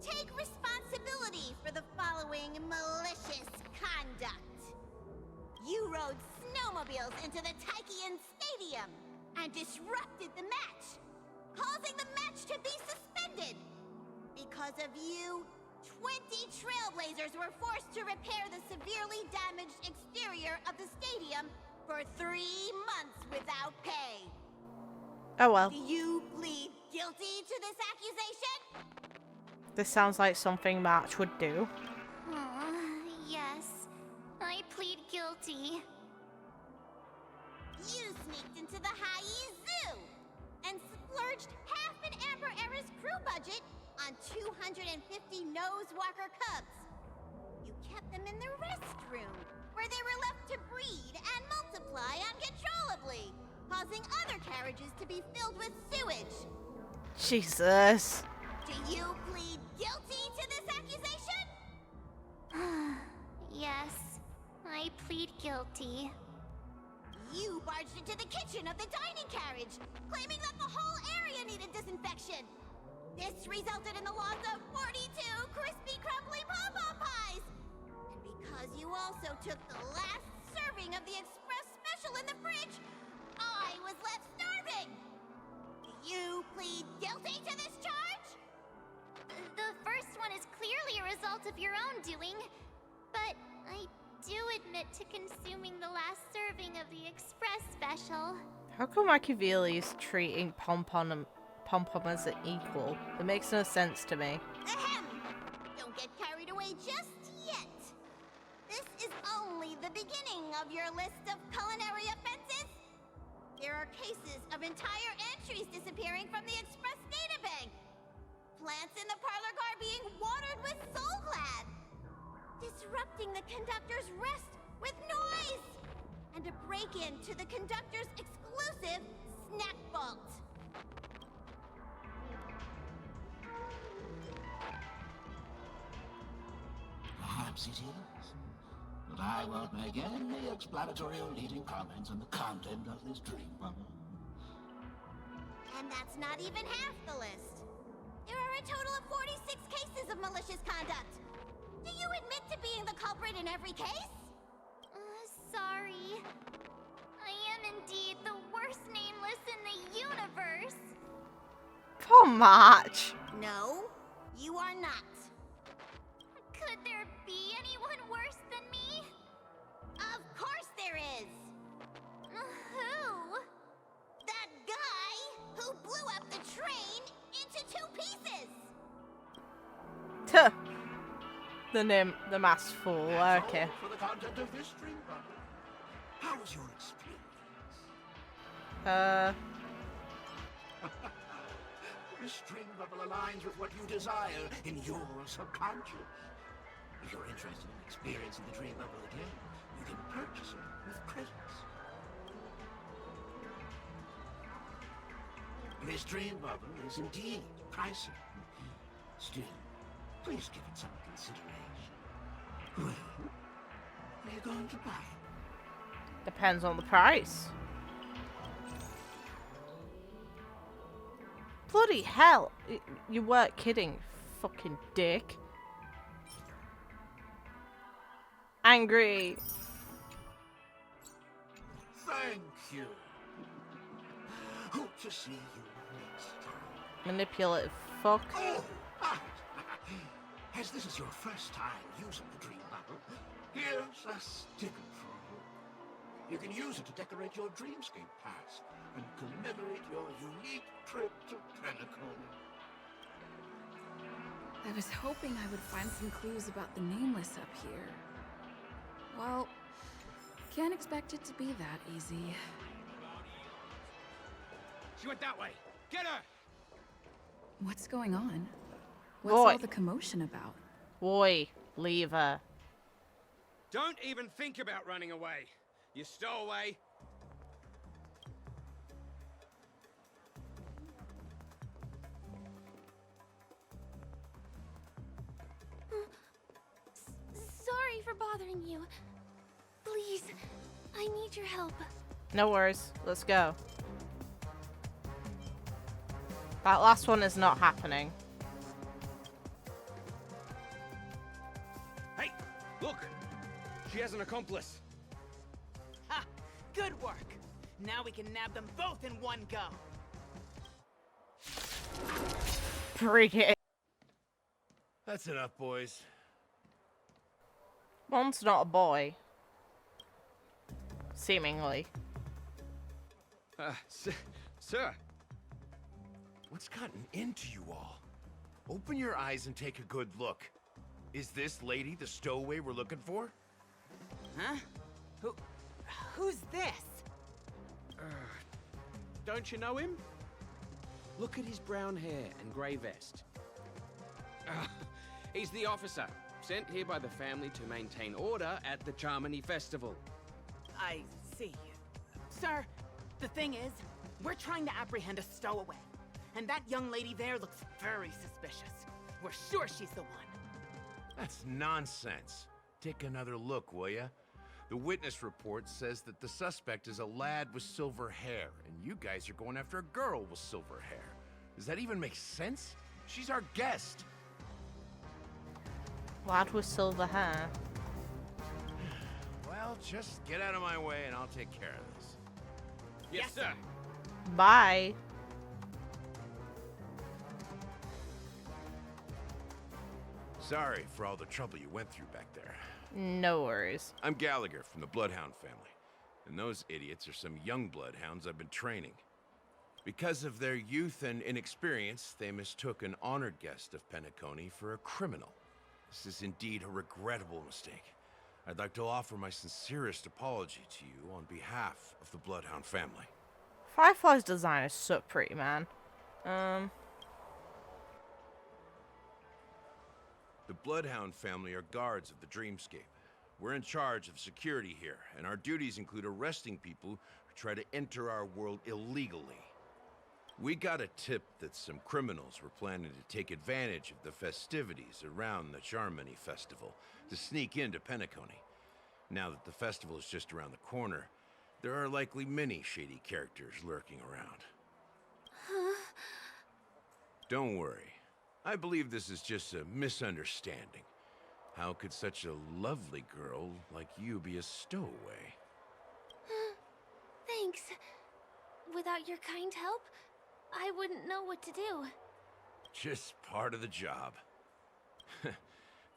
Speaker 3: take responsibility for the following malicious conduct? You rode snowmobiles into the Taikian Stadium and disrupted the match, causing the match to be suspended. Because of you, 20 Trailblazers were forced to repair the severely damaged exterior of the stadium for 3 months without pay.
Speaker 1: Oh well.
Speaker 3: Do you plead guilty to this accusation?
Speaker 1: This sounds like something March would do.
Speaker 15: Yes. I plead guilty.
Speaker 3: You sneaked into the High Zoo and splurged half an Amber Era's crew budget on 250 Nosewalker cubs. You kept them in the restroom, where they were left to breed and multiply uncontrollably, causing other carriages to be filled with sewage.
Speaker 1: Jesus.
Speaker 3: Do you plead guilty to this accusation?
Speaker 15: Yes, I plead guilty.
Speaker 3: You barged into the kitchen of the dining carriage, claiming that the whole area needed disinfection. This resulted in the loss of 42 crispy, crumbly pom-pom pies. And because you also took the last serving of the express special in the fridge, I was left starving. Do you plead guilty to this charge?
Speaker 15: The first one is clearly a result of your own doing, but I do admit to consuming the last serving of the express special.
Speaker 1: How come Machiavelli's treating Pom-Pom as an equal? It makes no sense to me.
Speaker 3: Ahem! Don't get carried away just yet. This is only the beginning of your list of culinary offenses. There are cases of entire entries disappearing from the express databank. Plants in the parlor car being watered with Soul Glad. Disrupting the conductor's rest with noise. And a break-in to the conductor's exclusive snack vault.
Speaker 13: Perhaps it is. But I won't make any explanatory or leading comments on the content of this dream bubble.
Speaker 3: And that's not even half the list. There are a total of 46 cases of malicious conduct. Do you admit to being the culprit in every case?
Speaker 15: Sorry. I am indeed the worst nameless in the universe.
Speaker 1: Poor March.
Speaker 3: No, you are not.
Speaker 15: Could there be anyone worse than me?
Speaker 3: Of course there is.
Speaker 15: Who?
Speaker 3: That guy who blew up the train into 2 pieces.
Speaker 1: Tuh. The masked fool.
Speaker 13: That's
Speaker 1: Okay.
Speaker 13: all for the content of this dream bubble. How was your experience? This dream bubble aligns with what you desire in your subconscious. If you're interested in experiencing the dream bubble again, you can purchase it with credits. This dream bubble is indeed pricey. Still, please give it some consideration. Well, are you going to buy it?
Speaker 1: Depends on the price. Bloody hell. You weren't kidding, fucking dick. Angry.
Speaker 13: Thank you. Hope to see you next time.
Speaker 1: Manipulative fuck.
Speaker 13: Oh, as this is your first time using the dream bubble, here's a sticker for you. You can use it to decorate your Dreamscape pass and commemorate your unique trip to Penacony.
Speaker 4: I was hoping I would find some clues about the Nameless up here. Well, can't expect it to be that easy.
Speaker 7: She went that way. Get her!
Speaker 4: What's going on? What's
Speaker 1: Boy.
Speaker 4: all the commotion about?
Speaker 1: Boy, leave her.
Speaker 7: Don't even think about running away. You stowaway.
Speaker 15: Sorry for bothering you. Please, I need your help.
Speaker 1: No worries. Let's go. That last one is not happening.
Speaker 7: Hey, look! She has an accomplice.
Speaker 22: Ha! Good work. Now we can nab them both in one go.
Speaker 1: Freak it.
Speaker 23: That's enough, boys.
Speaker 1: One's not a boy. Seemingly.
Speaker 23: Sir. What's gotten into you all? Open your eyes and take a good look. Is this lady the stowaway we're looking for?
Speaker 22: Huh? Who's this?
Speaker 24: Don't you know him? Look at his brown hair and grey vest. He's the officer, sent here by the family to maintain order at the Charmony Festival.
Speaker 22: I see. Sir, the thing is, we're trying to apprehend a stowaway. And that young lady there looks very suspicious. We're sure she's the one.
Speaker 23: That's nonsense. Take another look, will ya? The witness report says that the suspect is a lad with silver hair, and you guys are going after a girl with silver hair. Does that even make sense? She's our guest.
Speaker 1: Lad with silver hair.
Speaker 23: Well, just get out of my way and I'll take care of this.
Speaker 24: Yes, sir.
Speaker 1: Bye.
Speaker 23: Sorry for all the trouble you went through back there.
Speaker 1: No worries.
Speaker 23: I'm Gallagher from the Bloodhound family, and those idiots are some young Bloodhounds I've been training. Because of their youth and inexperience, they mistook an honored guest of Penacony for a criminal. This is indeed a regrettable mistake. I'd like to offer my sincerest apology to you on behalf of the Bloodhound family.
Speaker 1: Firefly's design is so pretty, man.
Speaker 23: The Bloodhound family are guards of the Dreamscape. We're in charge of security here, and our duties include arresting people who try to enter our world illegally. We got a tip that some criminals were planning to take advantage of the festivities around the Charmony Festival to sneak into Penacony. Now that the festival is just around the corner, there are likely many shady characters lurking around.
Speaker 11: Huh?
Speaker 23: Don't worry. I believe this is just a misunderstanding. How could such a lovely girl like you be a stowaway?
Speaker 11: Thanks. Without your kind help, I wouldn't know what to do.
Speaker 23: Just part of the job.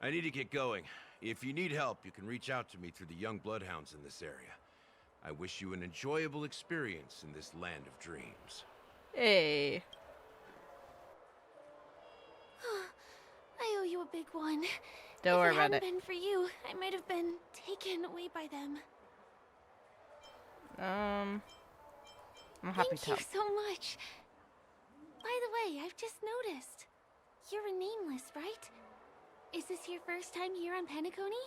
Speaker 23: I need to get going. If you need help, you can reach out to me through the young bloodhounds in this area. I wish you an enjoyable experience in this land of dreams.
Speaker 1: Hey.
Speaker 11: I owe you a big one.
Speaker 1: Don't worry
Speaker 11: If it
Speaker 1: about
Speaker 11: hadn't
Speaker 1: it.
Speaker 11: been for you, I might have been taken away by them.
Speaker 1: I'm happy to
Speaker 11: Thank
Speaker 1: help.
Speaker 11: you so much. By the way, I've just noticed. You're a Nameless, right? Is this your first time here on Penacony?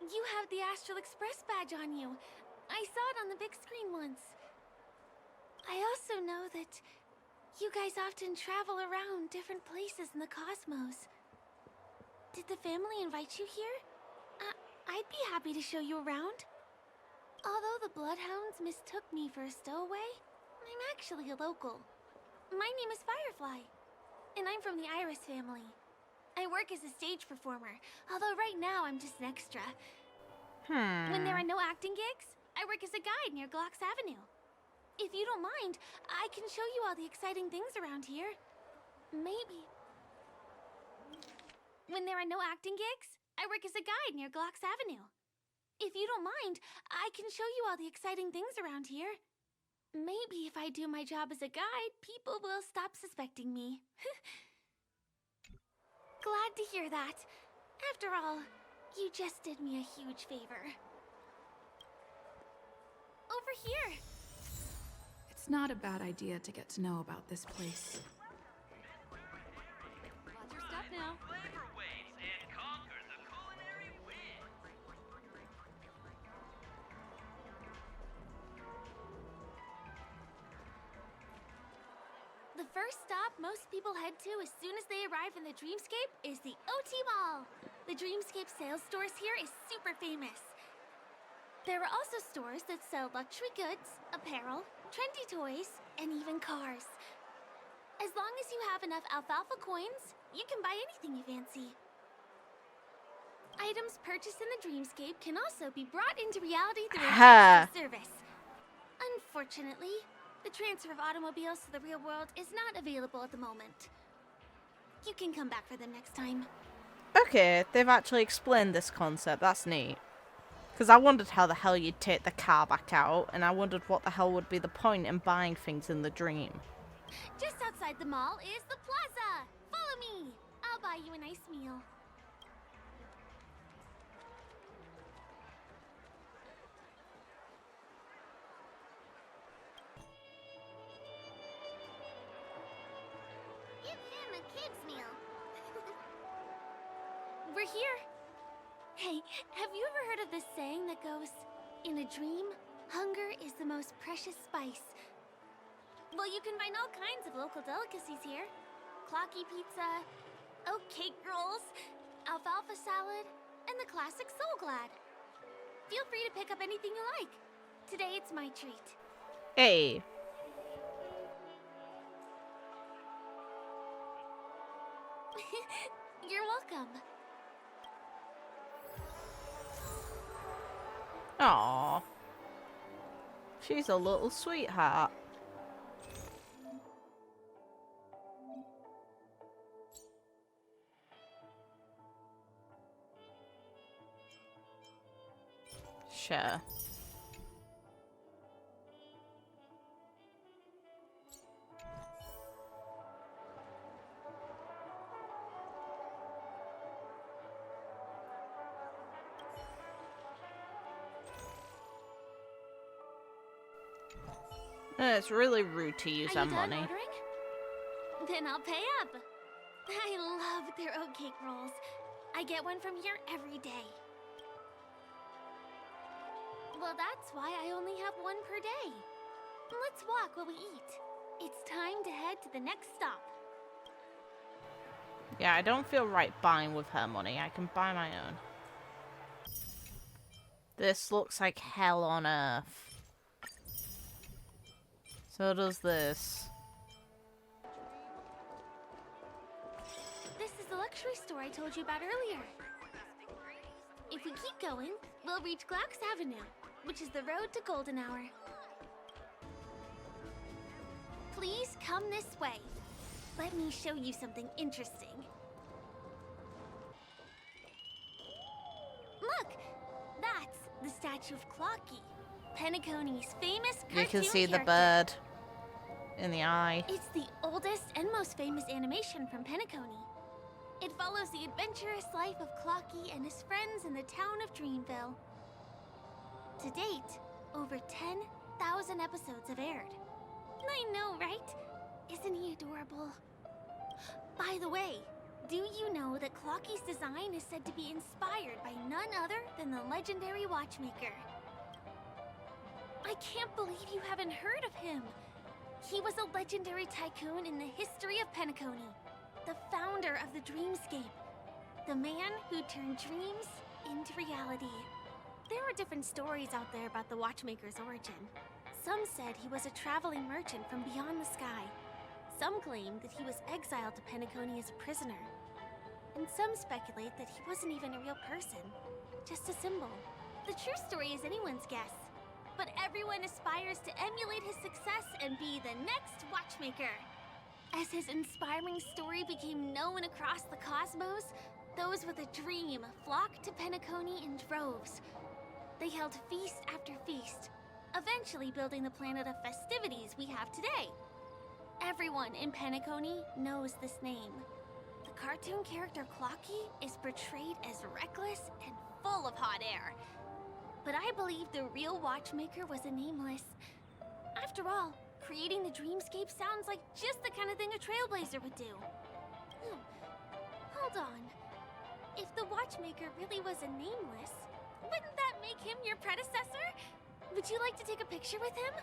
Speaker 11: You have the Astral Express badge on you. I saw it on the big screen once. I also know that you guys often travel around different places in the cosmos. Did the family invite you here? I'd be happy to show you around. Although the Bloodhounds mistook me for a stowaway, I'm actually a local. My name is Firefly, and I'm from the Iris family. I work as a stage performer, although right now I'm just an extra. When there are no acting gigs, I work as a guide near Glocks Avenue. If you don't mind, I can show you all the exciting things around here. Maybe. When there are no acting gigs, I work as a guide near Glocks Avenue. If you don't mind, I can show you all the exciting things around here. Maybe if I do my job as a guide, people will stop suspecting me. Glad to hear that. After all, you just did me a huge favor. Over here!
Speaker 4: It's not a bad idea to get to know about this place.
Speaker 11: Watch your step now. The first stop most people head to as soon as they arrive in the Dreamscape is the OT Mall. The Dreamscape sales stores here is super famous. There are also stores that sell luxury goods, apparel, trendy toys, and even cars. As long as you have enough alfalfa coins, you can buy anything you fancy. Items purchased in the Dreamscape can also be brought into reality through an extra service. Unfortunately, the transfer of automobiles to the real world is not available at the moment. You can come back for them next time.
Speaker 1: Okay, they've actually explained this concept. That's neat. Because I wondered how the hell you'd take the car back out, and I wondered what the hell would be the point in buying things in the dream.
Speaker 11: Just outside the mall is the plaza. Follow me. I'll buy you a nice meal.
Speaker 3: Give him a kid's meal.
Speaker 11: We're here. Hey, have you ever heard of this saying that goes, in a dream, hunger is the most precious spice? Well, you can find all kinds of local delicacies here. Clocky pizza, oat cake rolls, alfalfa salad, and the classic Soul Glad. Feel free to pick up anything you like. Today it's my treat.
Speaker 1: Hey.
Speaker 11: You're welcome.
Speaker 1: Aww. She's a little sweetheart. Sure. It's really rude to use
Speaker 11: Are
Speaker 1: our
Speaker 11: you done
Speaker 1: money.
Speaker 11: ordering? Then I'll pay up. I love their oat cake rolls. I get one from here every day.
Speaker 15: Well, that's why I only have one per day. Let's walk while we eat. It's time to head to the next stop.
Speaker 1: Yeah, I don't feel right buying with her money. I can buy my own. This looks like hell on earth. So does this.
Speaker 15: This is the luxury store I told you about earlier. If we keep going, we'll reach Glauc's Avenue, which is the road to Golden Hour. Please come this way. Let me show you something interesting. Look! That's the statue of Clocky, Penacony's famous cartoon
Speaker 1: You can see the
Speaker 15: character.
Speaker 1: bird in the eye.
Speaker 15: It's the oldest and most famous animation from Penacony. It follows the adventurous life of Clocky and his friends in the town of Dreamville. To date, over 10,000 episodes have aired. I know, right? Isn't he adorable? By the way, do you know that Clocky's design is said to be inspired by none other than the legendary watchmaker? I can't believe you haven't heard of him. He was a legendary tycoon in the history of Penacony, the founder of the Dreamscape, the man who turned dreams into reality. There are different stories out there about the watchmaker's origin. Some said he was a traveling merchant from beyond the sky. Some claim that he was exiled to Penacony as a prisoner. And some speculate that he wasn't even a real person, just a symbol. The true story is anyone's guess, but everyone aspires to emulate his success and be the next watchmaker. As his inspiring story became known across the cosmos, those with a dream flocked to Penacony in droves. They held feast after feast, eventually building the planet of festivities we have today. Everyone in Penacony knows this name. The cartoon character Clocky is portrayed as reckless and full of hot air. But I believe the real watchmaker was a nameless. After all, creating the Dreamscape sounds like just the kind of thing a Trailblazer would do. Hold on. If the watchmaker really was a nameless, wouldn't that make him your predecessor? Would you like to take a picture with him?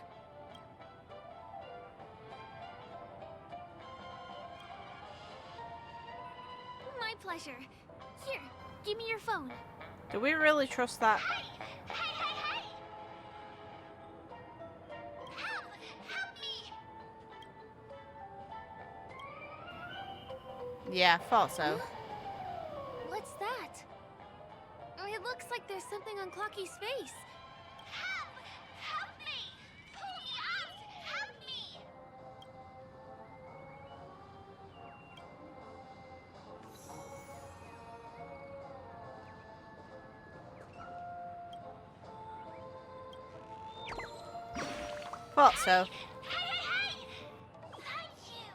Speaker 15: My pleasure. Here, give me your phone.
Speaker 1: Do we really trust that?
Speaker 15: Hey! Help me!
Speaker 1: Yeah, thought so.
Speaker 15: What's that? It looks like there's something on Clocky's face. Help me! Pull me out! Help me!
Speaker 1: Thought so.
Speaker 15: Hey! Thank you,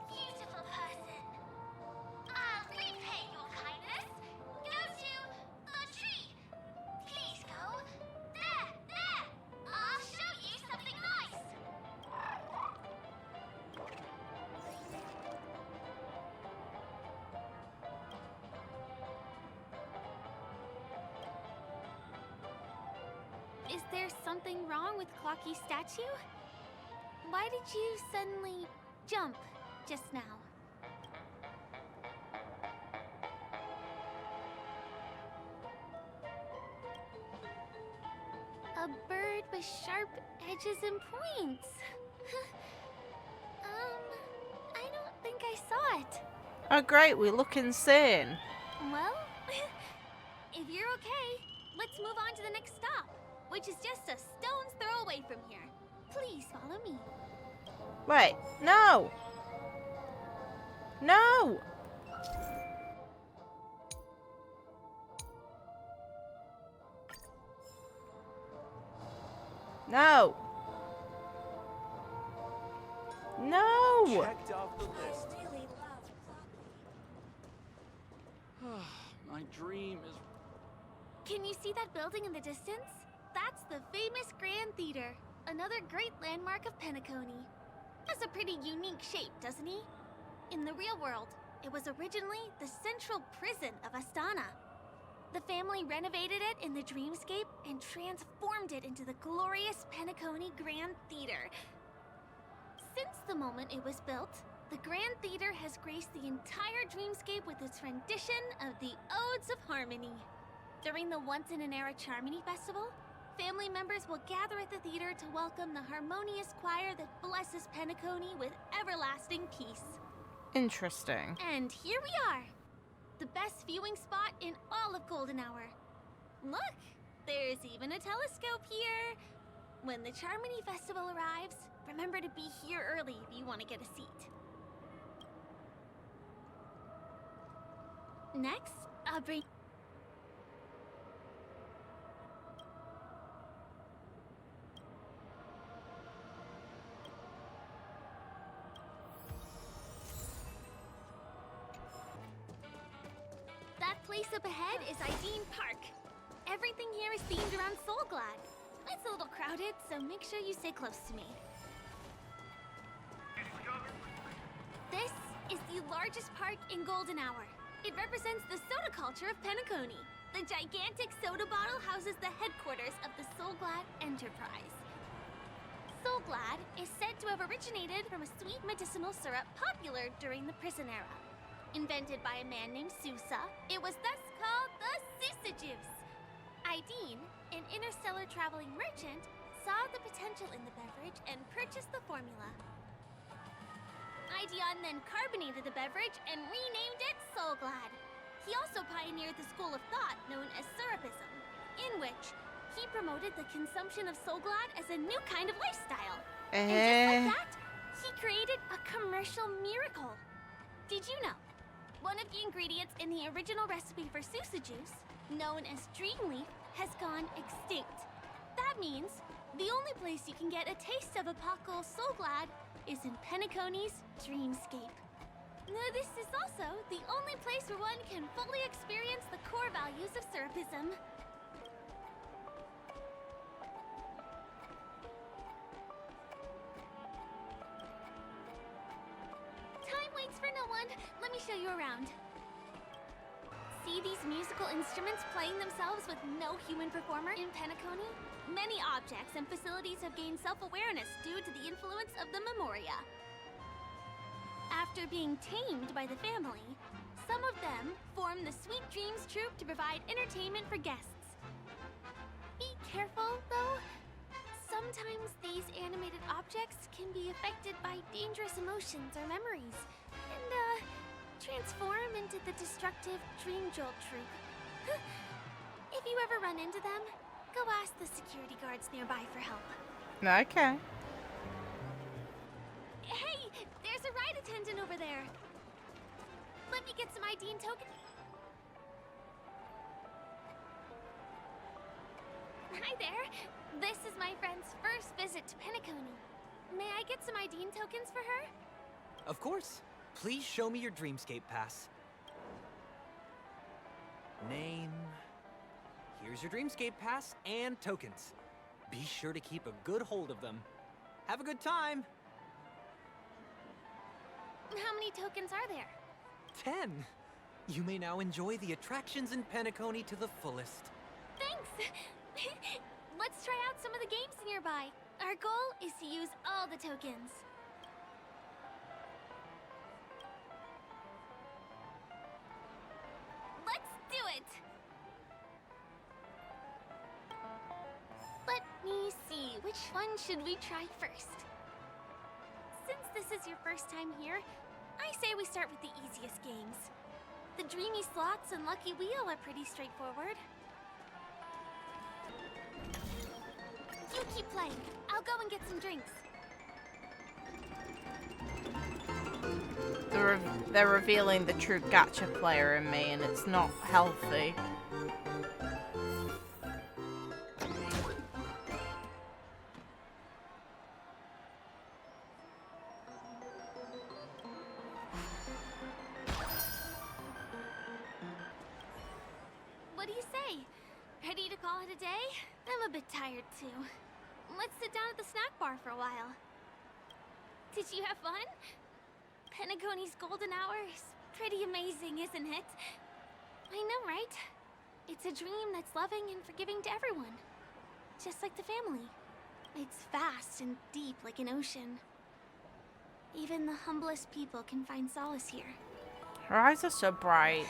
Speaker 15: beautiful person. I'll repay your kindness. Go to the tree. Please go. There! I'll show you something nice. Is there something wrong with Clocky's statue? Why did you suddenly jump just now? A bird with sharp edges and points. I don't think I saw it.
Speaker 1: Oh great, we look insane.
Speaker 15: Well, if you're okay, let's move on to the next stop, which is just a stone's throw away from here. Please follow me.
Speaker 1: Wait, no! No! No! No!
Speaker 18: Checked off the list. My dream is...
Speaker 15: Can you see that building in the distance? That's the famous Grand Theater, another great landmark of Penacony. Has a pretty unique shape, doesn't he? In the real world, it was originally the central prison of Astana. The family renovated it in the Dreamscape and transformed it into the glorious Penacony Grand Theater. Since the moment it was built, the Grand Theater has graced the entire Dreamscape with its rendition of the Odes of Harmony. During the once-in-an-era Charmony Festival, family members will gather at the theater to welcome the harmonious choir that blesses Penacony with everlasting peace.
Speaker 1: Interesting.
Speaker 15: And here we are! The best viewing spot in all of Golden Hour. Look! There's even a telescope here! When the Charmony Festival arrives, remember to be here early if you want to get a seat. Next, I'll bring... That place up ahead is Ideen Park. Everything here is themed around Soulglad. It's a little crowded, so make sure you stay close to me. This is the largest park in Golden Hour. It represents the soda culture of Penacony. The gigantic soda bottle houses the headquarters of the Soulglad Enterprise. Soulglad is said to have originated from a sweet medicinal syrup popular during the prison era. Invented by a man named Sousa, it was thus called the Sousa Juice. Ideen, an interstellar traveling merchant, saw the potential in the beverage and purchased the formula. Ideon then carbonated the beverage and renamed it Soulglad. He also pioneered the school of thought known as Syrupism, in which he promoted the consumption of Soulglad as a new kind of lifestyle. And just like that, he created a commercial miracle. Did you know? One of the ingredients in the original recipe for Sousa Juice, known as Dreamleaf, has gone extinct. That means the only place you can get a taste of Apocal Soulglad is in Penacony's Dreamscape. This is also the only place where one can fully experience the core values of Syrupism. Time waits for no one. Let me show you around. See these musical instruments playing themselves with no human performer in Penacony? Many objects and facilities have gained self-awareness due to the influence of the Memoria. After being tamed by the family, some of them form the Sweet Dreams Troupe to provide entertainment for guests. Be careful, though. Sometimes these animated objects can be affected by dangerous emotions or memories, and, transform into the destructive Dream Jolt Troupe. If you ever run into them, go ask the security guards nearby for help.
Speaker 1: Okay.
Speaker 15: Hey, there's a ride attendant over there. Let me get some Ideen token. Hi there. This is my friend's first visit to Penacony. May I get some Ideen tokens for her?
Speaker 10: Of course. Please show me your Dreamscape pass. Name. Here's your Dreamscape pass and tokens. Be sure to keep a good hold of them. Have a good time.
Speaker 15: How many tokens are there?
Speaker 10: 10. You may now enjoy the attractions in Penacony to the fullest.
Speaker 15: Thanks. Let's try out some of the games nearby. Our goal is to use all the tokens. Let's do it! Let me see, which one should we try first? Since this is your first time here, I say we start with the easiest games. The Dreamy Slots and Lucky Wheel are pretty straightforward. You keep playing. I'll go and get some drinks.
Speaker 1: They're revealing the true gacha player in me, and it's not healthy.
Speaker 15: What do you say? Ready to call it a day? I'm a bit tired too. Let's sit down at the snack bar for a while. Did you have fun? Penacony's golden hour is pretty amazing, isn't it? I know, right? It's a dream that's loving and forgiving to everyone. Just like the family. It's vast and deep like an ocean. Even the humblest people can find solace here.
Speaker 1: Her eyes are so bright.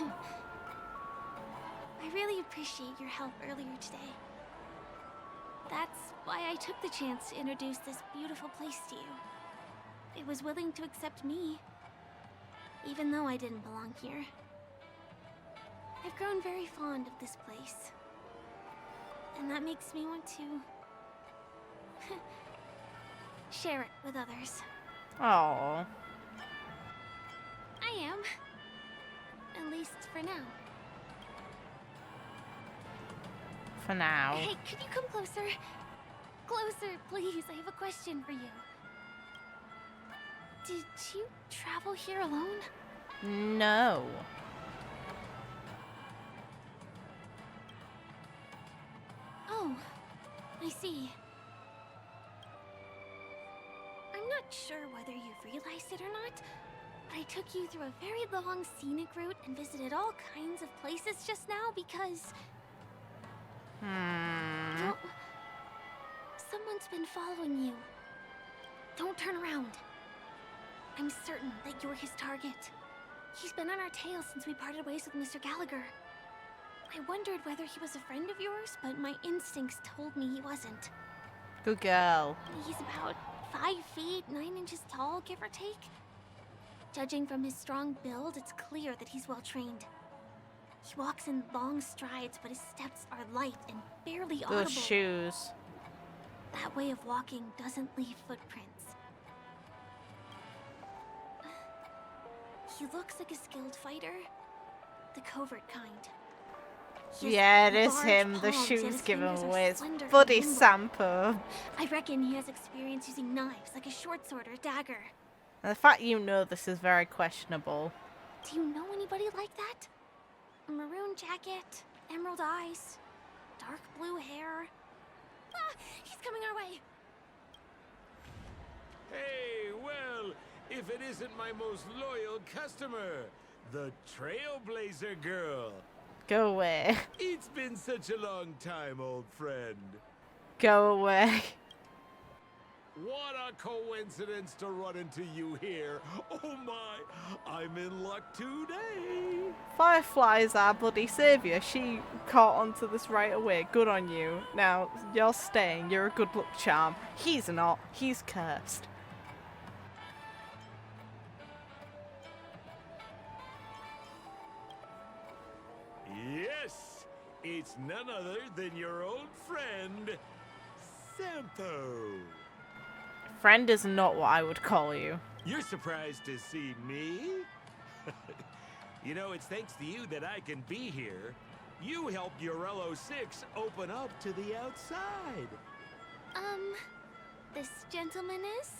Speaker 15: I really appreciate your help earlier today. That's why I took the chance to introduce this beautiful place to you. It was willing to accept me, even though I didn't belong here. I've grown very fond of this place, and that makes me want to share it with others.
Speaker 1: Oh.
Speaker 15: I am. At least for now.
Speaker 1: For now.
Speaker 15: Hey, could you come closer? Closer, please. I have a question for you. Did you travel here alone?
Speaker 1: No.
Speaker 15: Oh, I see. I'm not sure whether you've realized it or not, but I took you through a very long scenic route and visited all kinds of places just now because... Well, someone's been following you. Don't turn around. I'm certain that you're his target. He's been on our tail since we parted ways with Mr. Gallagher. I wondered whether he was a friend of yours, but my instincts told me he wasn't.
Speaker 1: Good girl.
Speaker 15: He's about 5 feet, 9 inches tall, give or take. Judging from his strong build, it's clear that he's well trained. He walks in long strides, but his steps are light and barely audible.
Speaker 1: Those shoes.
Speaker 15: That way of walking doesn't leave footprints. He looks like a skilled fighter, the covert kind.
Speaker 1: Yeah, it is him. The shoes give him away. It's bloody Sampo.
Speaker 15: I reckon he has experience using knives, like a short sword or a dagger.
Speaker 1: And the fact you know this is very questionable.
Speaker 15: Do you know anybody like that? A maroon jacket, emerald eyes, dark blue hair. Ah, he's coming our way.
Speaker 6: Hey, well, if it isn't my most loyal customer, the Trailblazer girl.
Speaker 1: Go away.
Speaker 6: It's been such a long time, old friend.
Speaker 1: Go away.
Speaker 6: What a coincidence to run into you here. Oh my, I'm in luck today.
Speaker 1: Firefly is our bloody saviour. She caught onto this right away. Good on you. Now, you're staying. You're a good luck charm. He's not. He's cursed.
Speaker 6: Yes, it's none other than your old friend, Sampo.
Speaker 1: Friend is not what I would call you.
Speaker 6: You're surprised to see me? You know, it's thanks to you that I can be here. You helped Urello 6 open up to the outside.
Speaker 15: This gentleman is?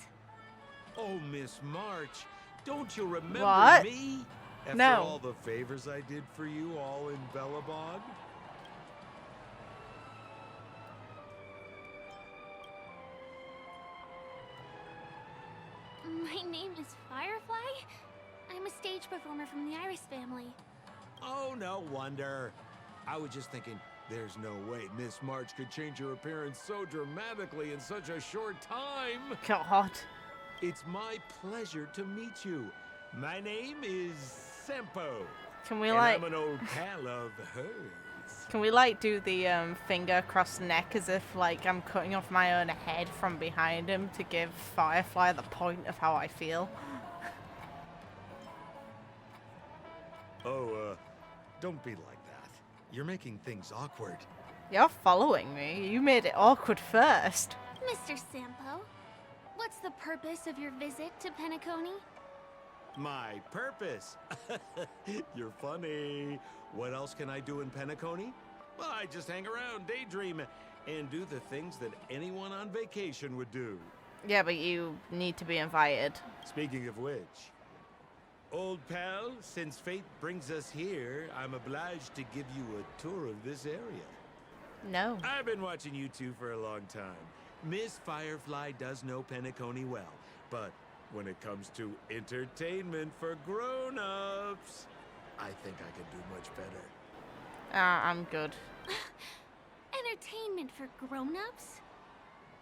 Speaker 6: Oh, Miss March, don't you remember
Speaker 1: What?
Speaker 6: me? After
Speaker 1: No.
Speaker 6: all the favors I did for you all in Bellabog?
Speaker 15: My name is Firefly. I'm a stage performer from the Iris family.
Speaker 6: Oh, no wonder. I was just thinking, there's no way Miss March could change her appearance so dramatically in such a short time.
Speaker 1: God.
Speaker 6: It's my pleasure to meet you. My name is Sampo.
Speaker 1: Can we
Speaker 6: and
Speaker 1: like...
Speaker 6: I'm an old pal of hers.
Speaker 1: Can we like do the finger across neck as if like I'm cutting off my own head from behind him to give Firefly the point of how I feel?
Speaker 6: Oh, don't be like that. You're making things awkward.
Speaker 1: You're following me. You made it awkward first.
Speaker 15: Mr. Sampo, what's the purpose of your visit to Penacony?
Speaker 6: My purpose? You're funny. What else can I do in Penacony? Well, I just hang around, daydream, and do the things that anyone on vacation would do.
Speaker 1: Yeah, but you need to be invited.
Speaker 6: Speaking of which, old pal, since fate brings us here, I'm obliged to give you a tour of this area.
Speaker 1: No.
Speaker 6: I've been watching you two for a long time. Miss Firefly does know Penacony well, but when it comes to entertainment for grown-ups, I think I can do much better.
Speaker 1: I'm good.
Speaker 15: Entertainment for grown-ups?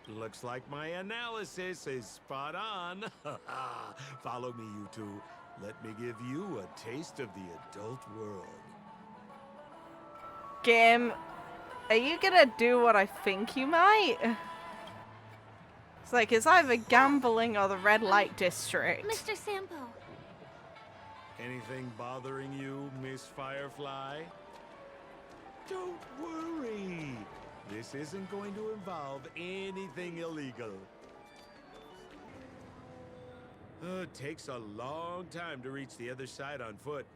Speaker 6: Looks like my analysis is spot on. Follow me, you two. Let me give you a taste of the adult world.
Speaker 1: Game, are you gonna do what I think you might? It's like, it's either gambling or the red light district.
Speaker 15: Mr. Sampo.
Speaker 6: Anything bothering you, Miss Firefly? Don't worry. This isn't going to involve anything illegal. It takes a long time to reach the other side on foot.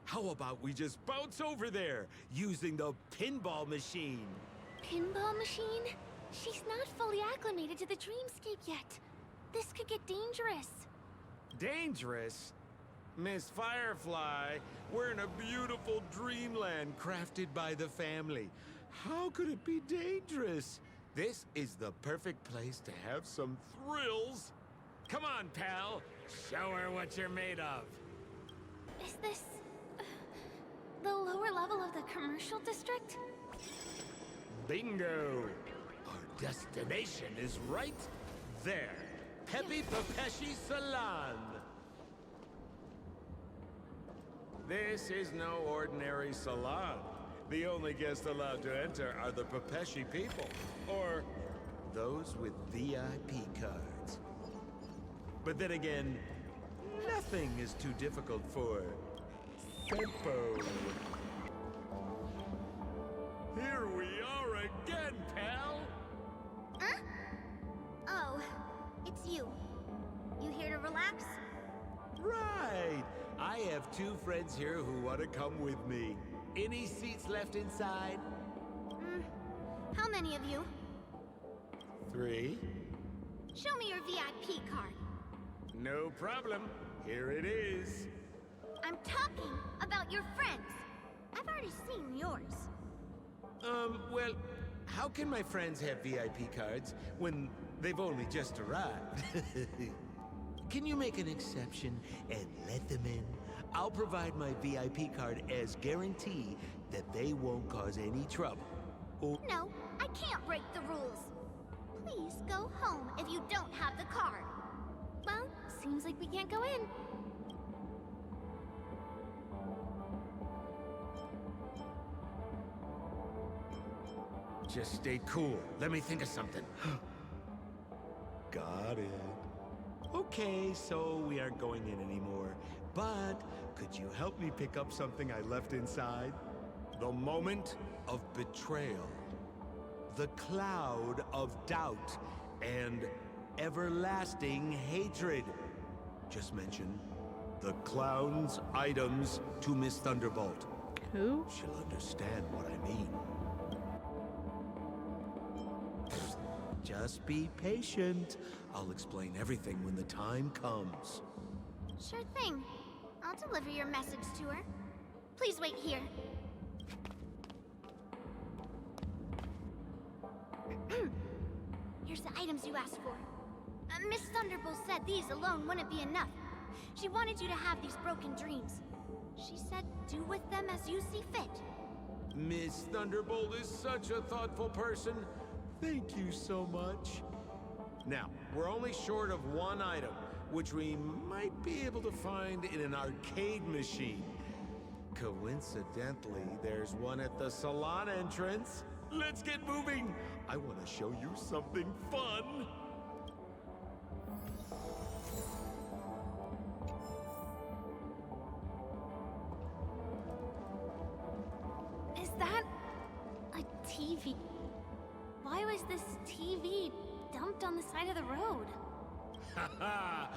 Speaker 6: How about we just bounce over there using the pinball machine?
Speaker 15: Pinball machine? She's not fully acclimated to the dreamscape yet. This could get dangerous.
Speaker 6: Dangerous? Miss Firefly, we're in a beautiful dreamland crafted by the family. How could it be dangerous? This is the perfect place to have some thrills. Come on, pal. Show her what you're made of.
Speaker 15: Is this... the lower level of the commercial district?
Speaker 6: Bingo! Our destination is right there. Peppy Papeshi Salon. This is no ordinary salon. The only guests allowed to enter are the Papeshi people, or those with VIP cards. But then again, nothing is too difficult for Sampo. Here we are again, pal!
Speaker 3: Huh? Oh, it's you. You here to relax?
Speaker 6: Right! I have two friends here who want to come with me. Any seats left inside?
Speaker 3: How many of you?
Speaker 6: 3.
Speaker 3: Show me your VIP card.
Speaker 6: No problem. Here it is.
Speaker 3: I'm talking about your friends. I've already seen yours.
Speaker 6: Well, how can my friends have VIP cards when they've only just arrived? Can you make an exception and let them in? I'll provide my VIP card as guarantee that they won't cause any trouble. Oh.
Speaker 3: No, I can't break the rules. Please go home if you don't have the card.
Speaker 15: Well, seems like we can't go in.
Speaker 6: Just stay cool. Let me think of something. Got it. Okay, so we aren't going in anymore. But could you help me pick up something I left inside? The moment of betrayal. The cloud of doubt and everlasting hatred. Just mention the clown's items to Miss Thunderbolt.
Speaker 1: Who?
Speaker 6: She'll understand what I mean. Just be patient. I'll explain everything when the time comes.
Speaker 3: Sure thing. I'll deliver your message to her. Please wait here. Here's the items you asked for. Miss Thunderbolt said these alone wouldn't be enough. She wanted you to have these broken dreams. She said do with them as you see fit.
Speaker 6: Miss Thunderbolt is such a thoughtful person. Thank you so much. Now, we're only short of one item, which we might be able to find in an arcade machine. Coincidentally, there's one at the salon entrance. Let's get moving. I want to show you something fun.
Speaker 15: Is that a TV? Why was this TV dumped on the side of the road?
Speaker 6: Haha!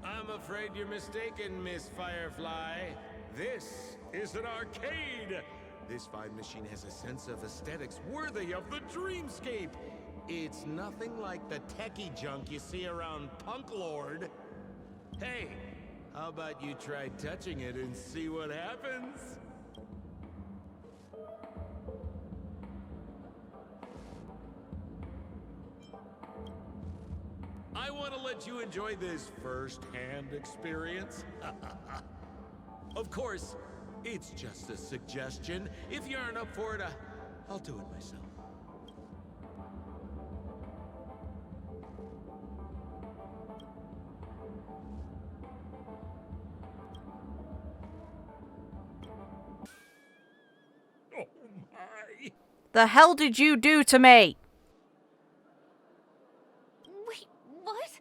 Speaker 6: I'm afraid you're mistaken, Miss Firefly. This is an arcade. This fine machine has a sense of aesthetics worthy of the Dreamscape. It's nothing like the techie junk you see around Punk Lord. Hey, how about you try touching it and see what happens? I want to let you enjoy this first-hand experience. Of course, It's just a suggestion. If you aren't up for it, I'll do it myself.
Speaker 5: Oh my!
Speaker 1: The hell did you do to me?
Speaker 11: Wait, what?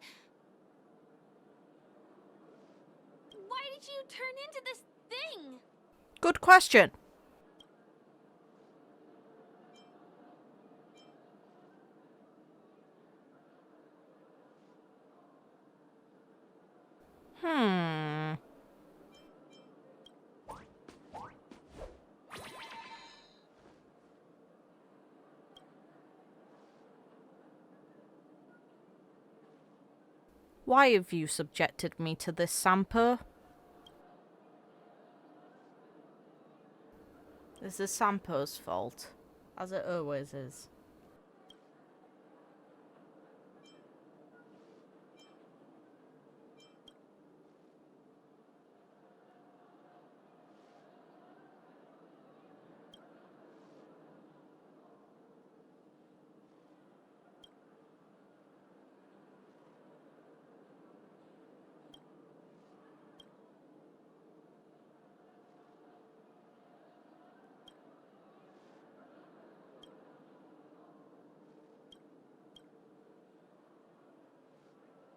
Speaker 11: Why did you turn into this thing?
Speaker 1: Good question. Why have you subjected me to this, Sampo? This is Sampo's fault, as it always is.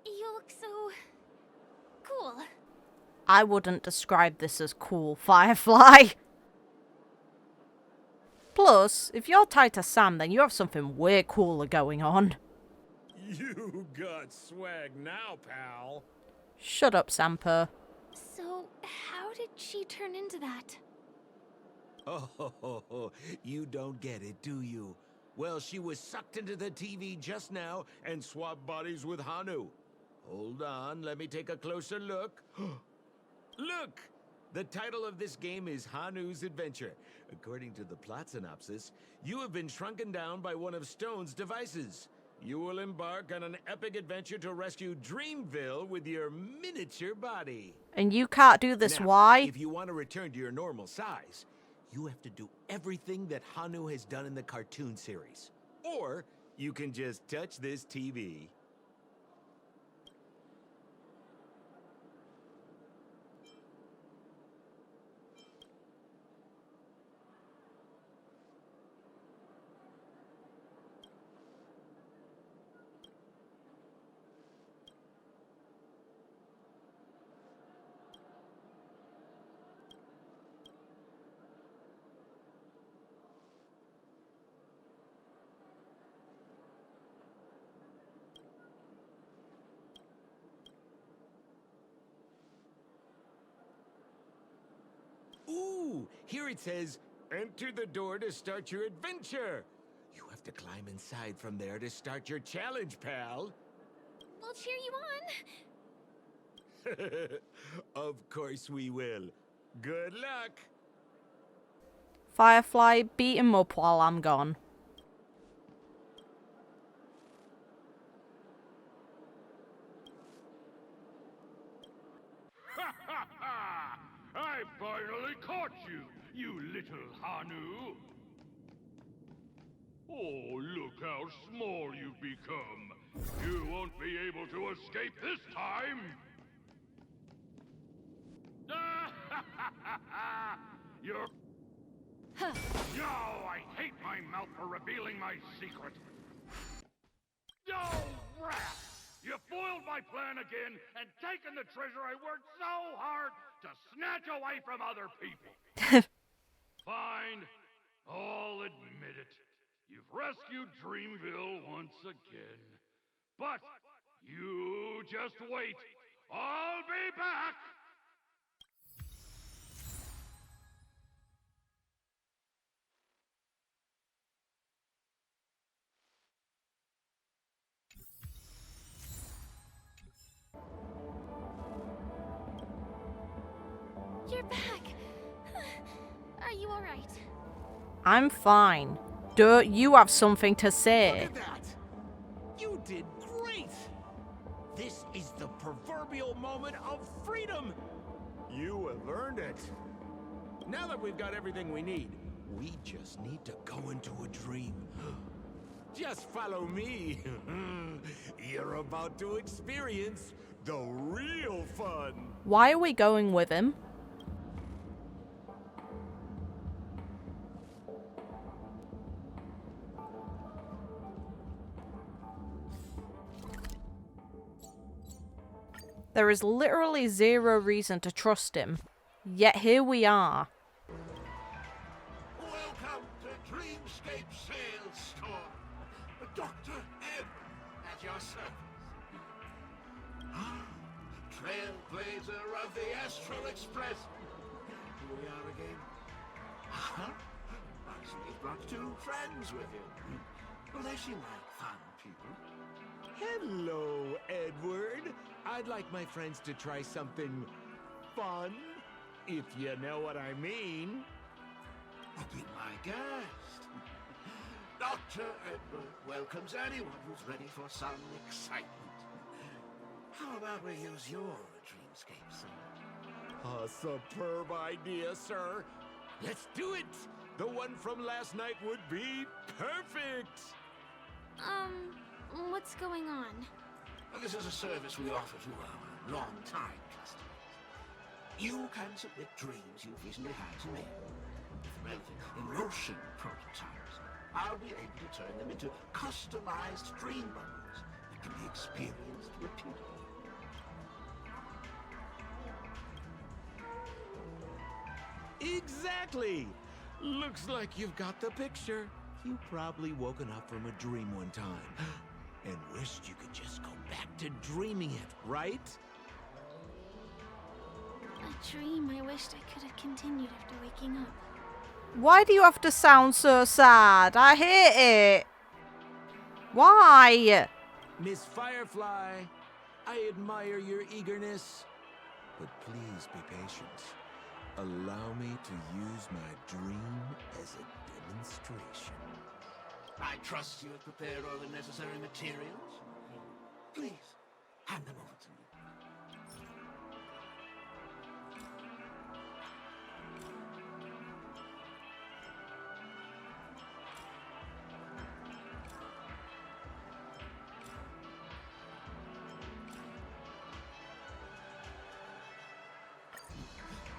Speaker 11: You look so... cool.
Speaker 1: I wouldn't describe this as cool, Firefly. Plus, if you're tied to Sam, then you have something way cooler going on.
Speaker 6: You got swag now, pal.
Speaker 1: Shut up, Sampo.
Speaker 11: So, how did she turn into that?
Speaker 6: Oh, you don't get it, do you? Well, she was sucked into the TV just now and swapped bodies with Hanu. Hold on, let me take a closer look. Look! The title of this game is Hanu's Adventure. According to the plot synopsis, you have been shrunken down by one of Stone's devices. You will embark on an epic adventure to rescue Dreamville with your miniature body.
Speaker 1: And you can't do this,
Speaker 6: Now,
Speaker 1: why?
Speaker 6: if you want to return to your normal size, you have to do everything that Hanu has done in the cartoon series. Or you can just touch this TV. Ooh, here it says, enter the door to start your adventure. You have to climb inside from there to start your challenge, pal.
Speaker 11: We'll cheer you on.
Speaker 6: Of course we will. Good luck.
Speaker 1: Firefly, beat him up while I'm gone.
Speaker 5: I finally caught you, you little Hanu! Oh, look how small you've become. You won't be able to escape this time! You're... No, I hate my mouth for revealing my secret! Oh, rat! You foiled my plan again and taken the treasure I worked so hard to snatch away from other people. Fine, I'll admit it. You've rescued Dreamville once again. But you just wait. I'll be back!
Speaker 11: You're back. Are you alright?
Speaker 1: I'm fine. Don't you have something to say?
Speaker 6: Look at that! You did great! This is the proverbial moment of freedom! You have earned it. Now that we've got everything we need, we just need to go into a dream. Just follow me. You're about to experience the real fun.
Speaker 1: Why are we going with him? There is literally zero reason to trust him. Yet here we are.
Speaker 13: Welcome to Dreamscape Sales Store. Dr. Ed at your service. Trailblazer of the Astral Express. Here we are again. I see you've brought 2 friends with you. Well, they seem like fun people.
Speaker 6: Hello, Edward. I'd like my friends to try something fun, if you know what I mean.
Speaker 13: Be my guest. Dr. Edward welcomes anyone who's ready for some excitement. How about we use your Dreamscape, sir?
Speaker 6: A superb idea, sir. Let's do it. The one from last night would be perfect.
Speaker 15: What's going on?
Speaker 13: Well, this is a service we offer to our long-time customers. You can submit dreams you've recently had to me. With relevant emotion prototypes, I'll be able to turn them into customized dream bubbles that can be experienced repeatedly.
Speaker 6: Exactly. Looks like you've got the picture. You've probably woken up from a dream one time and wished you could just go back to dreaming it, right?
Speaker 15: A dream I wished I could have continued after waking up.
Speaker 1: Why do you have to sound so sad? I hate it. Why?
Speaker 6: Miss Firefly, I admire your eagerness, but please be patient. Allow me to use my dream as a demonstration.
Speaker 13: I trust you have prepared all the necessary materials. Please, hand them over to me.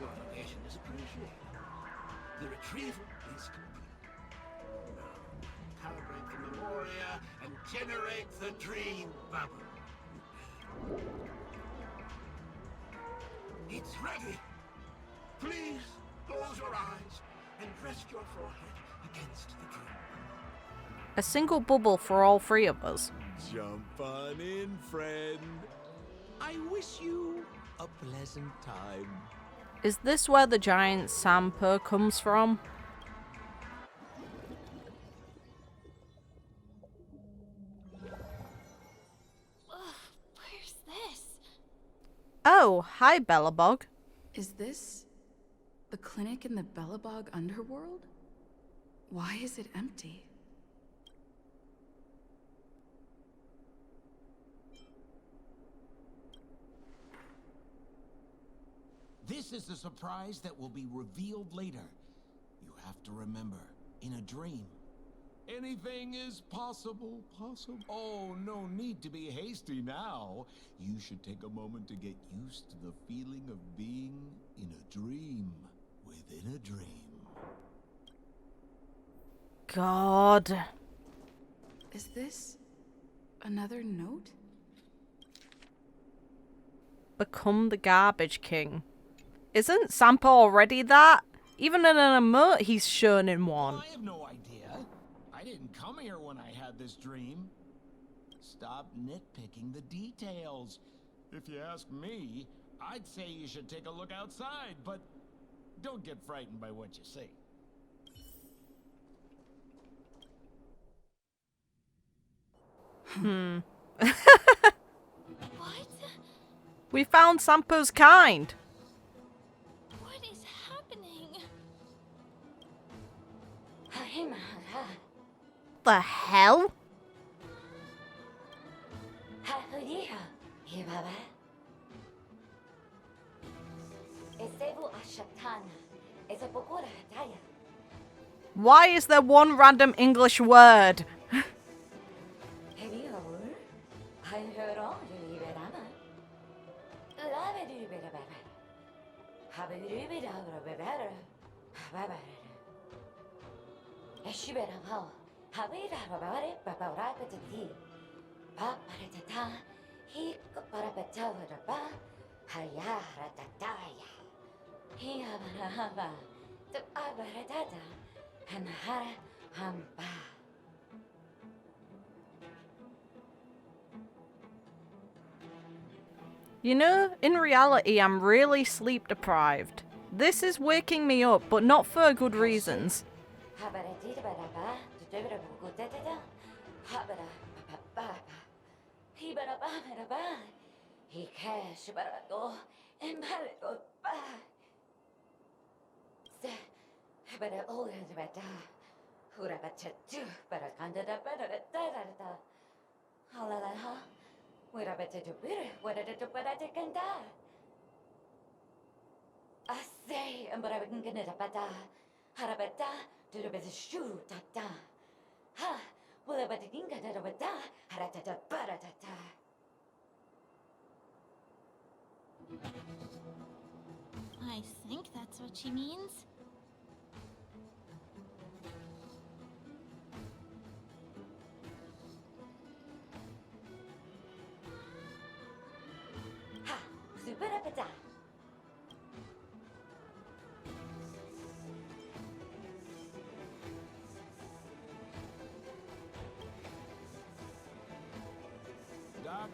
Speaker 13: Your donation is appreciated. The retrieval is complete. Now, calibrate the memoria and generate the dream bubble. It's ready. Please close your eyes and rest your forehead against the dream.
Speaker 1: A single bubble for all 3 of us.
Speaker 6: Jump on in, friend. I wish you a pleasant time.
Speaker 1: Is this where the giant Sampo comes from?
Speaker 15: Where's this?
Speaker 1: Oh, hi, Bellabog.
Speaker 4: Is this the clinic in the Bellabog underworld? Why is it empty?
Speaker 6: This is the surprise that will be revealed later. You have to remember, in a dream, anything is possible. Oh, no need to be hasty now. You should take a moment to get used to the feeling of being in a dream within a dream.
Speaker 1: God.
Speaker 4: Is this another note?
Speaker 1: Become the garbage king. Isn't Sampo already that? Even in an emote, he's shown in one.
Speaker 6: I have no idea. I didn't come here when I had this dream. Stop nitpicking the details. If you ask me, I'd say you should take a look outside, but don't get frightened by what you see.
Speaker 15: What?
Speaker 1: We found Sampo's kind.
Speaker 15: What is happening?
Speaker 1: The hell? Why is there one random English word? You know, in reality, I'm really sleep deprived. This is waking me up, but not for good reasons.
Speaker 15: I think that's what she means.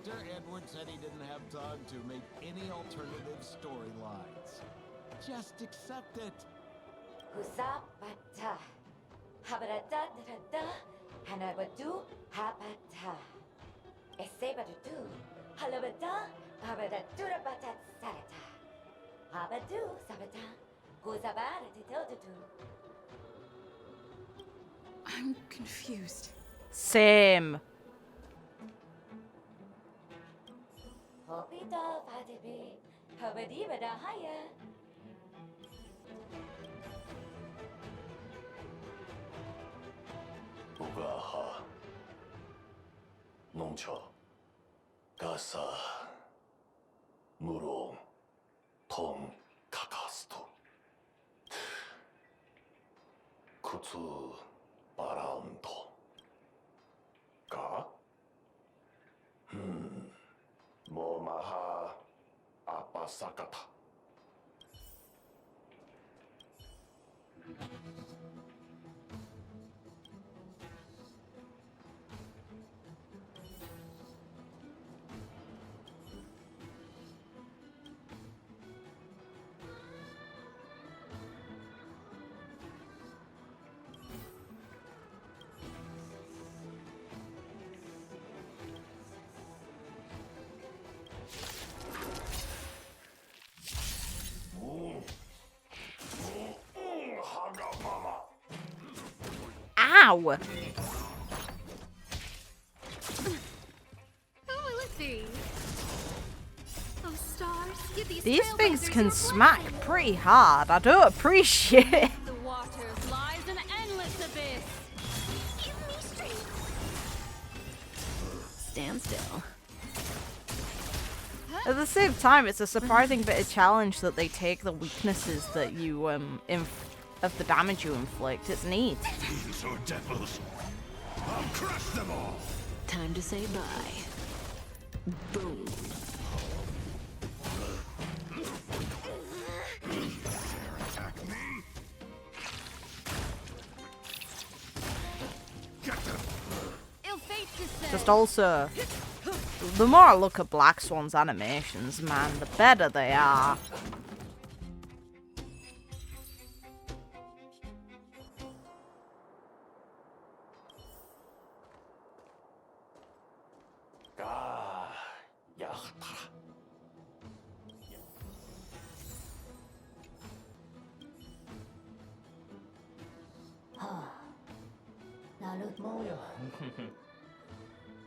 Speaker 6: Dr. Edward said he didn't have time to make any alternative storylines. Just accept it.
Speaker 4: I'm confused.
Speaker 1: Same.
Speaker 13: 우가하 농처 가사 무롱 통 카카스토 쿠츠 바라운도 가 모마하 아빠사카타
Speaker 1: Ow!
Speaker 15: Oh, let's see. Oh, stars, give
Speaker 1: These things
Speaker 15: trailblazers
Speaker 1: can
Speaker 15: your
Speaker 1: smack
Speaker 15: blessing.
Speaker 1: pretty hard. I don't appreciate it.
Speaker 11: The waters lies an endless abyss.
Speaker 15: Give me strength.
Speaker 11: Stand still.
Speaker 1: At the same time, it's a surprising bit of challenge that they take the weaknesses that you of the damage you inflict. It's neat.
Speaker 13: These are devils. I'll crush them all.
Speaker 21: Time to say bye. Boom.
Speaker 13: Attack me.
Speaker 11: Ill fate descends.
Speaker 1: Just also, the more I look at Black Swan's animations, man, the better they are.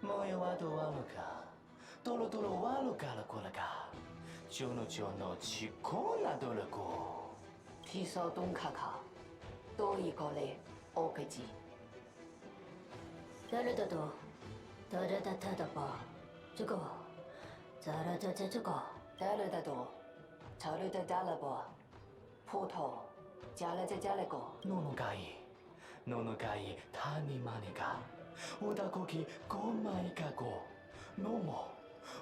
Speaker 2: Moyo wado waluka. Tolo tolo waluka la kulaga. Jono jono chikona dolako.
Speaker 21: Tiso dun kaka. Doi gole okaji. Darada darada tadaba. Jugo. Darada jugo. Darada do. Taruda dalaba. Poto. Jalaja jalago.
Speaker 2: Nonogai. Nonogai tani maniga. Odakoki gomai kago. Nomo.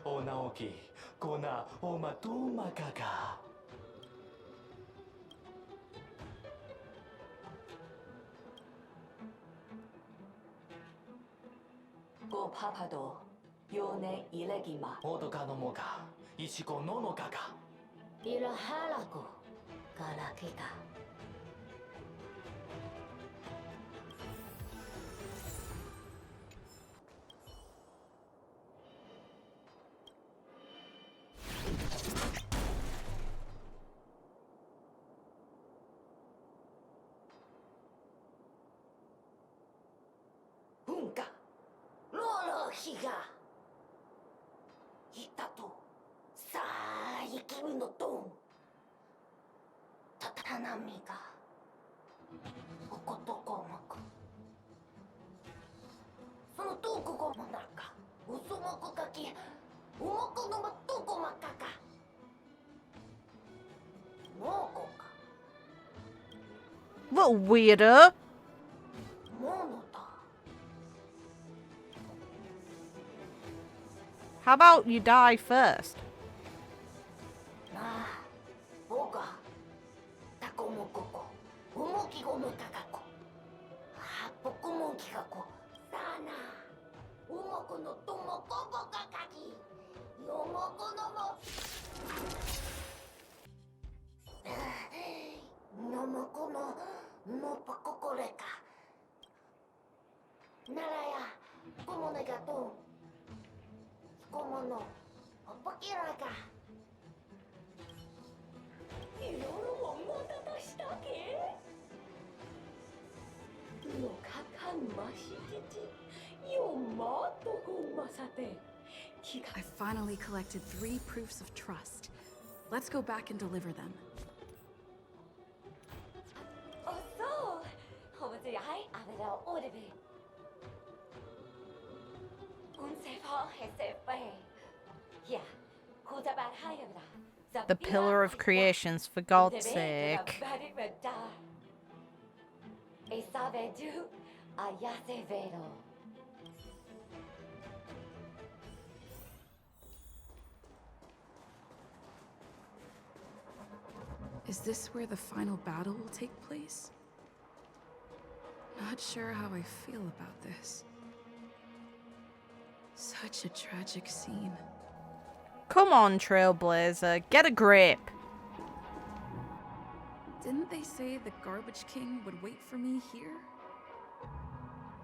Speaker 2: Onaoki. Kona omatuma kaka.
Speaker 21: Go papado. Yone ilegima.
Speaker 2: Odoka no moga. Ishiko nono kaka.
Speaker 21: Ila halaku. Galakika. Hunka. Lolo higa. Hitato. Sai kimi no ton. Tatanamiga. Okotoko maku. Sono toku go monaka. Usomoku kaki. Umoko no matoko makaka. Moko ka.
Speaker 1: What a weirdo.
Speaker 21: Monota.
Speaker 1: How about you die first?
Speaker 21: Na. Boga. Takomokoko. Umoki go no takako. Hapokumoki kako. Sana. Umoko no tomoko bokakaki. Yomoko no mo. Nomoko no pakokoreka. Naraya. Como negaton. Como no. Opakiraka. Inoru mo motata shitake? No kakan mashikiti. Yomato masate.
Speaker 4: I finally collected 3 proofs of trust. Let's go back and deliver them.
Speaker 21: Oh, so. Hometai avera orebe.
Speaker 1: The Pillar of Creations, for God's sake.
Speaker 4: Is this where the final battle will take place? Not sure how I feel about this. Such a tragic scene.
Speaker 1: Come on, Trailblazer, get a grip.
Speaker 4: Didn't they say the Garbage King would wait for me here?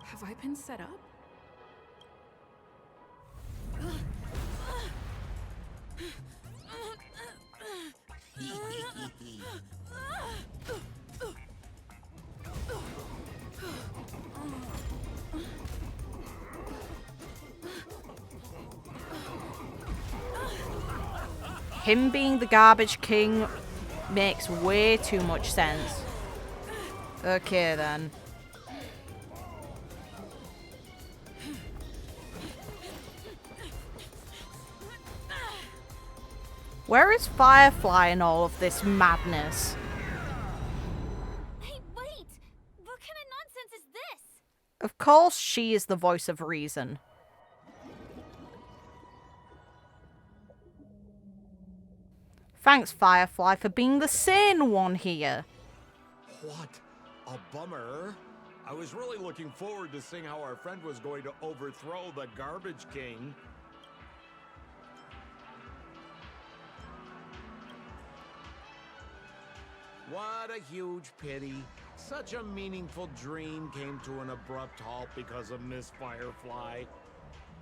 Speaker 4: Have I been set up?
Speaker 1: Him being the Garbage King makes way too much sense. Okay then. Where is Firefly in all of this madness?
Speaker 15: Hey, wait! What kind of nonsense is this?
Speaker 1: Of course she is the voice of reason. Thanks, Firefly, for being the sane one here.
Speaker 6: What a bummer. I was really looking forward to seeing how our friend was going to overthrow the Garbage King. What a huge pity. Such a meaningful dream came to an abrupt halt because of Miss Firefly.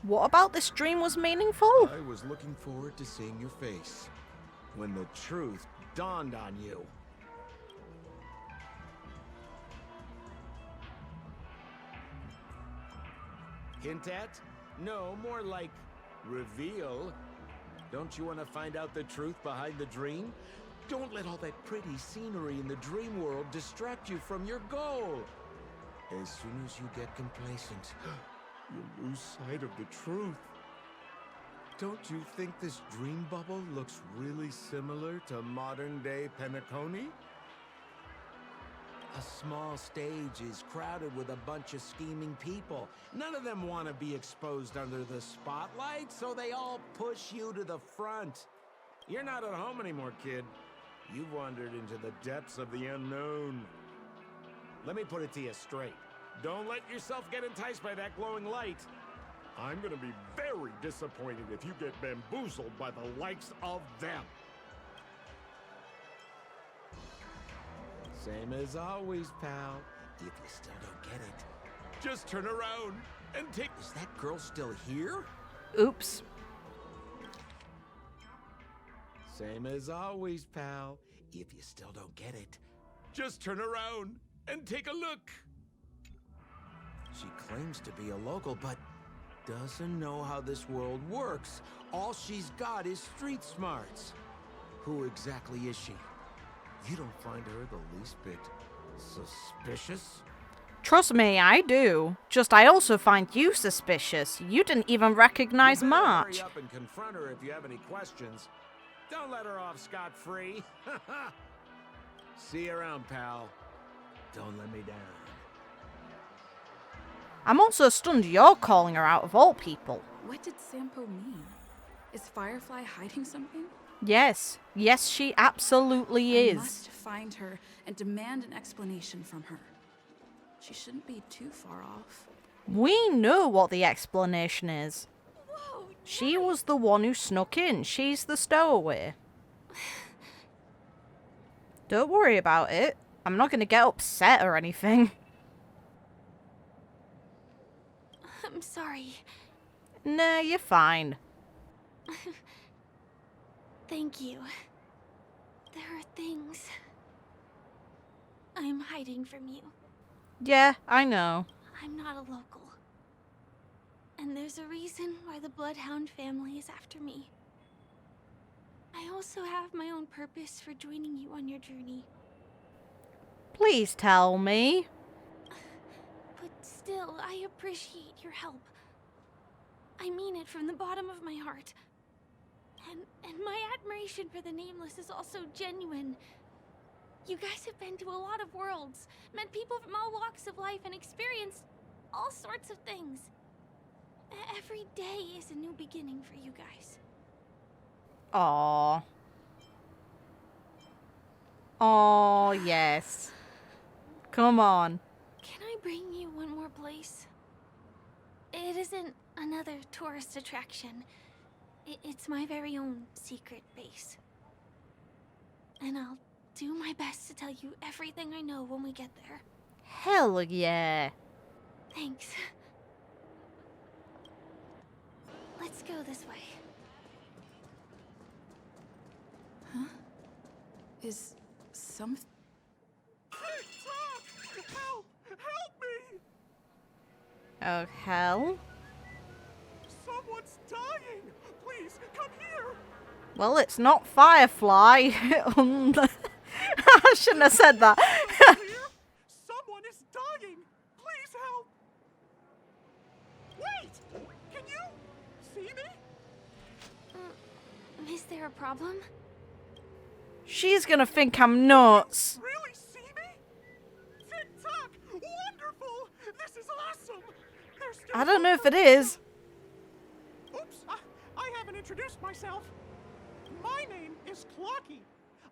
Speaker 1: What about this dream was meaningful?
Speaker 6: I was looking forward to seeing your face when the truth dawned on you. Hint at? No, more like reveal. Don't you want to find out the truth behind the dream? Don't let all that pretty scenery in the dream world distract you from your goal. As soon as you get complacent, you'll lose sight of the truth. Don't you think this dream bubble looks really similar to modern-day Penacony? A small stage is crowded with a bunch of scheming people. None of them want to be exposed under the spotlight, so they all push you to the front. You're not at home anymore, kid. You've wandered into the depths of the unknown. Let me put it to you straight. Don't let yourself get enticed by that glowing light. I'm gonna be very disappointed if you get bamboozled by the likes of them. Same as always, pal. If you still don't get it, just turn around and take... Is that girl still here?
Speaker 1: Oops.
Speaker 6: Same as always, pal. If you still don't get it, just turn around and take a look. She claims to be a local, but doesn't know how this world works. All she's got is street smarts. Who exactly is she? You don't find her the least bit suspicious?
Speaker 1: Trust me, I do. Just I also find you suspicious. You didn't even recognize March.
Speaker 6: Hurry up and confront her if you have any questions. Don't let her off scot-free. See you around, pal. Don't let me down.
Speaker 1: I'm also stunned you're calling her out of all people.
Speaker 4: What did Sampo mean? Is Firefly hiding something?
Speaker 1: Yes. Yes, she absolutely is.
Speaker 4: I must find her and demand an explanation from her. She shouldn't be too far off.
Speaker 1: We know what the explanation is.
Speaker 11: Whoa,
Speaker 1: she was the one who snuck in. She's the stowaway. Don't worry about it. I'm not going to get upset or anything.
Speaker 11: I'm sorry.
Speaker 1: Nah, you're fine.
Speaker 11: Thank you. There are things I'm hiding from you.
Speaker 1: Yeah, I know.
Speaker 11: I'm not a local. And there's a reason why the Bloodhound family is after me. I also have my own purpose for joining you on your journey.
Speaker 1: Please tell me.
Speaker 11: But still, I appreciate your help. I mean it from the bottom of my heart. And my admiration for the Nameless is also genuine. You guys have been to a lot of worlds, met people from all walks of life, and experienced all sorts of things. Every day is a new beginning for you guys.
Speaker 1: Aww. Oh, yes. Come on.
Speaker 11: Can I bring you one more place? It isn't another tourist attraction. It's my very own secret base. And I'll do my best to tell you everything I know when we get there.
Speaker 1: Hell yeah.
Speaker 11: Thanks. Let's go this way.
Speaker 4: Huh? Is something...
Speaker 8: Help! Help me!
Speaker 1: Oh, hell?
Speaker 8: Someone's dying! Please, come here!
Speaker 1: Well, it's not Firefly. I shouldn't have said that.
Speaker 8: Someone is dying! Please help! Wait! Can you see me?
Speaker 11: Is there a problem?
Speaker 1: She's gonna think I'm nuts.
Speaker 8: Really see me? Tick-tock! Wonderful! This is awesome!
Speaker 1: I don't know if it is.
Speaker 8: Oops, I haven't introduced myself. My name is Clocky.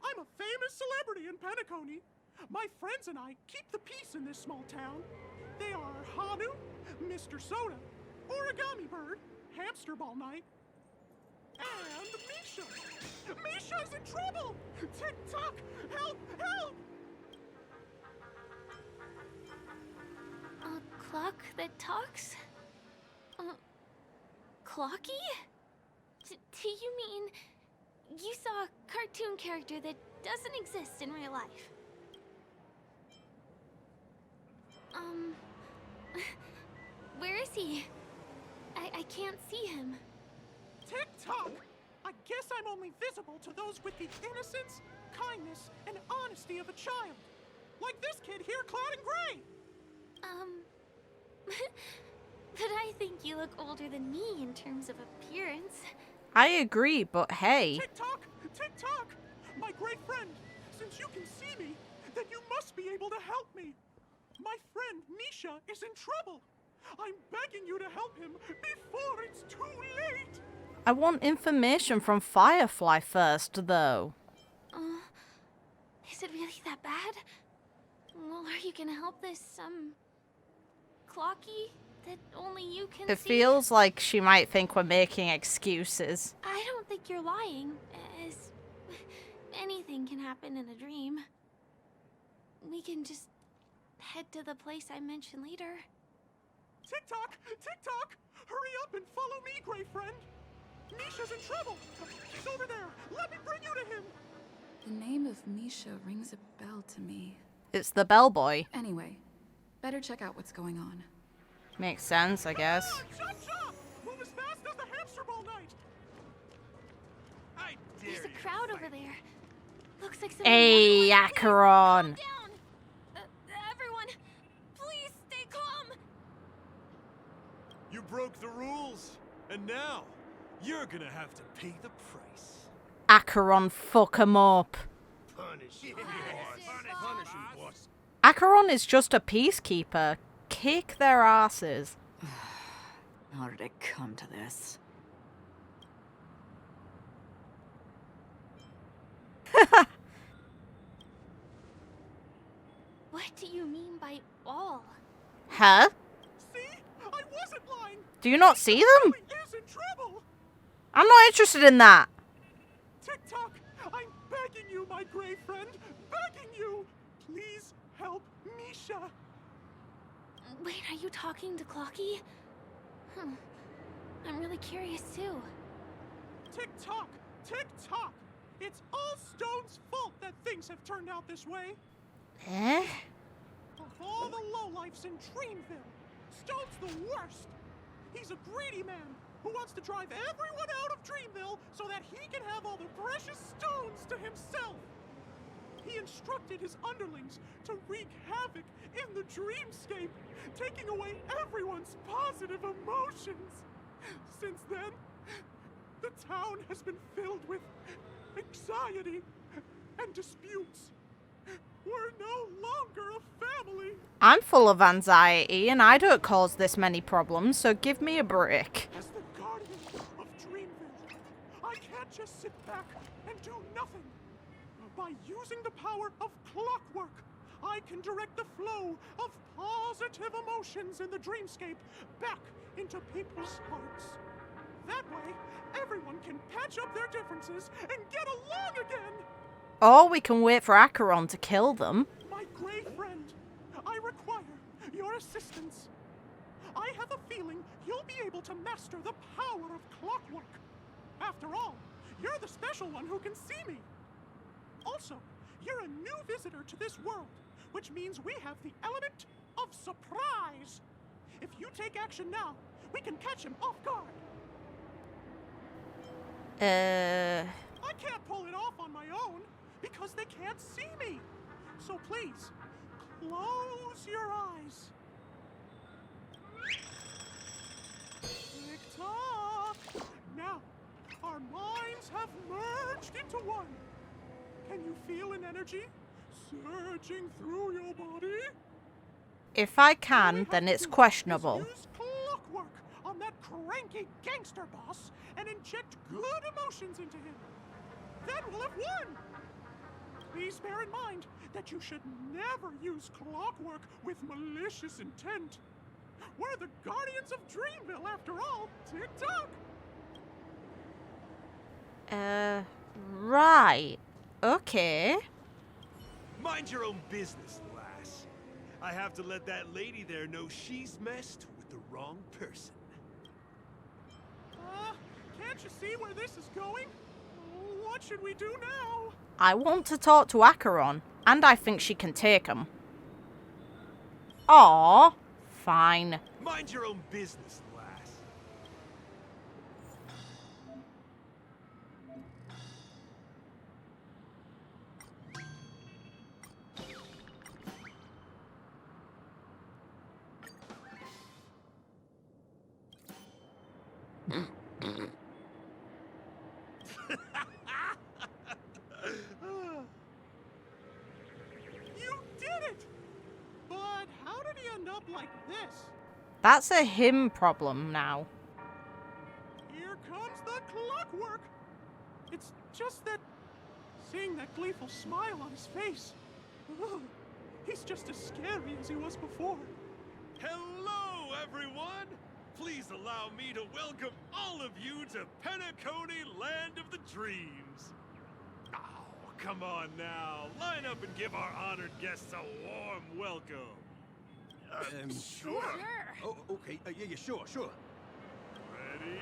Speaker 8: I'm a famous celebrity in Penacony. My friends and I keep the peace in this small town. They are Hanu, Mr. Soda, Origami Bird, Hamster Ball Night, and Misha. Misha's in trouble! Tick-tock! Help! Help!
Speaker 11: A clock that talks? Clocky? Do you mean you saw a cartoon character that doesn't exist in real life? Where is he? I can't see him.
Speaker 8: Tick-tock! I guess I'm only visible to those with the innocence kindness and honesty of a child. Like this kid here clad in gray.
Speaker 15: But I think you look older than me in terms of appearance.
Speaker 1: I agree, but hey.
Speaker 8: Tick-tock! Tick-tock! My great friend, since you can see me, then you must be able to help me. My friend Misha is in trouble. I'm begging you to help him before it's too late.
Speaker 1: I want information from Firefly first, though.
Speaker 15: Is it really that bad? Well, are you gonna help this, Clocky that only you can
Speaker 1: It
Speaker 15: see?
Speaker 1: feels like she might think we're making excuses.
Speaker 15: I don't think you're lying, as anything can happen in a dream. We can just head to the place I mentioned later.
Speaker 8: Tick-tock! Tick-tock! Hurry up and follow me, great friend. Misha's in trouble. He's over there. Let me bring you to him.
Speaker 4: The name of Misha rings a bell to me.
Speaker 1: It's the bellboy.
Speaker 4: Anyway, better check out what's going on.
Speaker 1: Makes sense, I guess.
Speaker 8: Chop, chop! Move as fast as the hamster ball night.
Speaker 15: There's a crowd over there. Looks like some.
Speaker 1: Hey, Acheron!
Speaker 15: Everyone, please stay calm.
Speaker 6: You broke the rules, and now you're gonna have to pay the price.
Speaker 1: Acheron, fuck him up.
Speaker 13: Punish him, boss.
Speaker 1: Acheron is just a peacekeeper. Kick their asses.
Speaker 9: How did it come to this?
Speaker 15: What do you mean by all?
Speaker 1: Huh?
Speaker 8: See? I wasn't lying.
Speaker 1: Do you not see them?
Speaker 8: Is in trouble.
Speaker 1: I'm not interested in that.
Speaker 8: Tick-tock! I'm begging you, my gray friend. Begging you. Please help Misha.
Speaker 15: Wait, are you talking to Clocky? I'm really curious too.
Speaker 8: Tick-tock! Tick-tock! It's all Stone's fault that things have turned out this way.
Speaker 1: Eh?
Speaker 8: Of all the lowlifes in Dreamville, Stone's the worst. He's a greedy man who wants to drive everyone out of Dreamville so that he can have all the precious stones to himself. He instructed his underlings to wreak havoc in the Dreamscape, taking away everyone's positive emotions. Since then, the town has been filled with anxiety and disputes. We're no longer a family.
Speaker 1: I'm full of anxiety and I don't cause this many problems, so give me a break.
Speaker 8: As the guardian of Dreamville, I can't just sit back and do nothing. By using the power of clockwork, I can direct the flow of positive emotions in the Dreamscape back into people's hearts. That way, everyone can patch up their differences and get along again.
Speaker 1: Or we can wait for Acheron to kill them.
Speaker 8: My gray friend, I require your assistance. I have a feeling you'll be able to master the power of clockwork. After all, you're the special one who can see me. Also, you're a new visitor to this world, which means we have the element of surprise. If you take action now, we can catch him off guard. I can't pull it off on my own because they can't see me. So please, close your eyes. Tick-tock. Now, our minds have merged into one. Can you feel an energy surging through your body?
Speaker 1: If I can, then it's questionable.
Speaker 8: Use clockwork on that cranky gangster boss and inject good emotions into him. Then we'll have won. Please bear in mind that you should never use clockwork with malicious intent. We're the guardians of Dreamville, after all. Tick-tock.
Speaker 1: Right. Okay.
Speaker 6: Mind your own business, lass. I have to let that lady there know she's messed with the wrong person.
Speaker 8: Can't you see where this is going? What should we do now?
Speaker 1: I want to talk to Acheron, and I think she can take him. Aww. Fine.
Speaker 6: Mind your own business, lass.
Speaker 8: we end up like this?
Speaker 1: That's a him problem now.
Speaker 8: Here comes the clockwork. It's just that seeing that gleeful smile on his face. Ugh, he's just as scary as he was before.
Speaker 6: Hello, everyone! Please allow me to welcome all of you to Penacony, Land of the Dreams. Oh, come on now. Line up and give our honored guests a warm welcome.
Speaker 7: Sure. Oh, okay. Yeah, sure.
Speaker 6: Ready?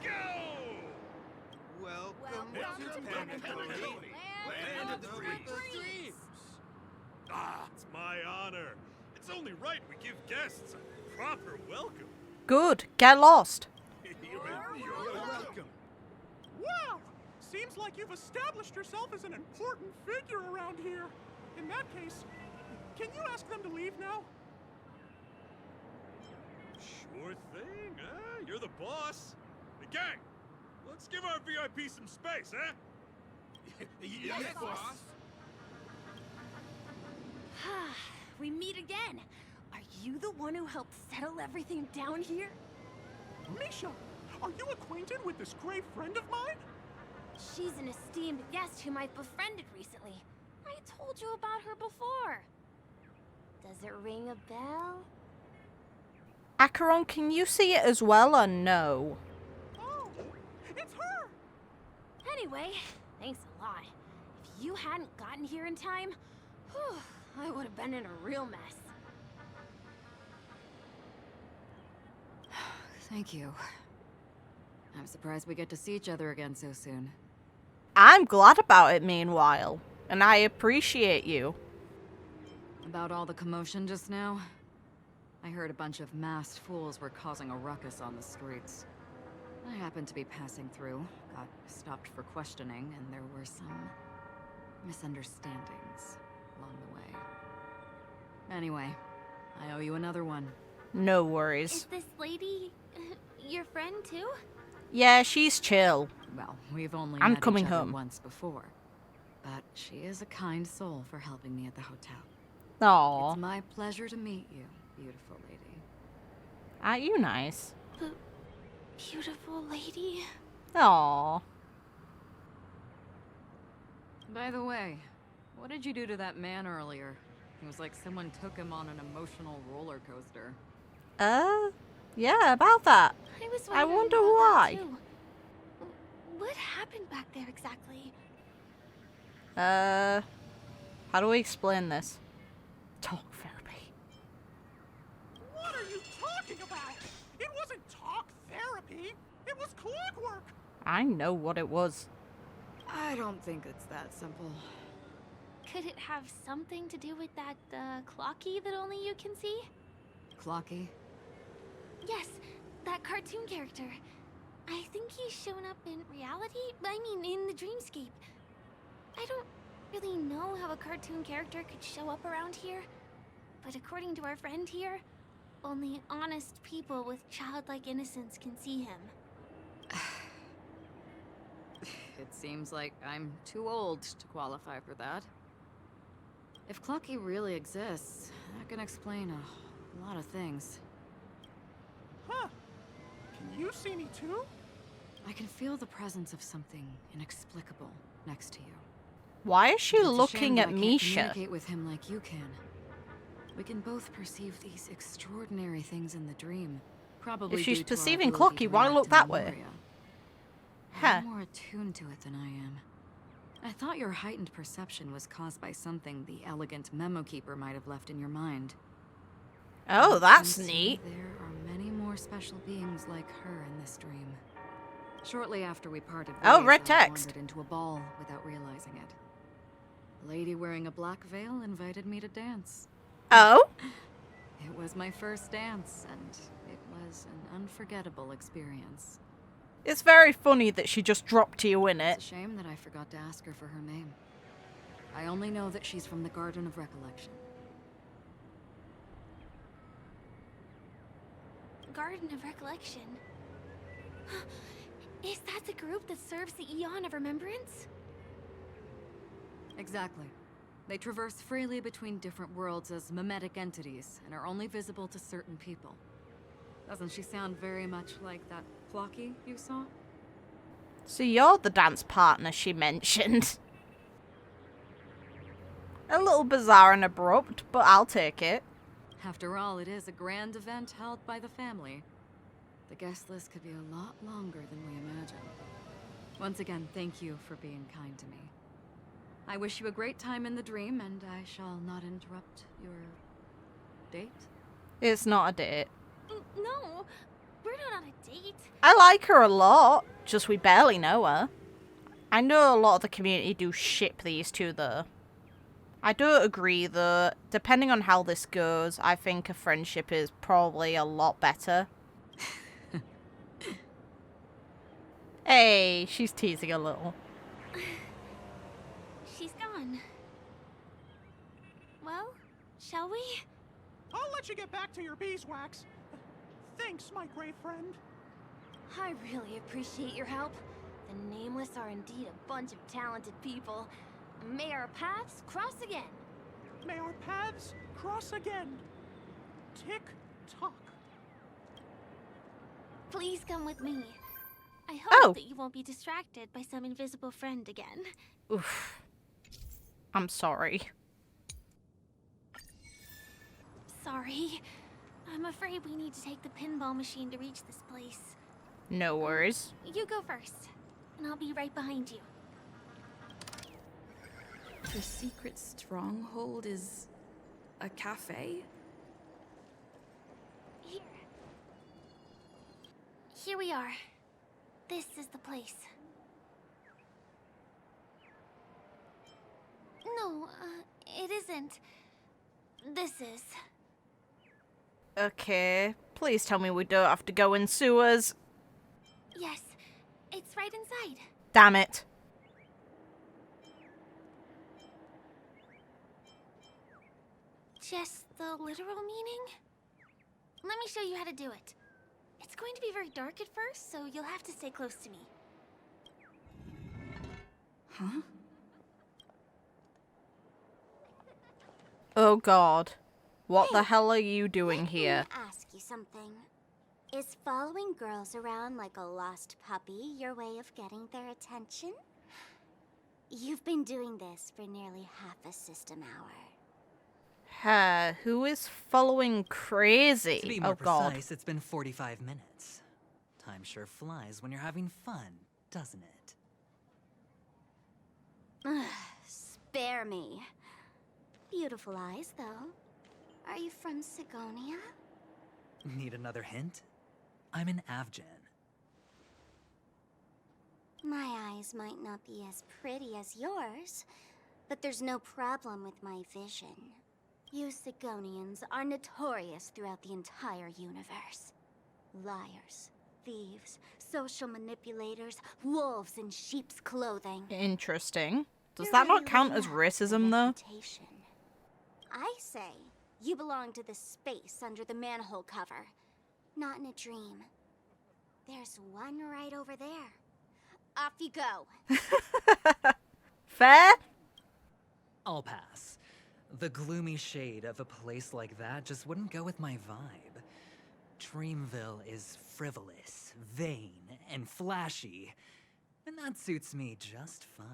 Speaker 6: Go!
Speaker 7: Welcome to Penacony, Land of the Dreams.
Speaker 6: Ah, it's my honor. It's only right we give guests a proper welcome.
Speaker 1: Good. Get lost.
Speaker 6: You're welcome.
Speaker 8: Wow! Seems like you've established yourself as an important figure around here. In that case, can you ask them to leave now?
Speaker 6: Sure thing, huh? You're the boss. The gang, let's give our VIP some space, huh?
Speaker 7: Yes, boss.
Speaker 11: We meet again. Are you the one who helped settle everything down here?
Speaker 8: Misha, are you acquainted with this great friend of mine?
Speaker 11: She's an esteemed guest whom I've befriended recently. I told you about her before. Does it ring a bell?
Speaker 1: Acheron, can you see it as well or no?
Speaker 8: Oh, it's her!
Speaker 11: Anyway, thanks a lot. If you hadn't gotten here in time, whew, I would have been in a real mess.
Speaker 9: Thank you. I'm surprised we get to see each other again so soon.
Speaker 1: I'm glad about it, meanwhile. And I appreciate you.
Speaker 9: About all the commotion just now? I heard a bunch of masked fools were causing a ruckus on the streets. I happened to be passing through, got stopped for questioning, and there were some misunderstandings along the way. Anyway, I owe you another one.
Speaker 1: No worries.
Speaker 11: Is this lady your friend too?
Speaker 1: Yeah, she's chill.
Speaker 9: Well, we've only
Speaker 1: I'm
Speaker 9: met
Speaker 1: coming
Speaker 9: each other
Speaker 1: home.
Speaker 9: once before. But she is a kind soul for helping me at the hotel.
Speaker 1: Aww.
Speaker 9: It's my pleasure to meet you, beautiful lady.
Speaker 1: Aren't you nice?
Speaker 11: Beautiful lady.
Speaker 1: Aww.
Speaker 9: By the way, what did you do to that man earlier? It was like someone took him on an emotional roller coaster.
Speaker 1: Yeah, about that. I wonder why.
Speaker 11: What happened back there exactly?
Speaker 1: How do we explain this? Talk therapy.
Speaker 8: What are you talking about? It wasn't talk therapy. It was clockwork.
Speaker 1: I know what it was.
Speaker 9: I don't think it's that simple.
Speaker 11: Could it have something to do with that clocky that only you can see?
Speaker 9: Clocky?
Speaker 11: Yes, that cartoon character. I think he's shown up in reality. I mean, in the Dreamscape. I don't really know how a cartoon character could show up around here, but according to our friend here, only honest people with childlike innocence can see him.
Speaker 9: It seems like I'm too old to qualify for that. If Clocky really exists, that can explain a lot of things.
Speaker 8: Huh. Can you see me too?
Speaker 9: I can feel the presence of something inexplicable next to you.
Speaker 1: Why is she
Speaker 9: It's a
Speaker 1: looking
Speaker 9: shame that
Speaker 1: at
Speaker 9: I can't
Speaker 1: Misha?
Speaker 9: communicate with him like you can. We can both perceive these extraordinary things in the dream. Probably
Speaker 1: If she's
Speaker 9: due to our
Speaker 1: perceiving
Speaker 9: ability
Speaker 1: Clocky,
Speaker 9: to
Speaker 1: why
Speaker 9: react
Speaker 1: look
Speaker 9: to
Speaker 1: that way?
Speaker 9: memoria.
Speaker 1: Huh.
Speaker 9: You're more attuned to it than I am. I thought your heightened perception was caused by something the elegant memo keeper might have left in your mind.
Speaker 1: Oh,
Speaker 9: It
Speaker 1: that's
Speaker 9: seems to me
Speaker 1: neat.
Speaker 9: There are many more special beings like her in this dream. Shortly after we parted
Speaker 1: Oh,
Speaker 9: ways,
Speaker 1: red
Speaker 9: I
Speaker 1: text.
Speaker 9: wandered into a ball without realizing it. A lady wearing a black veil invited me to dance.
Speaker 1: Oh?
Speaker 9: It was my first dance, and it was an unforgettable experience.
Speaker 1: It's very funny that she just dropped you in it.
Speaker 9: It's a shame that I forgot to ask her for her name. I only know that she's from the Garden of Recollection.
Speaker 11: Garden of Recollection. Is that the group that serves the Eon of Remembrance?
Speaker 9: Exactly. They traverse freely between different worlds as mimetic entities and are only visible to certain people. Doesn't she sound very much like that Clocky you saw?
Speaker 1: So you're the dance partner she mentioned. A little bizarre and abrupt, but I'll take it.
Speaker 9: After all, it is a grand event held by the family. The guest list could be a lot longer than we imagine. Once again, thank you for being kind to me. I wish you a great time in the dream, and I shall not interrupt your date.
Speaker 1: It's not a date.
Speaker 15: No, we're not on a date.
Speaker 1: I like her a lot, just we barely know her. I know a lot of the community do ship these two though. I do agree though, depending on how this goes, I think a friendship is probably a lot better. Hey, she's teasing a little.
Speaker 15: She's gone. Well, shall we?
Speaker 8: I'll let you get back to your beeswax. Thanks, my gray friend.
Speaker 11: I really appreciate your help. The Nameless are indeed a bunch of talented people. May our paths cross again.
Speaker 8: May our paths cross again. Tick-tock.
Speaker 15: Please come with me. I hope that you won't be distracted by some invisible friend again.
Speaker 1: Oof. I'm sorry.
Speaker 15: Sorry. I'm afraid we need to take the pinball machine to reach this place.
Speaker 1: No worries.
Speaker 15: You go first, and I'll be right behind you.
Speaker 4: The secret stronghold is a cafe?
Speaker 15: Here we are. This is the place. No, it isn't. This is.
Speaker 1: Okay, please tell me we don't have to go in sewers.
Speaker 15: Yes, it's right inside.
Speaker 1: Damn it.
Speaker 15: Just the literal meaning? Let me show you how to do it. It's going to be very dark at first, so you'll have to stay close to me.
Speaker 4: Huh?
Speaker 1: Oh god. What the hell are you doing here?
Speaker 3: Let me ask you something. Is following girls around like a lost puppy your way of getting their attention? You've been doing this for nearly half a system hour.
Speaker 1: Who is following crazy?
Speaker 17: To be more
Speaker 1: god.
Speaker 17: precise, it's been 45 minutes. Time sure flies when you're having fun, doesn't it?
Speaker 3: Spare me. Beautiful eyes, though. Are you from Sigonia?
Speaker 17: Need another hint? I'm an Avgen.
Speaker 3: My eyes might not be as pretty as yours, but there's no problem with my vision. You Sigonians are notorious throughout the entire universe. Liars, thieves, social manipulators, wolves in sheep's clothing.
Speaker 1: Interesting. Does
Speaker 3: You're
Speaker 1: that not
Speaker 3: really
Speaker 1: count as
Speaker 3: living up
Speaker 1: racism though?
Speaker 3: reputation. I say you belong to the space under the manhole cover, not in a dream. There's one right over there. Off you go.
Speaker 1: Fair?
Speaker 17: I'll pass. The gloomy shade of a place like that just wouldn't go with my vibe. Dreamville is frivolous, vain, and flashy, and that suits me just fine.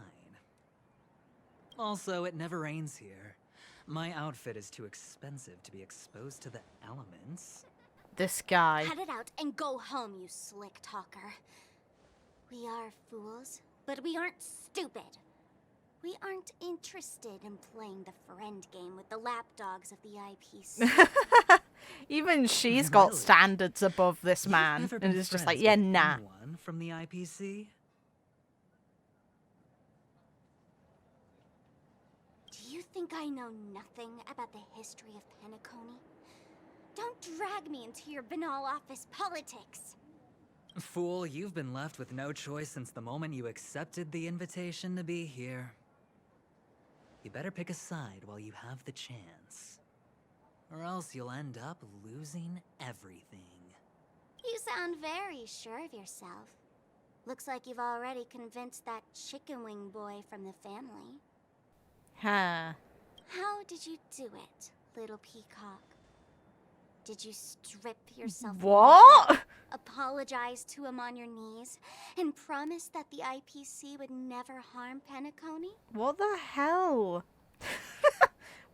Speaker 17: Also, it never rains here. My outfit is too expensive to be exposed to the elements.
Speaker 1: This guy.
Speaker 3: Cut it out and go home, you slick talker. We are fools, but we aren't stupid. We aren't interested in playing the friend game with the lapdogs of the IPC.
Speaker 1: Even she's got
Speaker 17: Really?
Speaker 1: standards above this
Speaker 17: You've
Speaker 1: man.
Speaker 17: never
Speaker 1: And
Speaker 17: been
Speaker 1: it's just
Speaker 17: friends
Speaker 1: like, yeah,
Speaker 17: with
Speaker 1: nah.
Speaker 17: anyone from the IPC?
Speaker 3: Do you think I know nothing about the history of Penacony? Don't drag me into your banal office politics.
Speaker 17: Fool, you've been left with no choice since the moment you accepted the invitation to be here. You better pick a side while you have the chance. Or else you'll end up losing everything.
Speaker 3: You sound very sure of yourself. Looks like you've already convinced that chicken wing boy from the family.
Speaker 1: Huh.
Speaker 15: did you do it, little peacock? Did you strip yourself
Speaker 1: What?
Speaker 15: naked, apologize to him on your knees, and promise that the IPC would never harm Penacony?
Speaker 1: What the hell?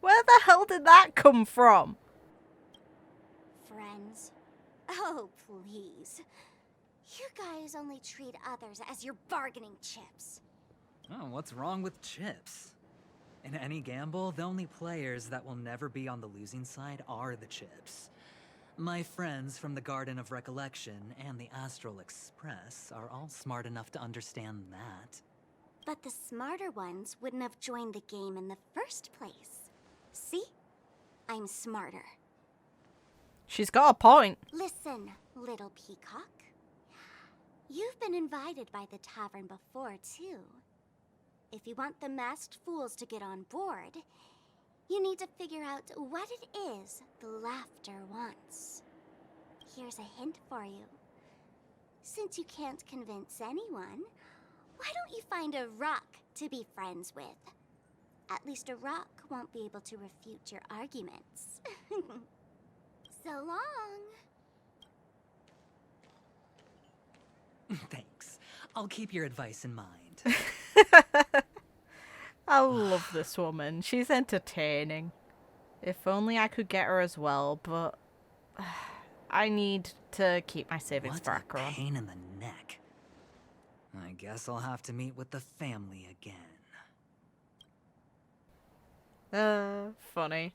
Speaker 1: Where the hell did that come from?
Speaker 15: Friends? Oh, please. You guys only treat others as your bargaining chips.
Speaker 17: Oh, what's wrong with chips? In any gamble, the only players that will never be on the losing side are the chips. My friends from the Garden of Recollection and the Astral Express are all smart enough to understand that.
Speaker 15: But the smarter ones wouldn't have joined the game in the first place. See? I'm smarter.
Speaker 1: She's got a point.
Speaker 15: Listen, little peacock. You've been invited by the tavern before, too. If you want the masked fools to get on board, you need to figure out what it is the laughter wants. Here's a hint for you. Since you can't convince anyone, why don't you find a rock to be friends with? At least a rock won't be able to refute your arguments. So long.
Speaker 17: Thanks. I'll keep your advice in mind.
Speaker 1: I love this woman. She's entertaining. If only I could get her as well, but I need to keep my savings for Acheron.
Speaker 17: What a pain in the neck. I guess I'll have to meet with the family again.
Speaker 1: Funny.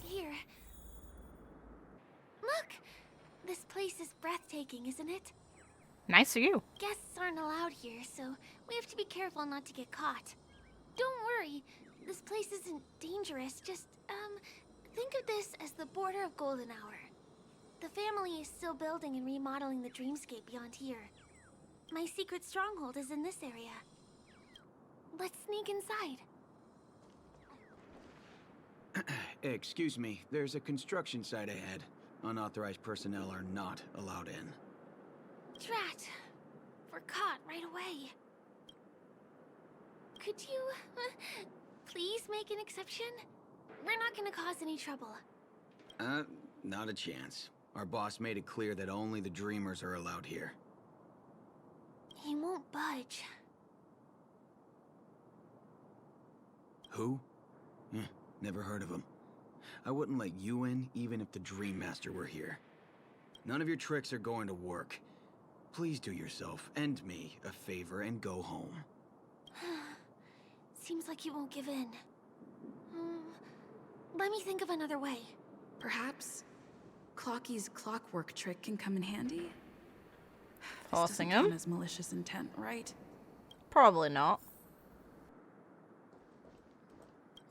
Speaker 11: Here. Look! This place is breathtaking, isn't it?
Speaker 1: Nice of you.
Speaker 11: Guests aren't allowed here, so we have to be careful not to get caught. Don't worry, this place isn't dangerous. Just, think of this as the border of Golden Hour. The family is still building and remodeling the Dreamscape beyond here. My secret stronghold is in this area. Let's sneak inside.
Speaker 7: Excuse me, there's a construction site ahead. Unauthorized personnel are not allowed in.
Speaker 11: Drat! We're caught right away. Could you, please make an exception? We're not gonna cause any trouble.
Speaker 7: Not a chance. Our boss made it clear that only the dreamers are allowed here.
Speaker 11: He won't budge.
Speaker 7: Who? Never heard of him. I wouldn't let you in, even if the Dream Master were here. None of your tricks are going to work. Please do yourself and me a favor and go home.
Speaker 11: Seems like he won't give in. Let me think of another way.
Speaker 4: Perhaps Clocky's clockwork trick can come in handy?
Speaker 1: Forcing
Speaker 4: This doesn't
Speaker 1: him?
Speaker 4: count as malicious intent, right?
Speaker 1: Probably not.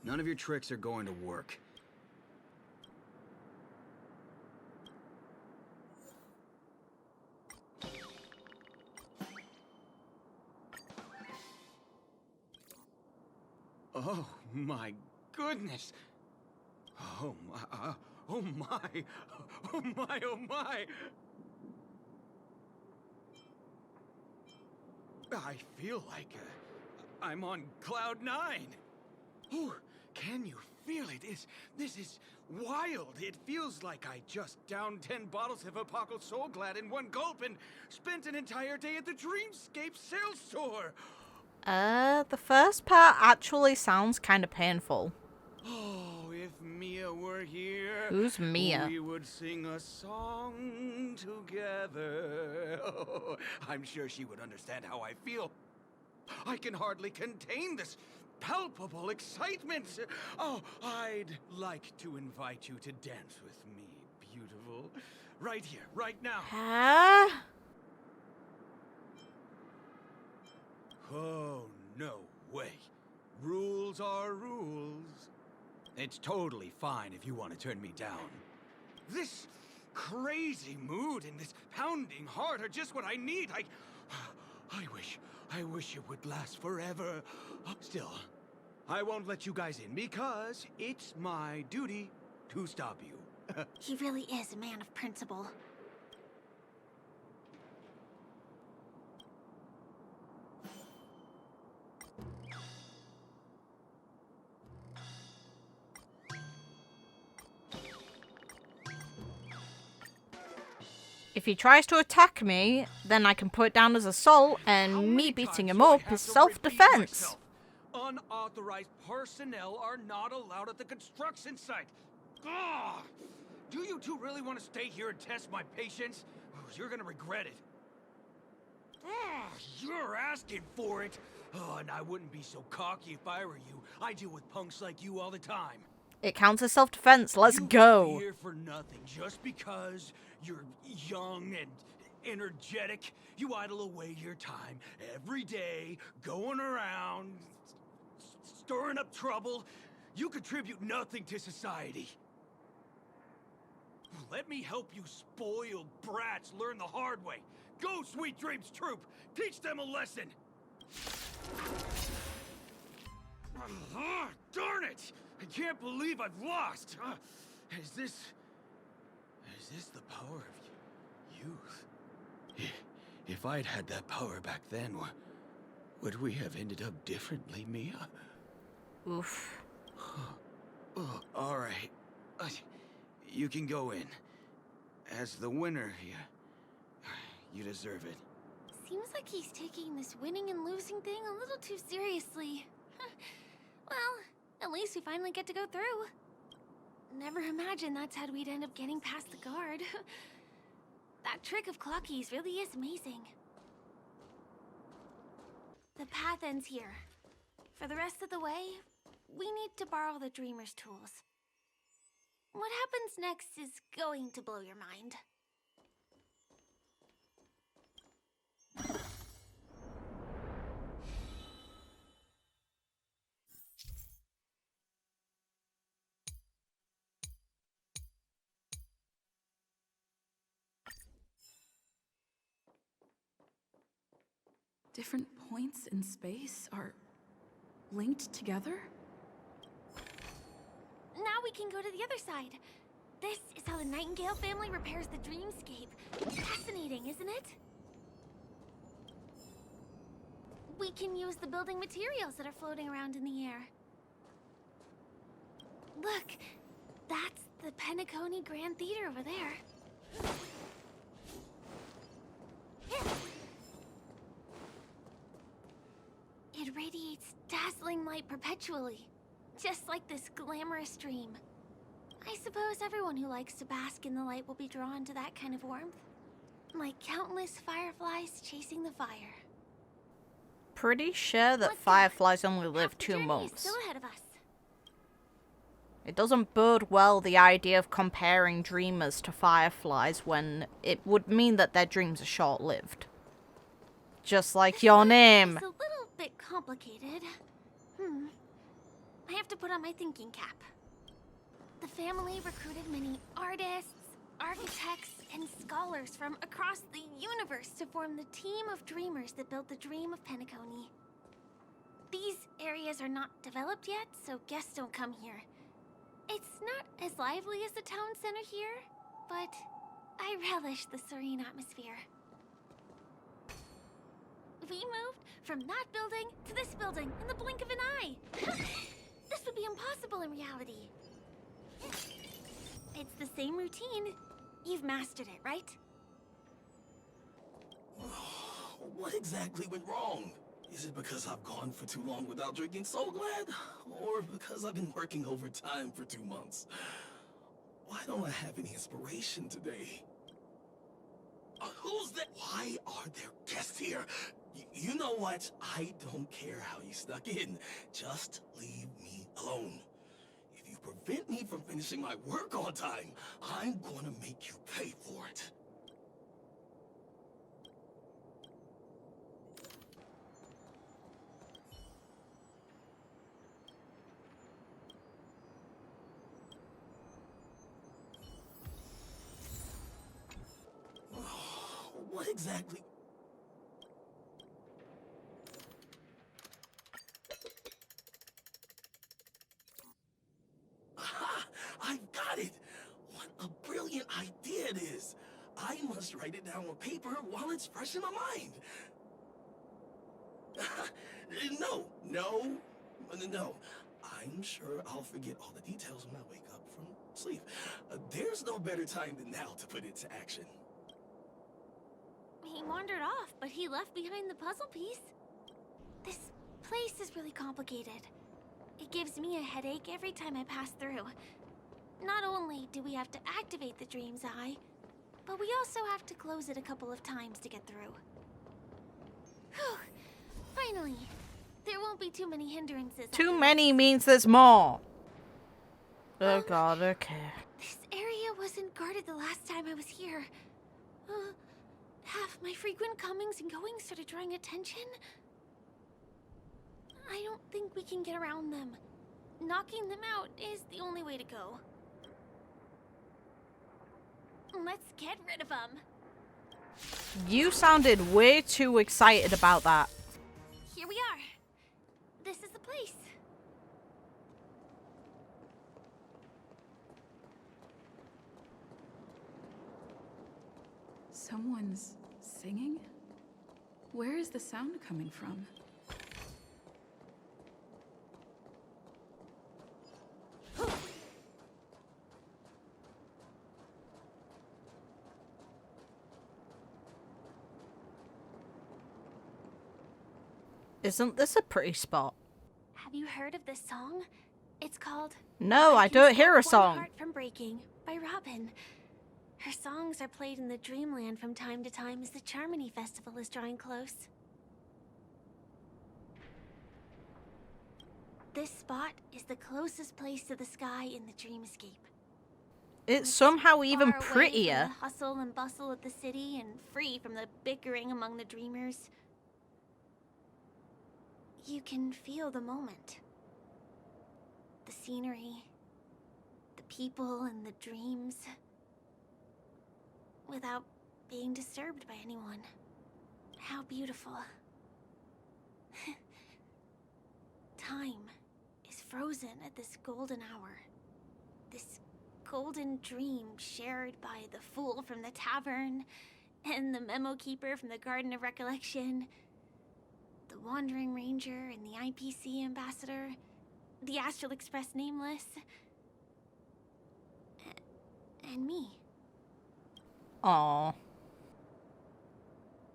Speaker 7: None of your tricks are going to work. Oh my goodness! Oh my, oh my, oh my, oh my! I feel like I'm on cloud 9. Oh, can you feel it? This is wild. It feels like I just downed 10 bottles of Apocalypse Soul Glad in one gulp and spent an entire day at the Dreamscape sales store.
Speaker 1: The first part actually sounds kind of painful.
Speaker 7: Oh, if Mia were here,
Speaker 1: Who's Mia?
Speaker 7: we would sing a song together. Oh, I'm sure she would understand how I feel. I can hardly contain this palpable excitement. Oh, I'd like to invite you to dance with me, beautiful. Right here, right now.
Speaker 1: Huh?
Speaker 7: Oh, no way. Rules are rules. It's totally fine if you want to turn me down. This crazy mood and this pounding heart are just what I need. I wish it would last forever. Still, I won't let you guys in because it's my duty to stop you.
Speaker 11: He really is a man of principle.
Speaker 1: If he tries to attack me, then I can put it down as assault, and me beating him up is self-defense.
Speaker 7: Unauthorized personnel are not allowed at the construction site. Ugh! Do you two really want to stay here and test my patience? You're gonna regret it. You're asking for it. Oh, and I wouldn't be so cocky if I were you. I deal with punks like you all the time.
Speaker 1: It counts as self-defense. Let's go.
Speaker 7: You're here for nothing just because you're young and energetic. You idle away your time every day, going around, stirring up trouble. You contribute nothing to society. Let me help you spoiled brats learn the hard way. Go, Sweet Dreams Troop! Teach them a lesson! Darn it! I can't believe I've lost! Is this the power of youth? If I'd had that power back then, would we have ended up differently, Mia?
Speaker 1: Oof.
Speaker 7: Alright. You can go in. As the winner here, you deserve it.
Speaker 11: Seems like he's taking this winning and losing thing a little too seriously. Well, at least we finally get to go through. Never imagined that's how we'd end up getting past the guard. That trick of Clocky's really is amazing. The path ends here. For the rest of the way, we need to borrow the Dreamer's tools. What happens next is going to blow your mind.
Speaker 4: Different points in space are linked together?
Speaker 11: Now we can go to the other side. This is how the Nightingale family repairs the Dreamscape. Fascinating, isn't it? We can use the building materials that are floating around in the air. Look, that's the Penacony Grand Theater over there. It radiates dazzling light perpetually, just like this glamorous dream. I suppose everyone who likes to bask in the light will be drawn to that kind of warmth. Like countless fireflies chasing the fire.
Speaker 1: Pretty sure that fireflies only live 2 months.
Speaker 11: Still ahead of us.
Speaker 1: It doesn't bode well, the idea of comparing dreamers to fireflies, when it would mean that their dreams are short-lived. Just like your name.
Speaker 11: It's a little bit complicated. I have to put on my thinking cap. The family recruited many artists, architects, and scholars from across the universe to form the team of dreamers that built the dream of Penacony. These areas are not developed yet, so guests don't come here. It's not as lively as the town center here, but I relish the serene atmosphere. We moved from that building to this building in the blink of an eye. This would be impossible in reality. It's the same routine. You've mastered it, right?
Speaker 13: What exactly went wrong? Is it because I've gone for too long without drinking Soul Glad? Or because I've been working overtime for 2 months? Why don't I have any inspiration today? Who's that? Why are there guests here? You know what? I don't care how you snuck in. Just leave me alone. If you prevent me from finishing my work on time, I'm gonna make you pay for it. What exactly? I've got it! What a brilliant idea it is! I must write it down on paper while it's fresh in my mind. No. I'm sure I'll forget all the details when I wake up from sleep. There's no better time than now to put it to action.
Speaker 15: He wandered off, but he left behind the puzzle piece. This place is really complicated. It gives me a headache every time I pass through. Not only do we have to activate the Dream's Eye, but we also have to close it a couple of times to get through. Whew. Finally. There won't be too many hindrances.
Speaker 1: Too many means there's more. Oh god, okay.
Speaker 15: This area wasn't guarded the last time I was here. Have my frequent comings and goings started drawing attention? I don't think we can get around them. Knocking them out is the only way to go. Let's get rid of them.
Speaker 1: You sounded way too excited about that.
Speaker 15: Here we are. This is the place.
Speaker 4: Someone's singing? Where is the sound coming from?
Speaker 1: Isn't this a pretty spot?
Speaker 15: Have you heard of this song? It's called
Speaker 1: No, I don't hear a song.
Speaker 15: Heart from Breaking by Robin. Her songs are played in the Dreamland from time to time as the Charmony Festival is drawing close. This spot is the closest place to the sky in the Dreamscape.
Speaker 1: It's somehow even
Speaker 15: Far away
Speaker 1: prettier.
Speaker 15: from the hustle and bustle of the city and free from the bickering among the dreamers. You can feel the moment. The scenery, the people and the dreams, without being disturbed by anyone. How beautiful. Time is frozen at this golden hour. This golden dream shared by the fool from the tavern and the memo keeper from the Garden of Recollection, the Wandering Ranger and the IPC ambassador, the Astral Express Nameless, and me.
Speaker 1: Aww.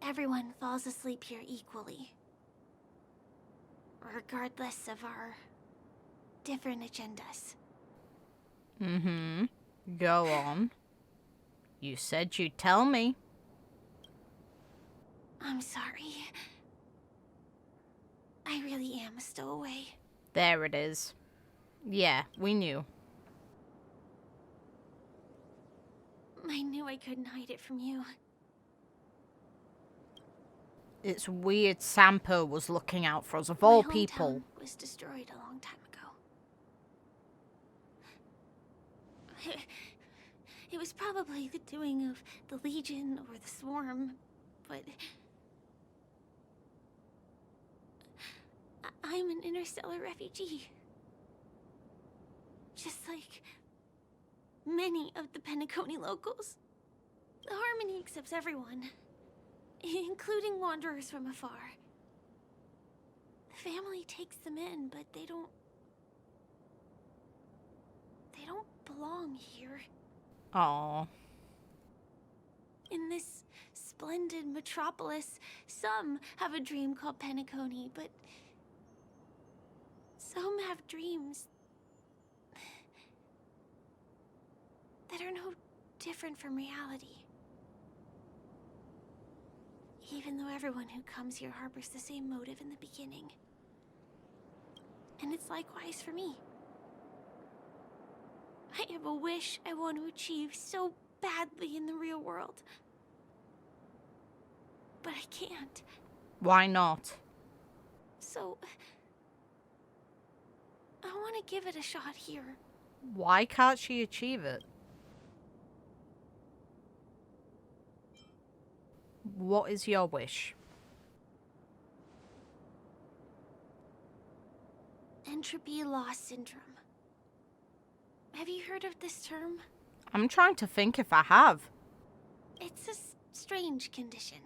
Speaker 15: Everyone falls asleep here equally, regardless of our different agendas.
Speaker 1: Mm-hmm. Go on. You said you'd tell me.
Speaker 15: I'm sorry. I really am a stowaway.
Speaker 1: There it is. Yeah, we knew.
Speaker 15: I knew I couldn't hide it from you.
Speaker 1: It's weird Sampo was looking out for us, of all
Speaker 15: My
Speaker 1: people.
Speaker 15: hometown was destroyed a long time ago. It was probably the doing of the Legion or the Swarm, but I'm an interstellar refugee. Just like many of the Penacony locals. The Harmony accepts everyone, including wanderers from afar. The family takes them in, but they don't belong here.
Speaker 1: Aww.
Speaker 15: In this splendid metropolis, some have a dream called Penacony, but some have dreams that are no different from reality. Even though everyone who comes here harbors the same motive in the beginning. And it's likewise for me. I have a wish I want to achieve so badly in the real world. But I can't.
Speaker 1: Why not?
Speaker 15: So I want to give it a shot here.
Speaker 1: Why can't she achieve it? What is your wish?
Speaker 15: Entropy loss syndrome. Have you heard of this term?
Speaker 1: I'm trying to think if I have.
Speaker 15: It's a strange condition.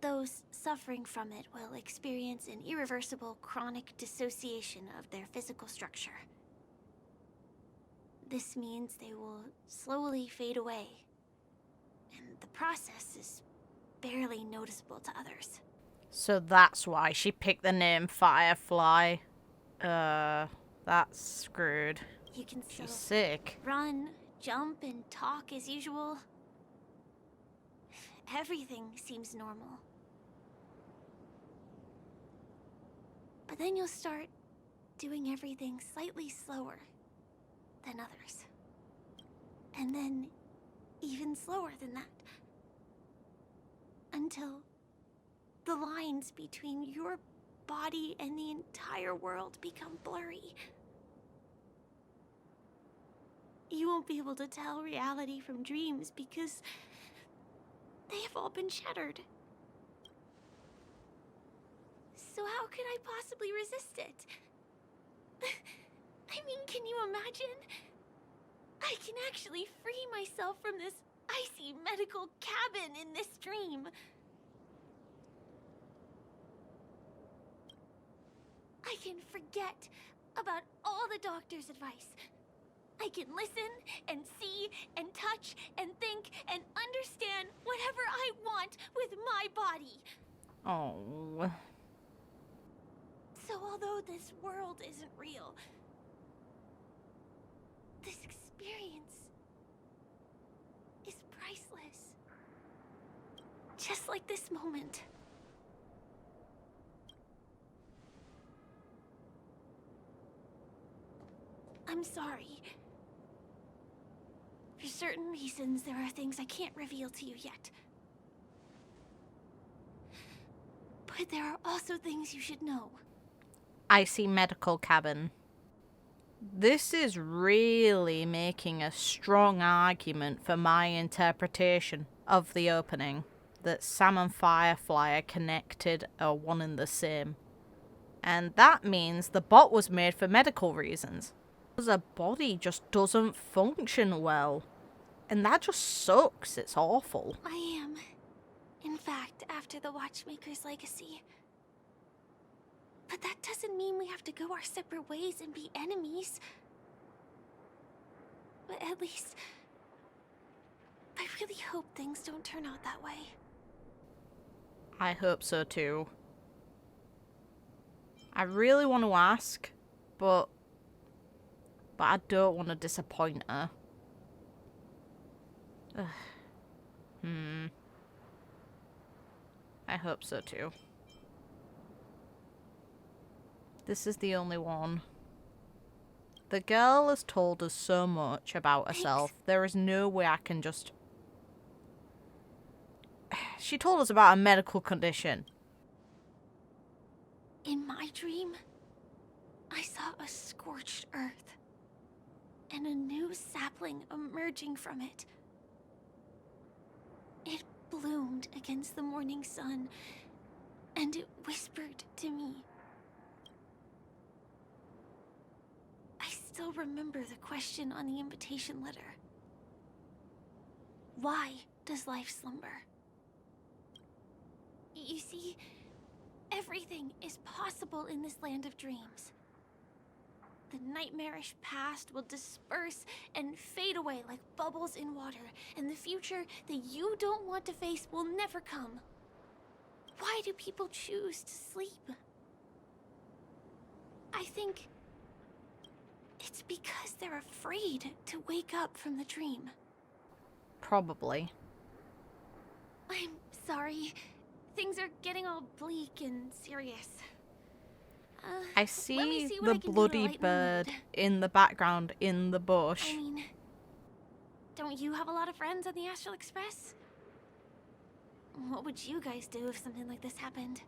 Speaker 15: Those suffering from it will experience an irreversible chronic dissociation of their physical structure. This means they will slowly fade away. And the process is barely noticeable to others.
Speaker 1: So that's why she picked the name Firefly. That's screwed.
Speaker 15: You can still
Speaker 1: She's sick.
Speaker 15: run, jump, and talk as usual. Everything seems normal. But then you'll start doing everything slightly slower than others. And then even slower than that. Until the lines between your body and the entire world become blurry. You won't be able to tell reality from dreams because they have all been shattered. So how could I possibly resist it? I mean, can you imagine? I can actually free myself from this icy medical cabin in this dream. I can forget about all the doctor's advice. I can listen and see and touch and think and understand whatever I want with my body.
Speaker 1: Oh.
Speaker 15: So although this world isn't real, this experience is priceless. Just like this moment. I'm sorry. For certain reasons, there are things I can't reveal to you yet. But there are also things you should know.
Speaker 1: Icy medical cabin. This is really making a strong argument for my interpretation of the opening, that Sam and Firefly are connected or one and the same. And that means the bot was made for medical reasons. Because her body just doesn't function well. And that just sucks, it's awful.
Speaker 15: I am, in fact, after the Watchmaker's legacy. But that doesn't mean we have to go our separate ways and be enemies. But at least, I really hope things don't turn out that way.
Speaker 1: I hope so too. I really want to ask, but I don't want to disappoint her. Ugh. I hope so too. This is the only one. The girl has told us so much about herself. There is no way I can just... She told us about a medical condition.
Speaker 15: In my dream, I saw a scorched earth and a new sapling emerging from it. It bloomed against the morning sun, and it whispered to me. I still remember the question on the invitation letter. Why does life slumber? You see, everything is possible in this land of dreams. The nightmarish past will disperse and fade away like bubbles in water, and the future that you don't want to face will never come. Why do people choose to sleep? I think it's because they're afraid to wake up from the dream.
Speaker 1: Probably.
Speaker 15: I'm sorry. Things are getting all bleak and serious.
Speaker 1: I see the bloody bird in the background in the bush.
Speaker 15: I mean, don't you have a lot of friends on the Astral Express? What would you guys do if something like this happened?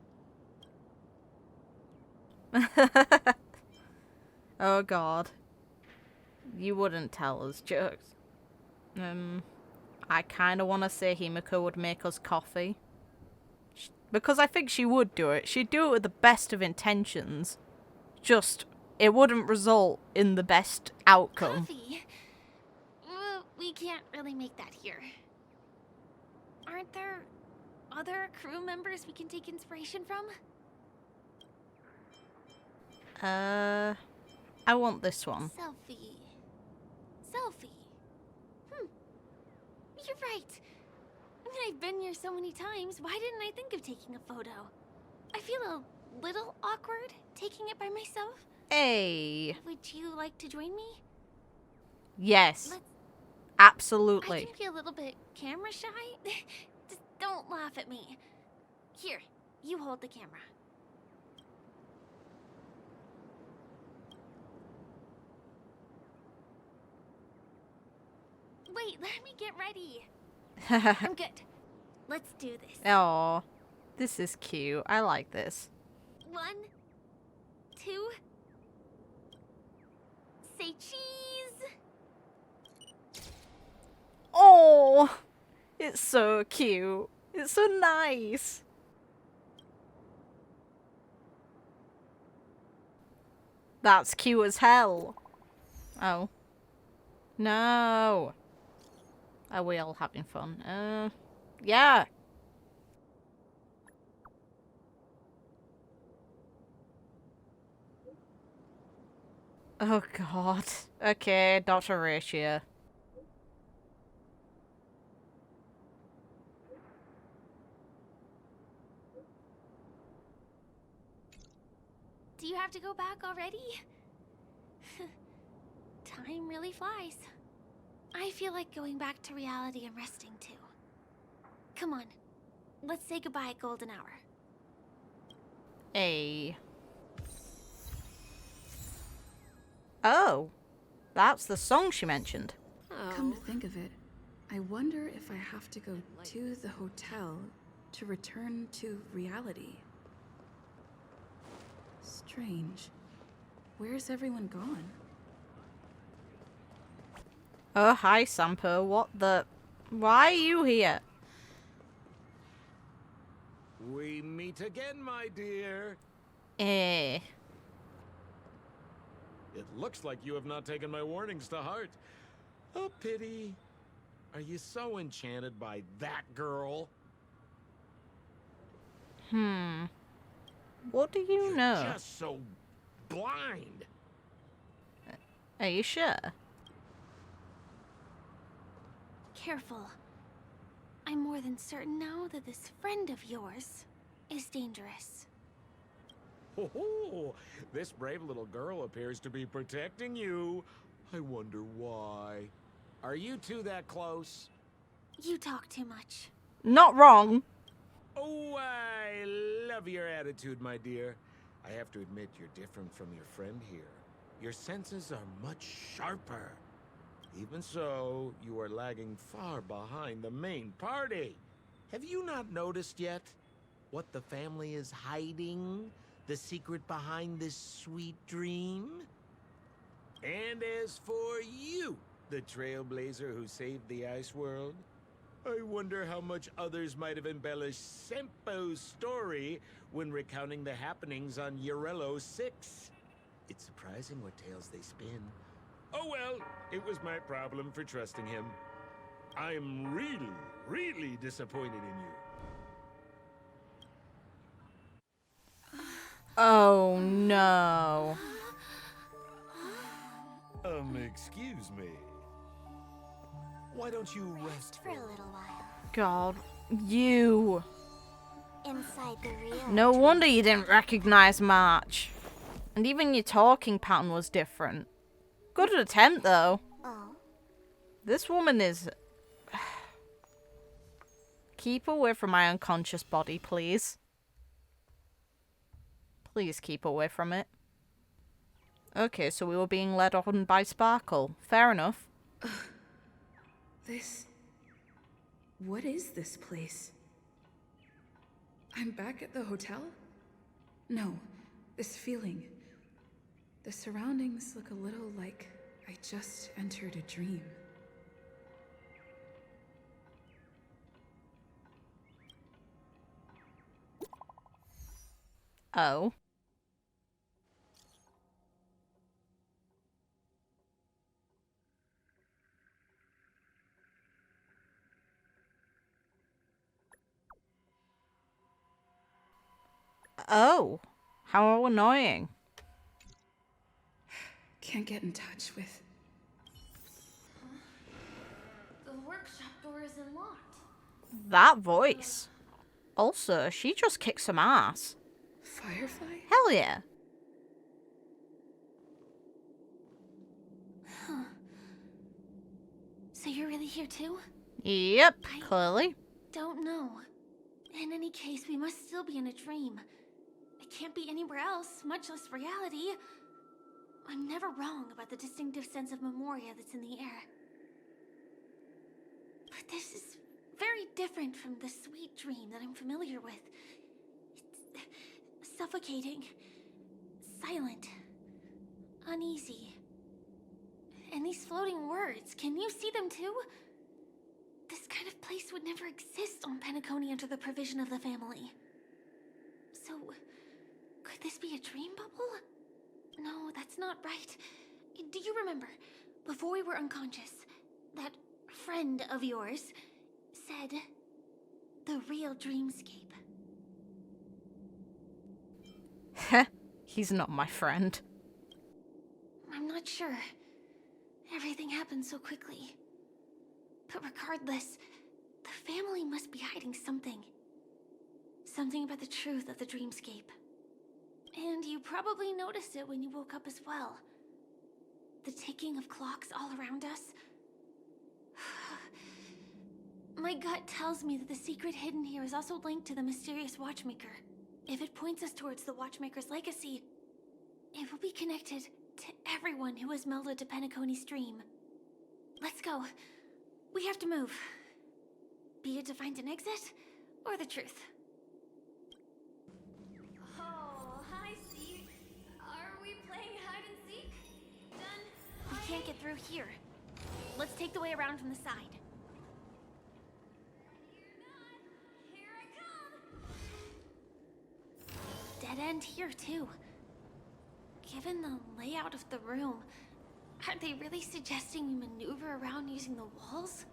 Speaker 1: Oh god. You wouldn't tell us jokes. I kinda wanna say Himiko would make us coffee. Because I think she would do it. She'd do it with the best of intentions. Just, it wouldn't result in the best outcome.
Speaker 15: Coffee? Well, we can't really make that here. Aren't there other crew members we can take inspiration from?
Speaker 1: I want this one.
Speaker 15: Selfie. You're right.
Speaker 11: that I've been here so many times, why didn't I think of taking a photo? I feel a little awkward taking it by myself.
Speaker 1: Hey.
Speaker 11: Would you like to join me?
Speaker 1: Yes. Absolutely.
Speaker 11: I can be a little bit camera shy. Just don't laugh at me. Here, you hold the camera. Wait, let me get ready. I'm good. Let's do this.
Speaker 1: Oh, this is cute. I like this.
Speaker 11: 1, 2. Say cheese.
Speaker 1: Oh, it's so cute. It's so nice. That's cute as hell. Oh. No. Are we all having fun? Yeah. Oh god. Okay, Dr. Ratio.
Speaker 11: Do you have to go back already? Time really flies. I feel like going back to reality and resting too. Come on, let's say goodbye at golden hour.
Speaker 1: Hey. Oh, that's the song she mentioned.
Speaker 4: Come to think of it, I wonder if I have to go to the hotel to return to reality. Strange. Where's everyone gone?
Speaker 1: Oh, hi, Sampo. What the... Why are you here?
Speaker 6: We meet again, my dear.
Speaker 1: Eh.
Speaker 6: It looks like you have not taken my warnings to heart. Oh, pity. Are you so enchanted by that girl?
Speaker 1: What do you know?
Speaker 6: Just so blind.
Speaker 1: Are you sure?
Speaker 11: Careful. I'm more than certain now that this friend of yours is dangerous.
Speaker 6: Oh, this brave little girl appears to be protecting you. I wonder why. Are you two that close?
Speaker 11: You talk too much.
Speaker 1: Not wrong.
Speaker 6: Oh, I love your attitude, my dear. I have to admit you're different from your friend here. Your senses are much sharper. Even so, you are lagging far behind the main party. Have you not noticed yet what the family is hiding? The secret behind this sweet dream? And as for you, the Trailblazer who saved the ice world, I wonder how much others might have embellished Sampo's story when recounting the happenings on Urello 6. It's surprising what tales they spin. Oh well, it was my problem for trusting him. I'm really disappointed in you.
Speaker 1: Oh, no.
Speaker 6: Excuse me. Why don't you rest
Speaker 15: For a little while.
Speaker 1: God, you.
Speaker 15: Inside the real.
Speaker 1: No wonder you didn't recognize March. And even your talking pattern was different. Good attempt, though.
Speaker 15: Oh.
Speaker 1: This woman is... Keep away from my unconscious body, please. Please keep away from it. Okay, so we were being led on by Sparkle. Fair enough.
Speaker 4: What is this place? I'm back at the hotel? No, this feeling. The surroundings look a little like I just entered a dream.
Speaker 1: Oh. Oh. How annoying.
Speaker 4: Can't get in touch with...
Speaker 11: The workshop door is unlocked.
Speaker 1: That voice. Also, she just kicked some ass.
Speaker 4: Firefly?
Speaker 1: Hell yeah.
Speaker 11: Huh. So you're really here too?
Speaker 1: Yep, clearly.
Speaker 11: Don't know. In any case, we must still be in a dream. It can't be anywhere else, much less reality. I'm never wrong about the distinctive sense of memoria that's in the air. But this is very different from the sweet dream that I'm familiar with. It's suffocating, silent, uneasy. And these floating words, can you see them too? This kind of place would never exist on Penacony under the provision of the family. So, could this be a dream bubble? No, that's not right. Do you remember, before we were unconscious, that friend of yours said the real Dreamscape?
Speaker 1: Heh, he's not my friend.
Speaker 11: I'm not sure. Everything happened so quickly. But regardless, the family must be hiding something. Something about the truth of the Dreamscape. And you probably noticed it when you woke up as well. The ticking of clocks all around us. My gut tells me that the secret hidden here is also linked to the mysterious Watchmaker. If it points us towards the Watchmaker's legacy, it will be connected to everyone who has melded to Penacony's dream. Let's go. We have to move. Be it to find an exit, or the truth.
Speaker 15: Oh, hi, Steve. Are we playing hide and seek? Done.
Speaker 11: We can't get through here. Let's take the way around from the side.
Speaker 15: Here I come.
Speaker 11: Dead end here, too. Given the layout of the room, are they really suggesting we maneuver around using the walls?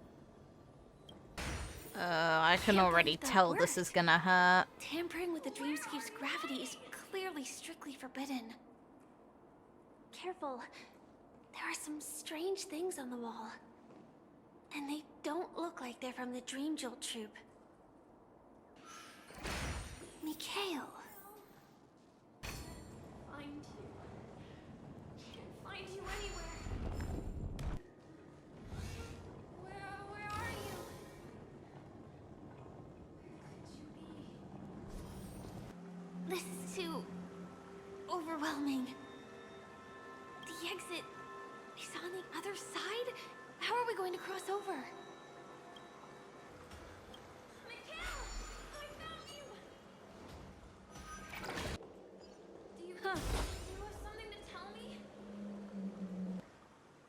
Speaker 1: I can already tell this is gonna hurt.
Speaker 11: Tampering with the Dreamscape's gravity is clearly strictly forbidden. Careful. There are some strange things on the wall. And they don't look like they're from the Dream Jolt troupe. Mikhail.
Speaker 15: Find you. Can't find you anywhere. Where are you? Could you be?
Speaker 11: This is too overwhelming. The exit is on the other side? How are we going to cross over?
Speaker 15: Mikhail! I found you! Do you
Speaker 11: Huh.
Speaker 15: have something to tell me?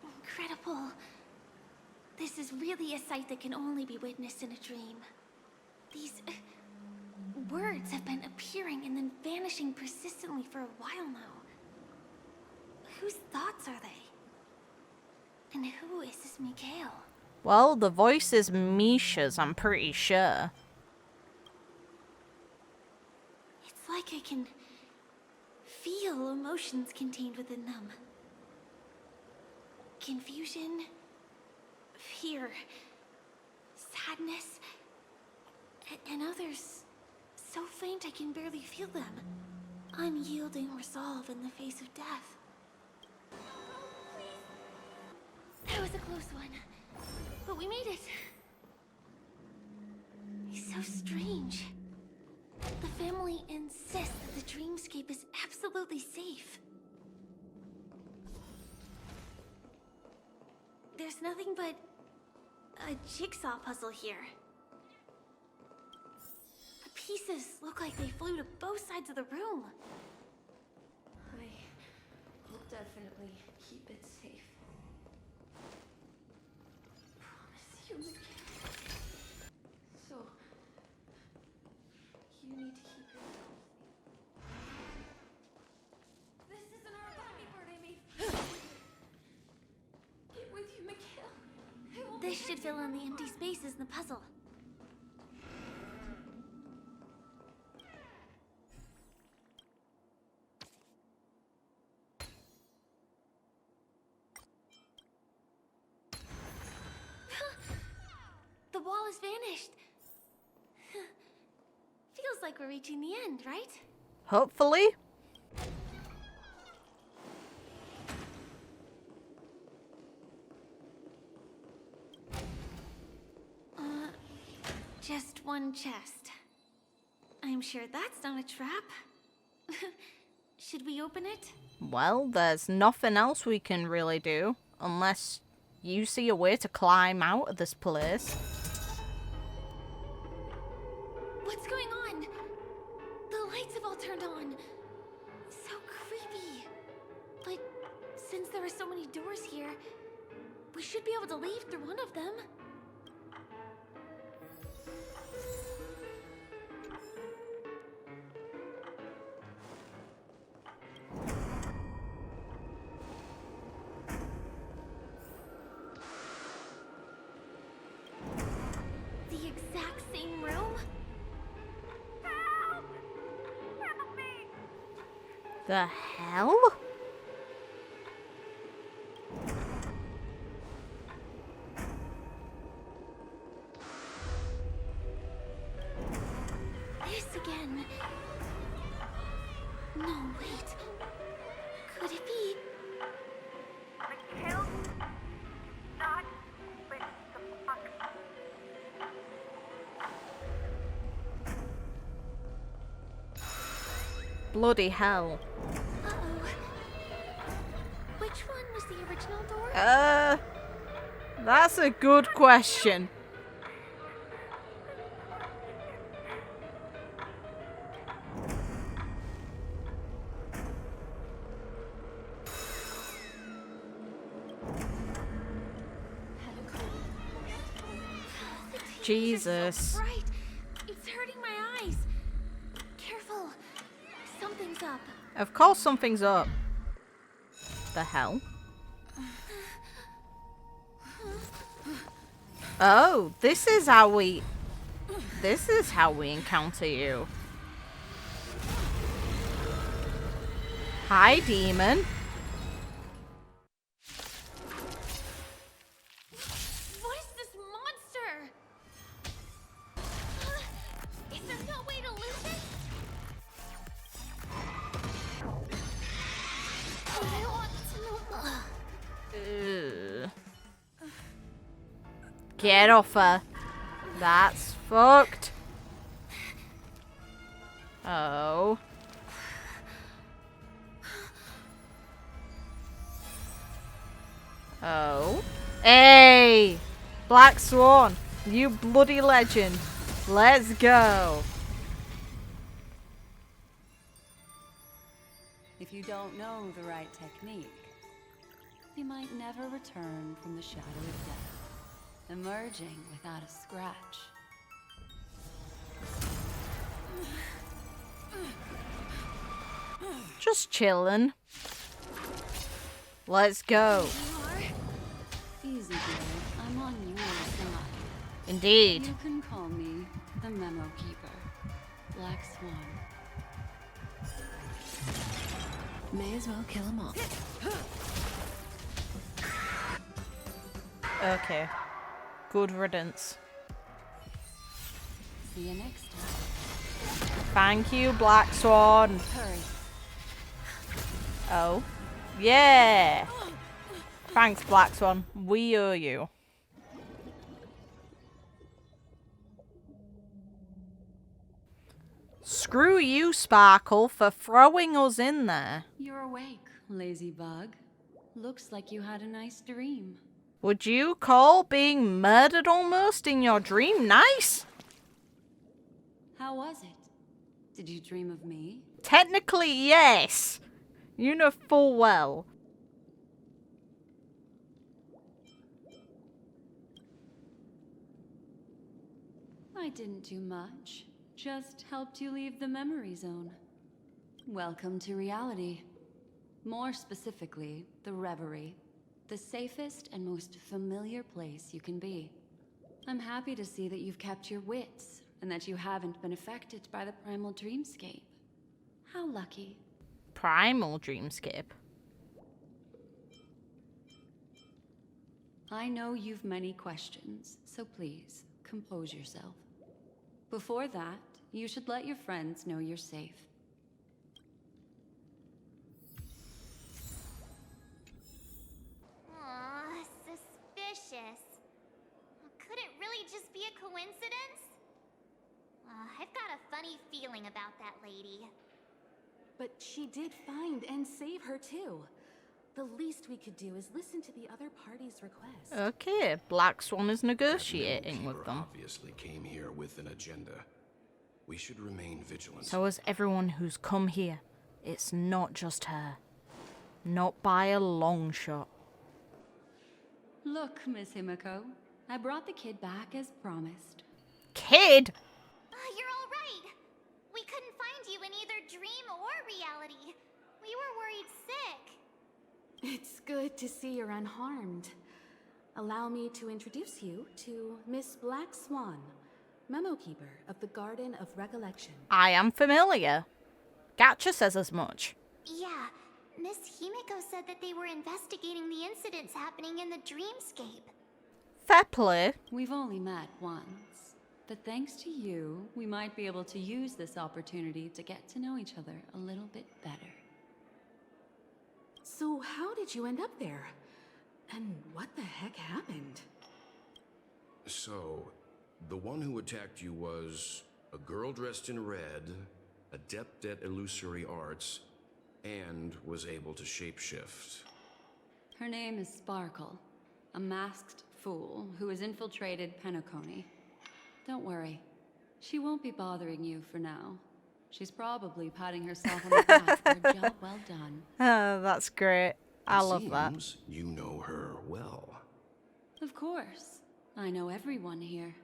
Speaker 11: Incredible. This is really a sight that can only be witnessed in a dream. These words have been appearing and then vanishing persistently for a while now. Whose thoughts are they? And who is this Mikhail?
Speaker 1: Well, the voice is Misha's, I'm pretty sure.
Speaker 11: It's like I can feel emotions contained within them. Confusion, fear, sadness, and others so faint I can barely feel them. Unyielding resolve in the face of death. That was a close one, but we made it. It's so strange. The family insists that the Dreamscape is absolutely safe. There's nothing but a jigsaw puzzle here. The pieces look like they flew to both sides of the room.
Speaker 15: I will definitely keep it safe. Promise you, Mikhail. So, you need to keep your health. This isn't our happy birthday, mate. Get with you, Mikhail. I won't
Speaker 11: This
Speaker 15: forget
Speaker 11: should
Speaker 15: you
Speaker 11: fill in the
Speaker 15: anymore.
Speaker 11: empty spaces in the puzzle. The wall has vanished. we're reaching the end, right?
Speaker 1: Hopefully.
Speaker 11: Just one chest. I'm sure that's not a trap. Should we open it?
Speaker 1: Well, there's nothing else we can really do, unless you see a way to climb out of this place.
Speaker 11: What's going on? The lights have all turned on. So creepy. But since there are so many doors here, we should be able to leave through one of them.
Speaker 1: The hell?
Speaker 11: This again. No, wait. Could it be?
Speaker 1: Bloody hell.
Speaker 11: Uh-oh. Which one was the original door?
Speaker 1: That's a good question. Jesus.
Speaker 11: So bright. It's hurting my eyes. Careful. Something's up.
Speaker 1: Of course something's up. The hell? Oh, this is how we encounter you. Hi, demon.
Speaker 11: What is this monster? Is there no way to lose it? I want to know.
Speaker 1: Get off her. That's fucked. Oh. Oh. Hey! Black Swan, you bloody legend. Let's go.
Speaker 14: If you don't know the right technique, you might never return from the shadow of death, emerging without a scratch.
Speaker 1: Just chillin'. Let's go.
Speaker 14: Easy, girl. I'm on your side.
Speaker 1: Indeed.
Speaker 14: You can call me the Memo Keeper, Black Swan. May as well kill 'em all.
Speaker 1: Okay. Good riddance.
Speaker 14: See you next time.
Speaker 1: Thank you, Black Swan.
Speaker 14: Hurry.
Speaker 1: Oh. Yeah. Thanks, Black Swan. We owe you. Screw you, Sparkle, for throwing us in there.
Speaker 14: You're awake, lazy bug. Looks like you had a nice dream.
Speaker 1: Would you call being murdered almost in your dream nice?
Speaker 14: How was it? Did you dream of me?
Speaker 1: Technically, yes. You know full well.
Speaker 14: I didn't do much. Just helped you leave the memory zone. Welcome to reality. More specifically, the Reverie. The safest and most familiar place you can be. I'm happy to see that you've kept your wits, and that you haven't been affected by the primal dreamscape. How lucky.
Speaker 1: Primal dreamscape.
Speaker 14: I know you've many questions, so please, compose yourself. Before that, You should let your friends know you're safe.
Speaker 15: Aw, suspicious. Could it really just be a coincidence? I've got a funny feeling about that lady.
Speaker 12: But she did find and save her too. The least we could do is listen to the other party's request.
Speaker 1: Okay, Black Swan is negotiating with them.
Speaker 16: Obviously came here with an agenda. We should remain vigilant.
Speaker 1: So is everyone who's come here. It's not just her. Not by a long shot.
Speaker 14: Look, Miss Himiko, I brought the kid back as promised.
Speaker 1: Kid?
Speaker 15: You're all right. We couldn't find you in either dream or reality. We were worried sick.
Speaker 12: It's good to see you're unharmed. Allow me to introduce you to Miss Black Swan, Memo Keeper of the Garden of Recollection.
Speaker 1: I am familiar. Gacha says as much.
Speaker 15: Yeah, Miss Himiko said that they were investigating the incidents happening in the Dreamscape.
Speaker 1: Fair play.
Speaker 14: We've only met once, but thanks to you, we might be able to use this opportunity to get to know each other a little bit better.
Speaker 12: So how did you end up there? And what the heck happened?
Speaker 16: So, the one who attacked you was a girl dressed in red, adept at illusory arts, and was able to shapeshift.
Speaker 14: Her name is Sparkle, a masked fool who has infiltrated Penacony. Don't worry, she won't be bothering you for now. She's probably patting herself on the back for a job well done.
Speaker 1: Oh, that's great. I love that.
Speaker 16: You know her well.
Speaker 14: Of course. I know everyone here.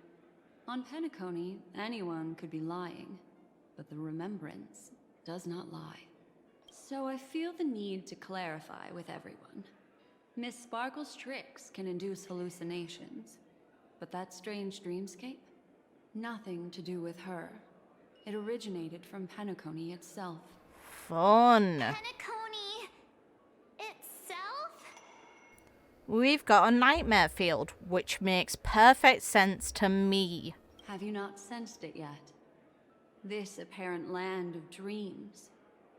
Speaker 14: On Penacony, anyone could be lying, but the remembrance does not lie. So I feel the need to clarify with everyone. Miss Sparkle's tricks can induce hallucinations, but that strange dreamscape? Nothing to do with her. It originated from Penacony itself.
Speaker 1: Fun.
Speaker 15: Penacony itself?
Speaker 1: We've got a nightmare field, which makes perfect sense to me.
Speaker 14: Have you not sensed it yet? This apparent land of dreams.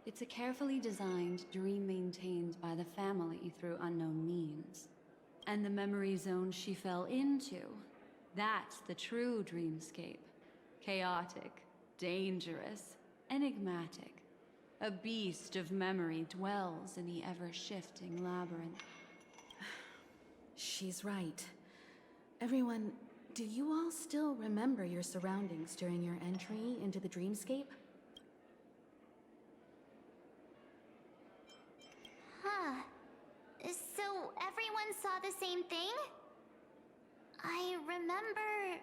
Speaker 14: It's a carefully designed dream maintained by the family through unknown means. And the memory zone she fell into, that's the true dreamscape. Chaotic, dangerous, enigmatic. A beast of memory dwells in the ever-shifting labyrinth.
Speaker 12: She's right. Everyone, do you all still remember your surroundings during your entry into the dreamscape?
Speaker 15: Huh. So everyone saw the same thing? I remember...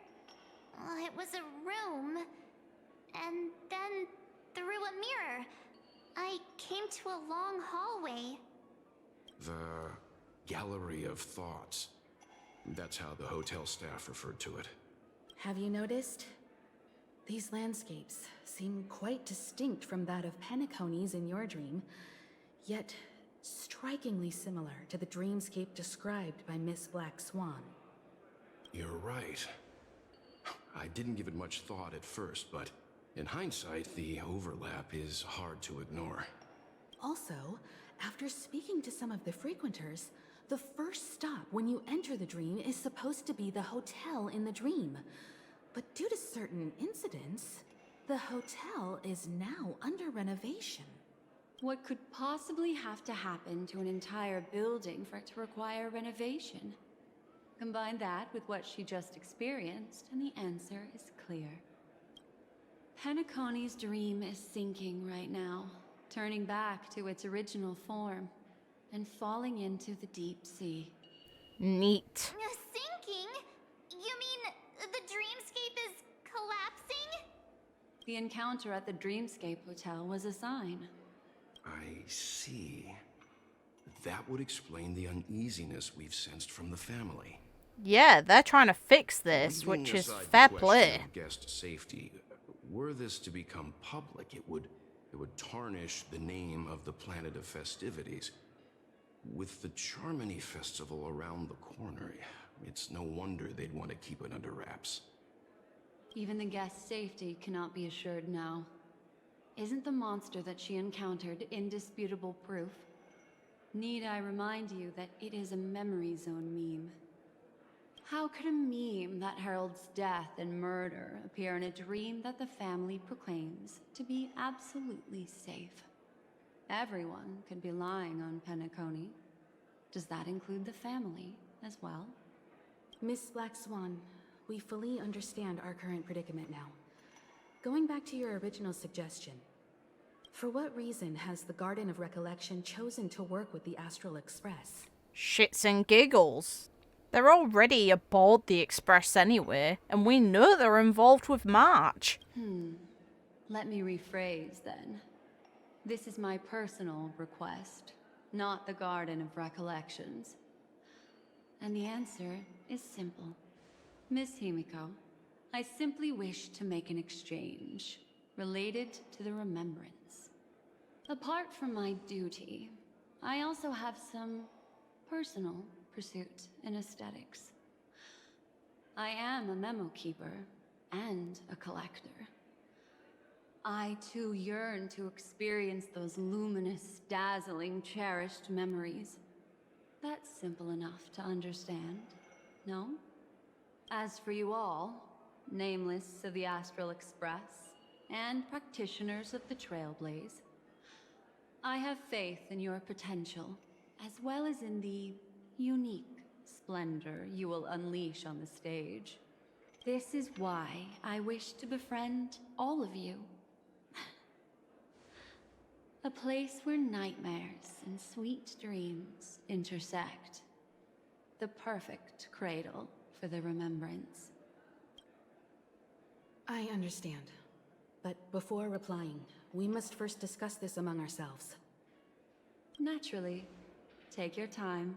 Speaker 15: it was a room, and then through a mirror, I came to a long hallway.
Speaker 16: The Gallery of Thoughts. That's how the hotel staff referred to it.
Speaker 12: Have you noticed? These landscapes seem quite distinct from that of Penacony's in your dream, yet strikingly similar to the dreamscape described by Miss Black Swan.
Speaker 16: You're right. I didn't give it much thought at first, but in hindsight, the overlap is hard to ignore.
Speaker 12: Also, after speaking to some of the frequenters, the first stop when you enter the dream is supposed to be the hotel in the dream. But due to certain incidents, the hotel is now under renovation.
Speaker 14: What could possibly have to happen to an entire building for it to require renovation? Combine that with what she just experienced, and the answer is clear. Penacony's dream is sinking right now, turning back to its original form, and falling into the deep sea.
Speaker 1: Neat.
Speaker 15: Sinking? You mean the dreamscape is collapsing?
Speaker 14: The encounter at the Dreamscape Hotel was a sign.
Speaker 16: I see. That would explain the uneasiness we've sensed from the family.
Speaker 1: Yeah, they're trying to fix this,
Speaker 16: Leaving
Speaker 1: which is
Speaker 16: aside the
Speaker 1: fair
Speaker 16: question
Speaker 1: play.
Speaker 16: of guest safety, were this to become public, it would tarnish the name of the planet of festivities. With the Charmony Festival around the corner, it's no wonder they'd want to keep it under wraps.
Speaker 14: Even the guest's safety cannot be assured now. Isn't the monster that she encountered indisputable proof? Need I remind you that it is a memory zone meme? How could a meme that heralds death and murder appear in a dream that the family proclaims to be absolutely safe? Everyone could be lying on Penacony. Does that include the family as well?
Speaker 12: Miss Black Swan, we fully understand our current predicament now. Going back to your original suggestion, for what reason has the Garden of Recollection chosen to work with the Astral Express?
Speaker 1: Shits and giggles. They're already aboard the Express anyway, and we know they're involved with March.
Speaker 14: Let me rephrase then. This is my personal request, not the Garden of Recollections. And the answer is simple. Miss Himiko, I simply wish to make an exchange related to the remembrance. Apart from my duty, I also have some personal pursuit in aesthetics. I am a memo keeper and a collector. I too yearn to experience those luminous, dazzling, cherished memories. That's simple enough to understand, no? As for you all, nameless of the Astral Express and practitioners of the Trailblaze, I have faith in your potential, as well as in the unique splendor you will unleash on the stage. This is why I wish to befriend all of you. A place where nightmares and sweet dreams intersect. The perfect cradle for the remembrance.
Speaker 12: I understand. But before replying, we must first discuss this among ourselves.
Speaker 14: Naturally. Take your time.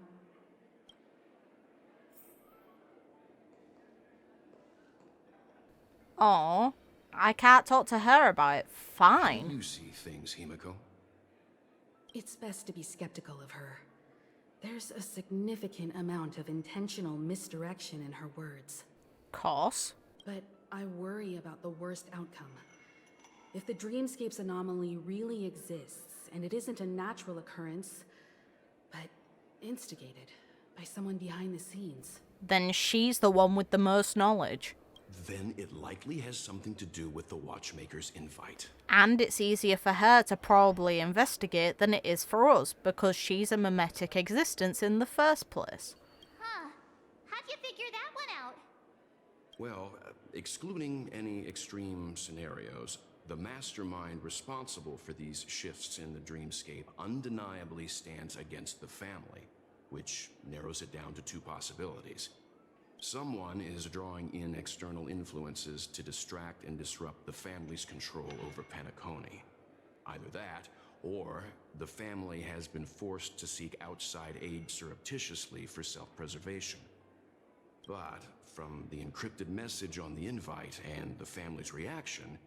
Speaker 1: Aw, I can't talk to her about it. Fine.
Speaker 16: You see things, Himiko.
Speaker 12: It's best to be skeptical of her. There's a significant amount of intentional misdirection in her words.
Speaker 1: Course.
Speaker 12: But I worry about the worst outcome. If the Dreamscape's anomaly really exists, and it isn't a natural occurrence, but instigated by someone behind the scenes,
Speaker 1: Then she's the one with the most knowledge.
Speaker 16: Then it likely has something to do with the Watchmaker's invite.
Speaker 1: And it's easier for her to probably investigate than it is for us, because she's a mimetic existence in the first place.
Speaker 15: Huh. How'd you figure that one out?
Speaker 16: Well, excluding any extreme scenarios, the mastermind responsible for these shifts in the Dreamscape undeniably stands against the family, which narrows it down to two possibilities. Someone is drawing in external influences to distract and disrupt the family's control over Penacony. Either that, or the family has been forced to seek outside aid surreptitiously for self-preservation. But from the encrypted message on the invite and the family's reaction,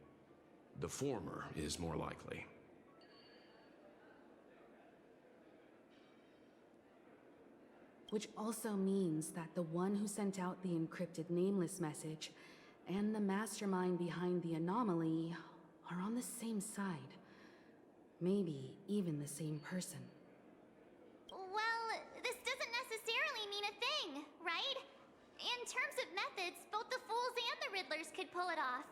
Speaker 16: the former is more likely.
Speaker 12: which also means that the one who sent out the encrypted nameless message and the mastermind behind the anomaly are on the same side. Maybe even the same person.
Speaker 15: Well, this doesn't necessarily mean a thing, right? In terms of methods, both the Fools and the Riddlers could pull it off.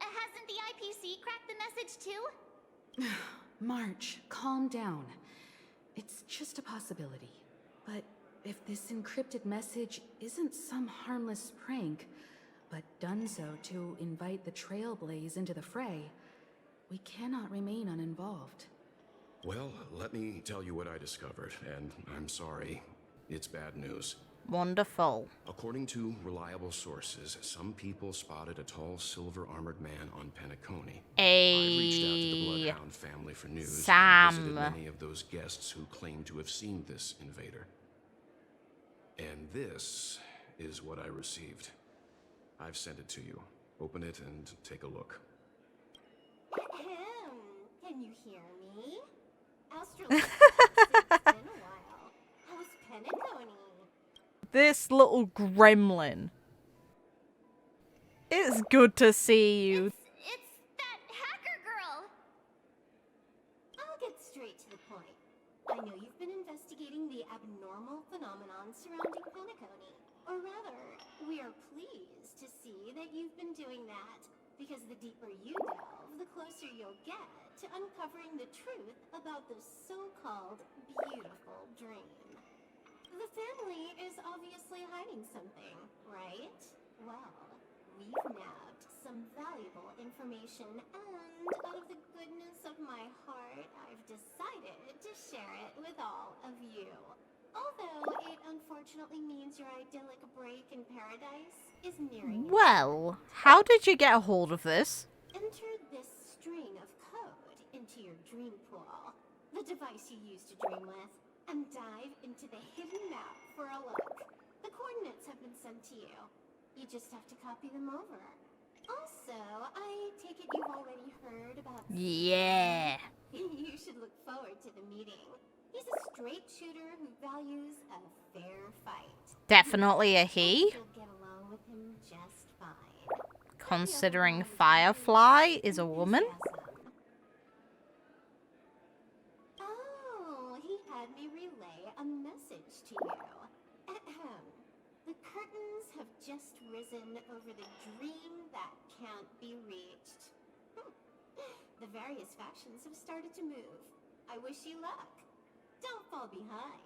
Speaker 15: Hasn't the IPC cracked the message too?
Speaker 12: March, calm down. It's just a possibility. But if this encrypted message isn't some harmless prank, but done so to invite the Trailblaze into the fray, we cannot remain uninvolved.
Speaker 16: Well, let me tell you what I discovered, and I'm sorry, it's bad news.
Speaker 1: Wonderful.
Speaker 16: According to reliable sources, some people spotted a tall silver-armored man on Penacony. I reached out to the Bloodhound family for news and visited many of those guests who claim to have seen this invader. And this is what I received. I've sent it to you. Open it and take a look.
Speaker 3: Can you hear me? Astral, it's been a while. How's Penacony?
Speaker 1: This little gremlin It's good to see you.
Speaker 15: It's that hacker girl. I'll get straight to the point. I know you've been investigating the abnormal phenomenon surrounding Penacony. Or rather, we are pleased to see that you've been doing that. Because the deeper you delve, the closer you'll get to uncovering the truth about this so-called beautiful dream. The family is obviously hiding something, right? Well, we've nabbed some valuable information, and out of the goodness of my heart, I've decided to share it with all of you. Although it unfortunately means your idyllic break in paradise is nearing.
Speaker 1: Well, how did you get a hold of this?
Speaker 15: Enter this string of code into your dream pool, the device you use to dream with, and dive into the hidden map for a look. The coordinates have been sent to you. You just have to copy them over. Also, I take it you've already heard about...
Speaker 1: Yeah.
Speaker 15: You should look forward to the meeting. He's a straight shooter who values a fair fight.
Speaker 1: Definitely a he.
Speaker 15: You'll get along with him just fine.
Speaker 1: Considering Firefly is a woman.
Speaker 15: Oh, he had me relay a message to you. Ahem. The curtains have just risen over the dream that can't be reached. The various factions have started to move. I wish you luck. Don't fall behind,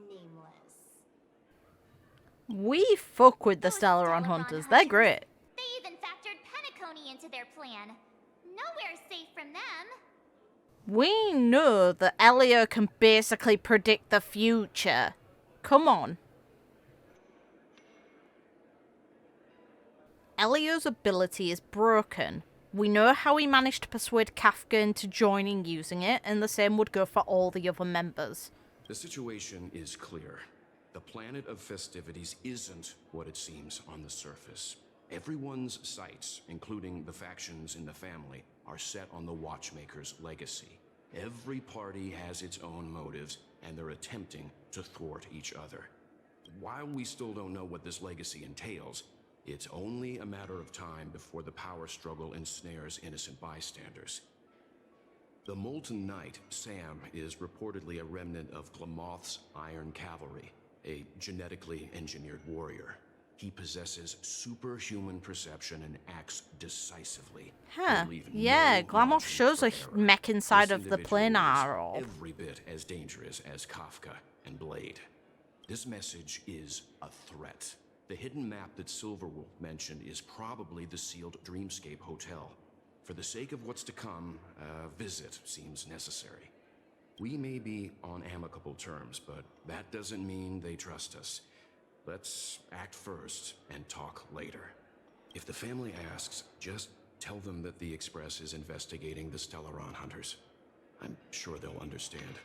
Speaker 15: Nameless.
Speaker 1: We fuck with the Stellaron Hunters. They're great.
Speaker 15: They even factored Penacony into their plan. Nowhere safe from them.
Speaker 1: We know that Elio can basically predict the future. Come on. Elio's ability is broken. We know how he managed to persuade Kafka into joining using it, and the same would go for all the other members.
Speaker 16: The situation is clear. The planet of festivities isn't what it seems on the surface. Everyone's sights, including the factions in the family, are set on the Watchmaker's legacy. Every party has its own motives, and they're attempting to thwart each other. While we still don't know what this legacy entails, it's only a matter of time before the power struggle ensnares innocent bystanders. The Molten Knight, Sam, is reportedly a remnant of Glamoth's Iron Cavalry, a genetically engineered warrior. He possesses superhuman perception and acts decisively.
Speaker 1: Huh. Yeah, Glamoth shows a mech inside of the planar orb.
Speaker 16: Every bit as dangerous as Kafka and Blade. This message is a threat. The hidden map that Silverwolf mentioned is probably the sealed Dreamscape Hotel. For the sake of what's to come, a visit seems necessary. We may be on amicable terms, but that doesn't mean they trust us. Let's act first and talk later. If the family asks, just tell them that the Express is investigating the Stellaron Hunters. I'm sure they'll understand.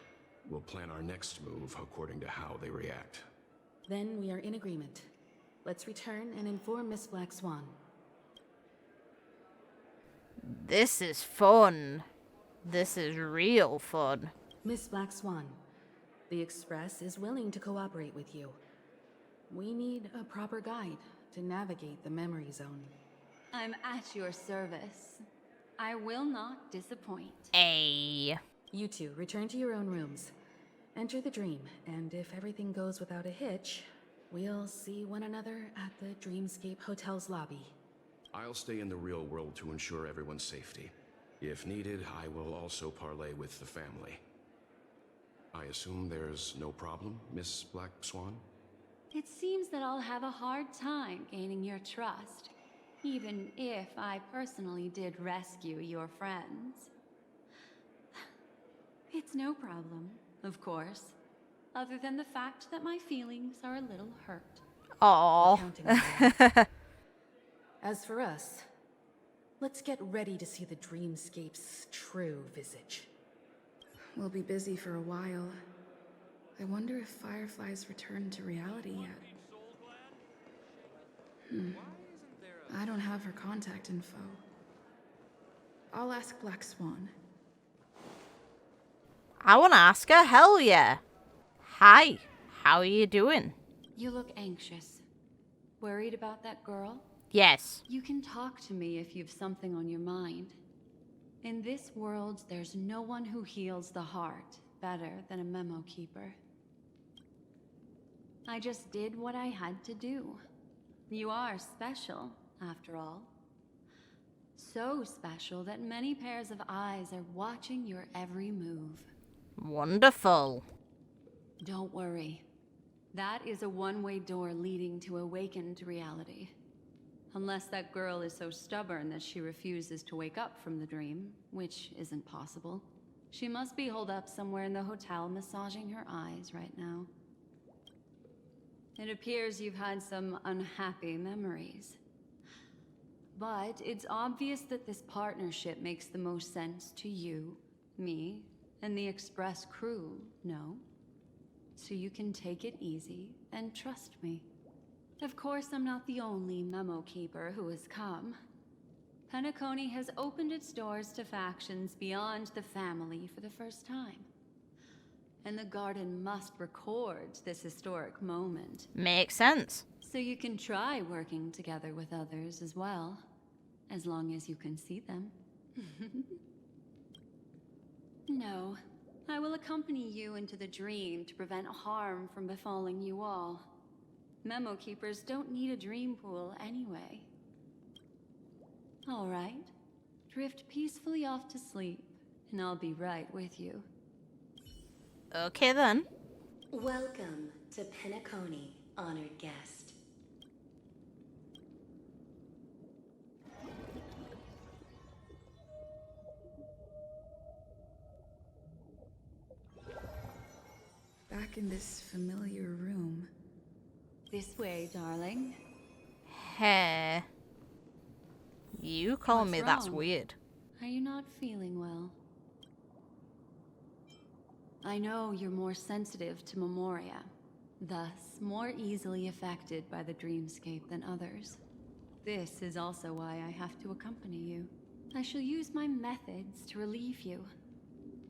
Speaker 16: We'll plan our next move according to how they react.
Speaker 12: Then we are in agreement. Let's return and inform Miss Black Swan.
Speaker 1: This is fun. This is real fun.
Speaker 12: Miss Black Swan, the Express is willing to cooperate with you. We need a proper guide to navigate the memory zone.
Speaker 14: I'm at your service. I will not disappoint.
Speaker 1: Ay.
Speaker 12: You two, return to your own rooms. Enter the dream, and if everything goes without a hitch, we'll see one another at the Dreamscape Hotel's lobby.
Speaker 16: I'll stay in the real world to ensure everyone's safety. If needed, I will also parley with the family. I assume there's no problem, Miss Black Swan?
Speaker 14: It seems that I'll have a hard time gaining your trust, even if I personally did rescue your friends. It's no problem, of course, other than the fact that my feelings are a little hurt.
Speaker 1: Aww.
Speaker 12: As for us, let's get ready to see the Dreamscape's true visage.
Speaker 4: We'll be busy for a while. I wonder if Firefly's returned to reality yet. I don't have her contact info. I'll ask Black Swan.
Speaker 1: I want to ask her. Hell yeah. Hi. How are you doing?
Speaker 14: You look anxious. Worried about that girl?
Speaker 1: Yes.
Speaker 14: You can talk to me if you've something on your mind. In this world, there's no one who heals the heart better than a memo keeper. I just did what I had to do. You are special, after all. So special that many pairs of eyes are watching your every move.
Speaker 1: Wonderful.
Speaker 14: Don't worry. That is a one-way door leading to awakened reality. Unless that girl is so stubborn that she refuses to wake up from the dream, which isn't possible. She must be holed up somewhere in the hotel massaging her eyes right now. It appears you've had some unhappy memories. But it's obvious that this partnership makes the most sense to you, me, and the Express crew, no? So you can take it easy and trust me. Of course, I'm not the only memo keeper who has come. Penacony has opened its doors to factions beyond the family for the first time. And the Garden must record this historic moment.
Speaker 1: Makes sense.
Speaker 14: So you can try working together with others as well, as long as you can see them. No, I will accompany you into the dream to prevent harm from befalling you all. Memo keepers don't need a dream pool anyway. All right, drift peacefully off to sleep, and I'll be right with you.
Speaker 1: Okay then.
Speaker 19: Welcome to Penacony, honored guest.
Speaker 4: Back in this familiar room.
Speaker 14: This way, darling.
Speaker 1: Hey. You calling me that's
Speaker 14: wrong?
Speaker 1: weird.
Speaker 14: Are you not feeling well? I know you're more sensitive to Memoria, thus more easily affected by the Dreamscape than others. This is also why I have to accompany you. I shall use my methods to relieve you.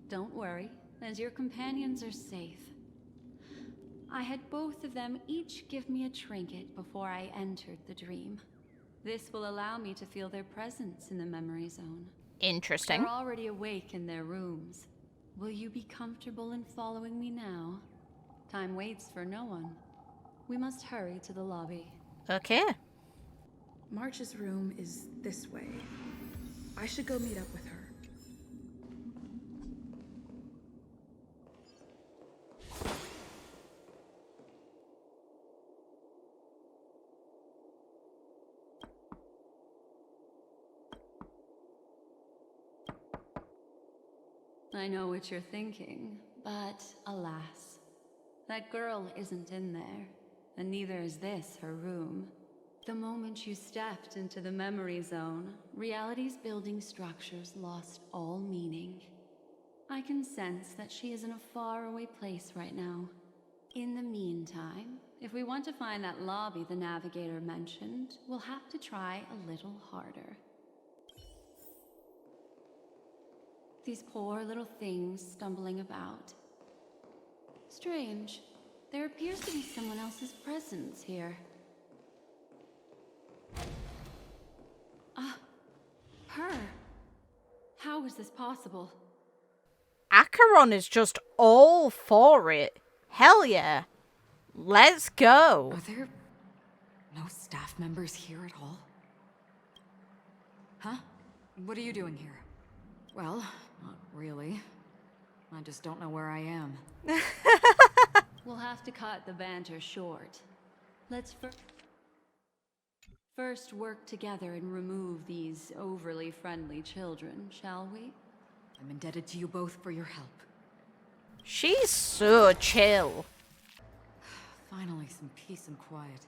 Speaker 14: Don't worry, as your companions are safe. I had both of them each give me a trinket before I entered the dream. This will allow me to feel their presence in the memory zone.
Speaker 1: Interesting.
Speaker 14: They're already awake in their rooms. Will you be comfortable in following me now? Time waits for no one. We must hurry to the lobby.
Speaker 1: Okay.
Speaker 4: March's room is this way. I should go meet up with her.
Speaker 14: I know what you're thinking, but alas, that girl isn't in there, and neither is this her room. The moment you stepped into the memory zone, reality's building structures lost all meaning. I can sense that she is in a faraway place right now. In the meantime, if we want to find that lobby the navigator mentioned, we'll have to try a little harder. These poor little things stumbling about. Strange. There appears to be someone else's presence here. Her. How is this possible?
Speaker 1: Acheron is just all for it. Hell yeah. Let's go.
Speaker 9: Are there no staff members here at all? Huh? What are you doing here? Well, not really. I just don't know where I am.
Speaker 14: We'll have to cut the banter short. Let's first work together and remove these overly friendly children, shall we?
Speaker 9: I'm indebted to you both for your help.
Speaker 1: She's so chill.
Speaker 9: Finally, some peace and quiet.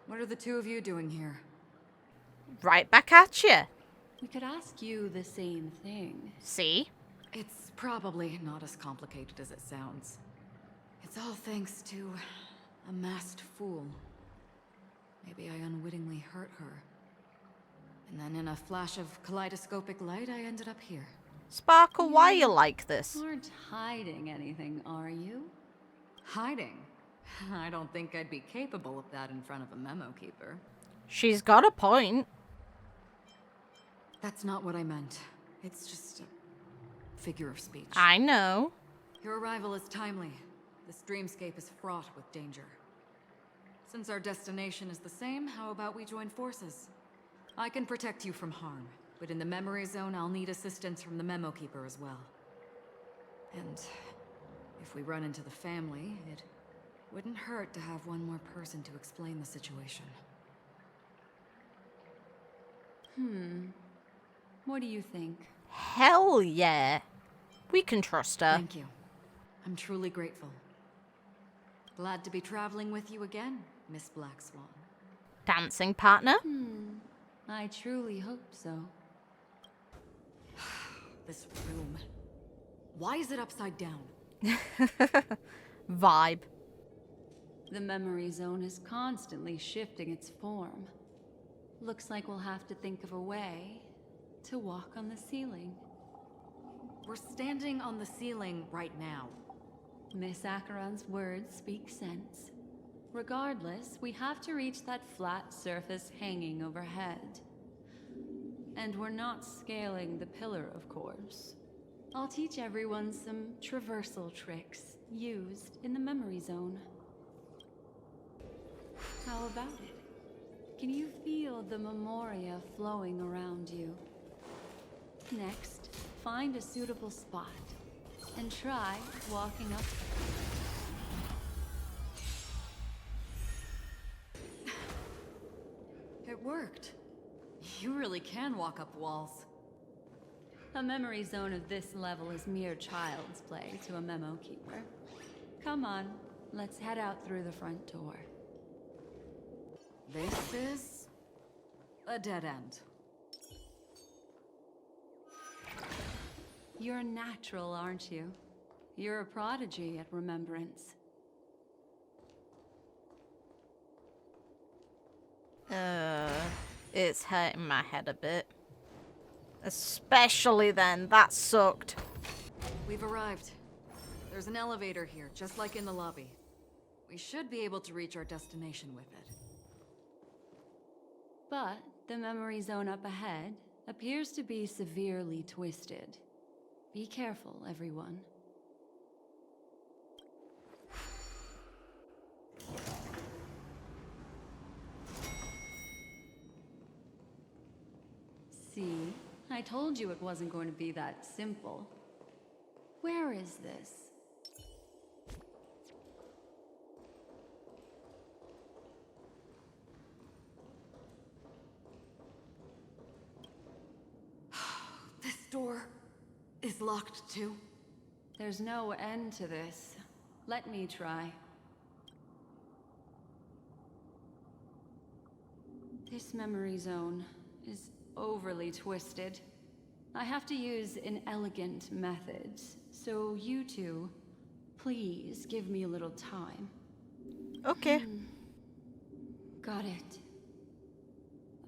Speaker 9: What are the two of you doing here?
Speaker 1: Right back at you.
Speaker 14: We could ask you the same thing.
Speaker 1: See?
Speaker 9: It's probably not as complicated as it sounds. It's all thanks to a masked fool. Maybe I unwittingly hurt her. And then in a flash of kaleidoscopic light, I ended up here.
Speaker 1: Sparkle, why you like this?
Speaker 14: You aren't hiding anything, are you?
Speaker 9: Hiding? I don't think I'd be capable of that in front of a memo keeper.
Speaker 1: She's got a point.
Speaker 9: That's not what I meant. It's just a figure of speech.
Speaker 1: I know.
Speaker 9: Your arrival is timely. This dreamscape is fraught with danger. Since our destination is the same, how about we join forces? I can protect you from harm, but in the memory zone, I'll need assistance from the Memo Keeper as well. And if we run into the family, it wouldn't hurt to have one more person to explain the situation.
Speaker 14: What do you think?
Speaker 1: Hell yeah. We can trust her.
Speaker 9: Thank you. I'm truly grateful. Glad to be traveling with you again, Miss Black Swan.
Speaker 1: Dancing partner?
Speaker 14: I truly hope so.
Speaker 9: This room. Why is it upside down?
Speaker 1: Vibe.
Speaker 14: The memory zone is constantly shifting its form. Looks like we'll have to think of a way to walk on the ceiling.
Speaker 9: We're standing on the ceiling right now.
Speaker 14: Miss Acheron's words speak sense. Regardless, we have to reach that flat surface hanging overhead. And we're not scaling the pillar, of course. I'll teach everyone some traversal tricks used in the memory zone. How about it? Can you feel the memoria flowing around you? Next, find a suitable spot and try walking up.
Speaker 9: It worked. You really can walk up walls.
Speaker 14: A memory zone of this level is mere child's play to a Memo Keeper. Come on, let's head out through the front door.
Speaker 9: This is a dead end.
Speaker 14: You're natural, aren't you? You're a prodigy at remembrance.
Speaker 1: It's hurting my head a bit. Especially then, that sucked.
Speaker 9: We've arrived. There's an elevator here, just like in the lobby. We should be able to reach our destination with it.
Speaker 14: But the memory zone up ahead appears to be severely twisted. Be careful, everyone. See? I told you it wasn't going to be that simple. Where is this?
Speaker 9: This door is locked too.
Speaker 14: There's no end to this. Let me try. This memory zone is overly twisted. I have to use inelegant methods, so you two, please give me a little time.
Speaker 1: Okay.
Speaker 14: Got it.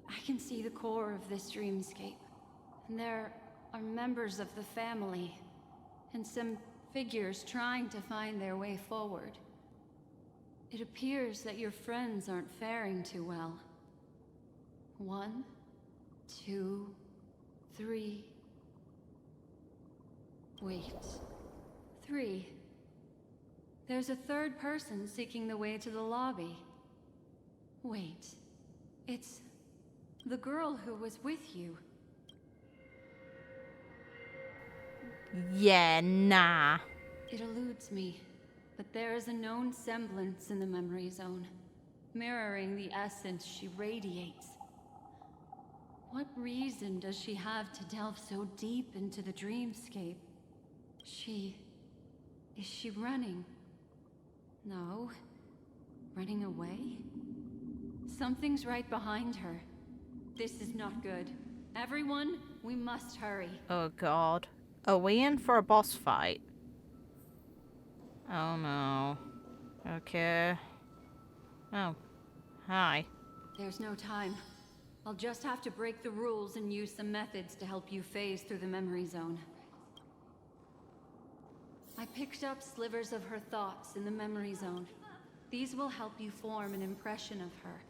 Speaker 14: I can see the core of this dreamscape, and there are members of the family, and some figures trying to find their way forward. It appears that your friends aren't faring too well. 1, 2, 3. Wait. 3. There's a third person seeking the way to the lobby. Wait. It's the girl who was with you.
Speaker 1: Yeah, nah.
Speaker 14: It eludes me, but there is a known semblance in the memory zone, mirroring the essence she radiates. What reason does she have to delve so deep into the dreamscape? Is she running? No. Running away? Something's right behind her. This is not good. Everyone, we must hurry.
Speaker 1: Oh god. Are we in for a boss fight? Oh no. Okay. Oh. Hi.
Speaker 14: There's no time. I'll just have to break the rules and use some methods to help you phase through the memory zone. I picked up slivers of her thoughts in the memory zone. These will help you form an impression of her.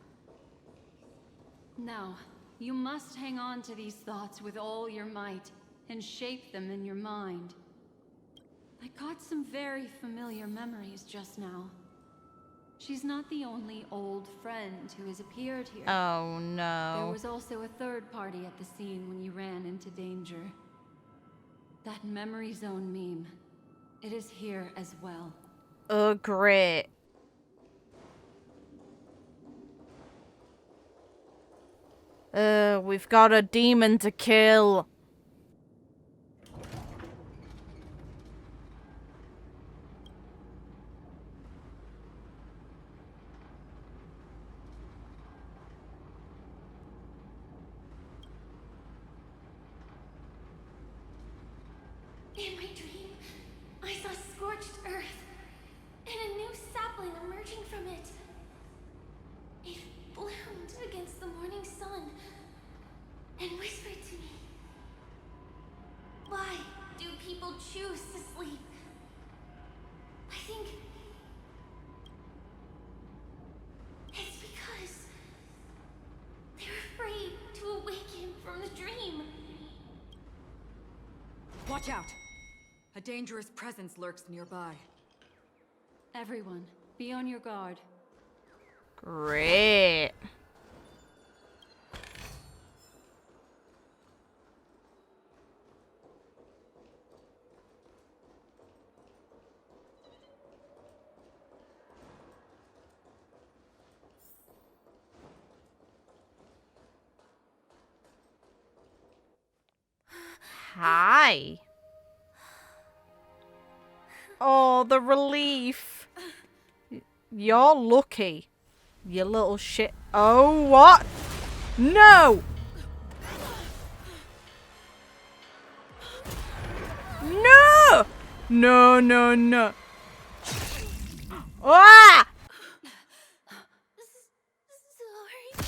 Speaker 14: Now, you must hang on to these thoughts with all your might, and shape them in your mind. I got some very familiar memories just now. She's not the only old friend who has appeared here.
Speaker 1: Oh no.
Speaker 14: There was also a third party at the scene when you ran into danger. That memory zone meme. It is here as well.
Speaker 1: Oh, great. We've got a demon to kill.
Speaker 15: In my dream, I saw scorched earth and a new sapling emerging from it. It bloomed against the morning sun and whispered to me, "Why do people choose to sleep?" I think it's because they're afraid to awaken from the dream.
Speaker 9: Watch out! A dangerous presence lurks nearby.
Speaker 14: Everyone, be on your guard.
Speaker 1: Great. Hi. Oh, the relief. You're lucky. You little shit. Oh, what? No! No! No, no, no. Ah!
Speaker 15: Sorry.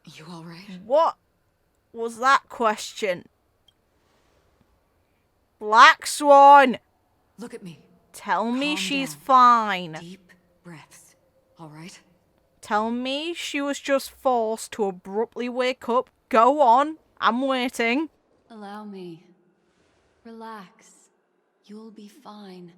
Speaker 9: You all right?
Speaker 1: What was that question? Black Swan!
Speaker 9: Look at me.
Speaker 1: Tell me
Speaker 9: Calm
Speaker 1: she's
Speaker 9: down.
Speaker 1: fine.
Speaker 9: Deep breaths. All right?
Speaker 1: Tell me she was just forced to abruptly wake up. Go on. I'm waiting.
Speaker 14: Allow me. Relax. You'll be fine.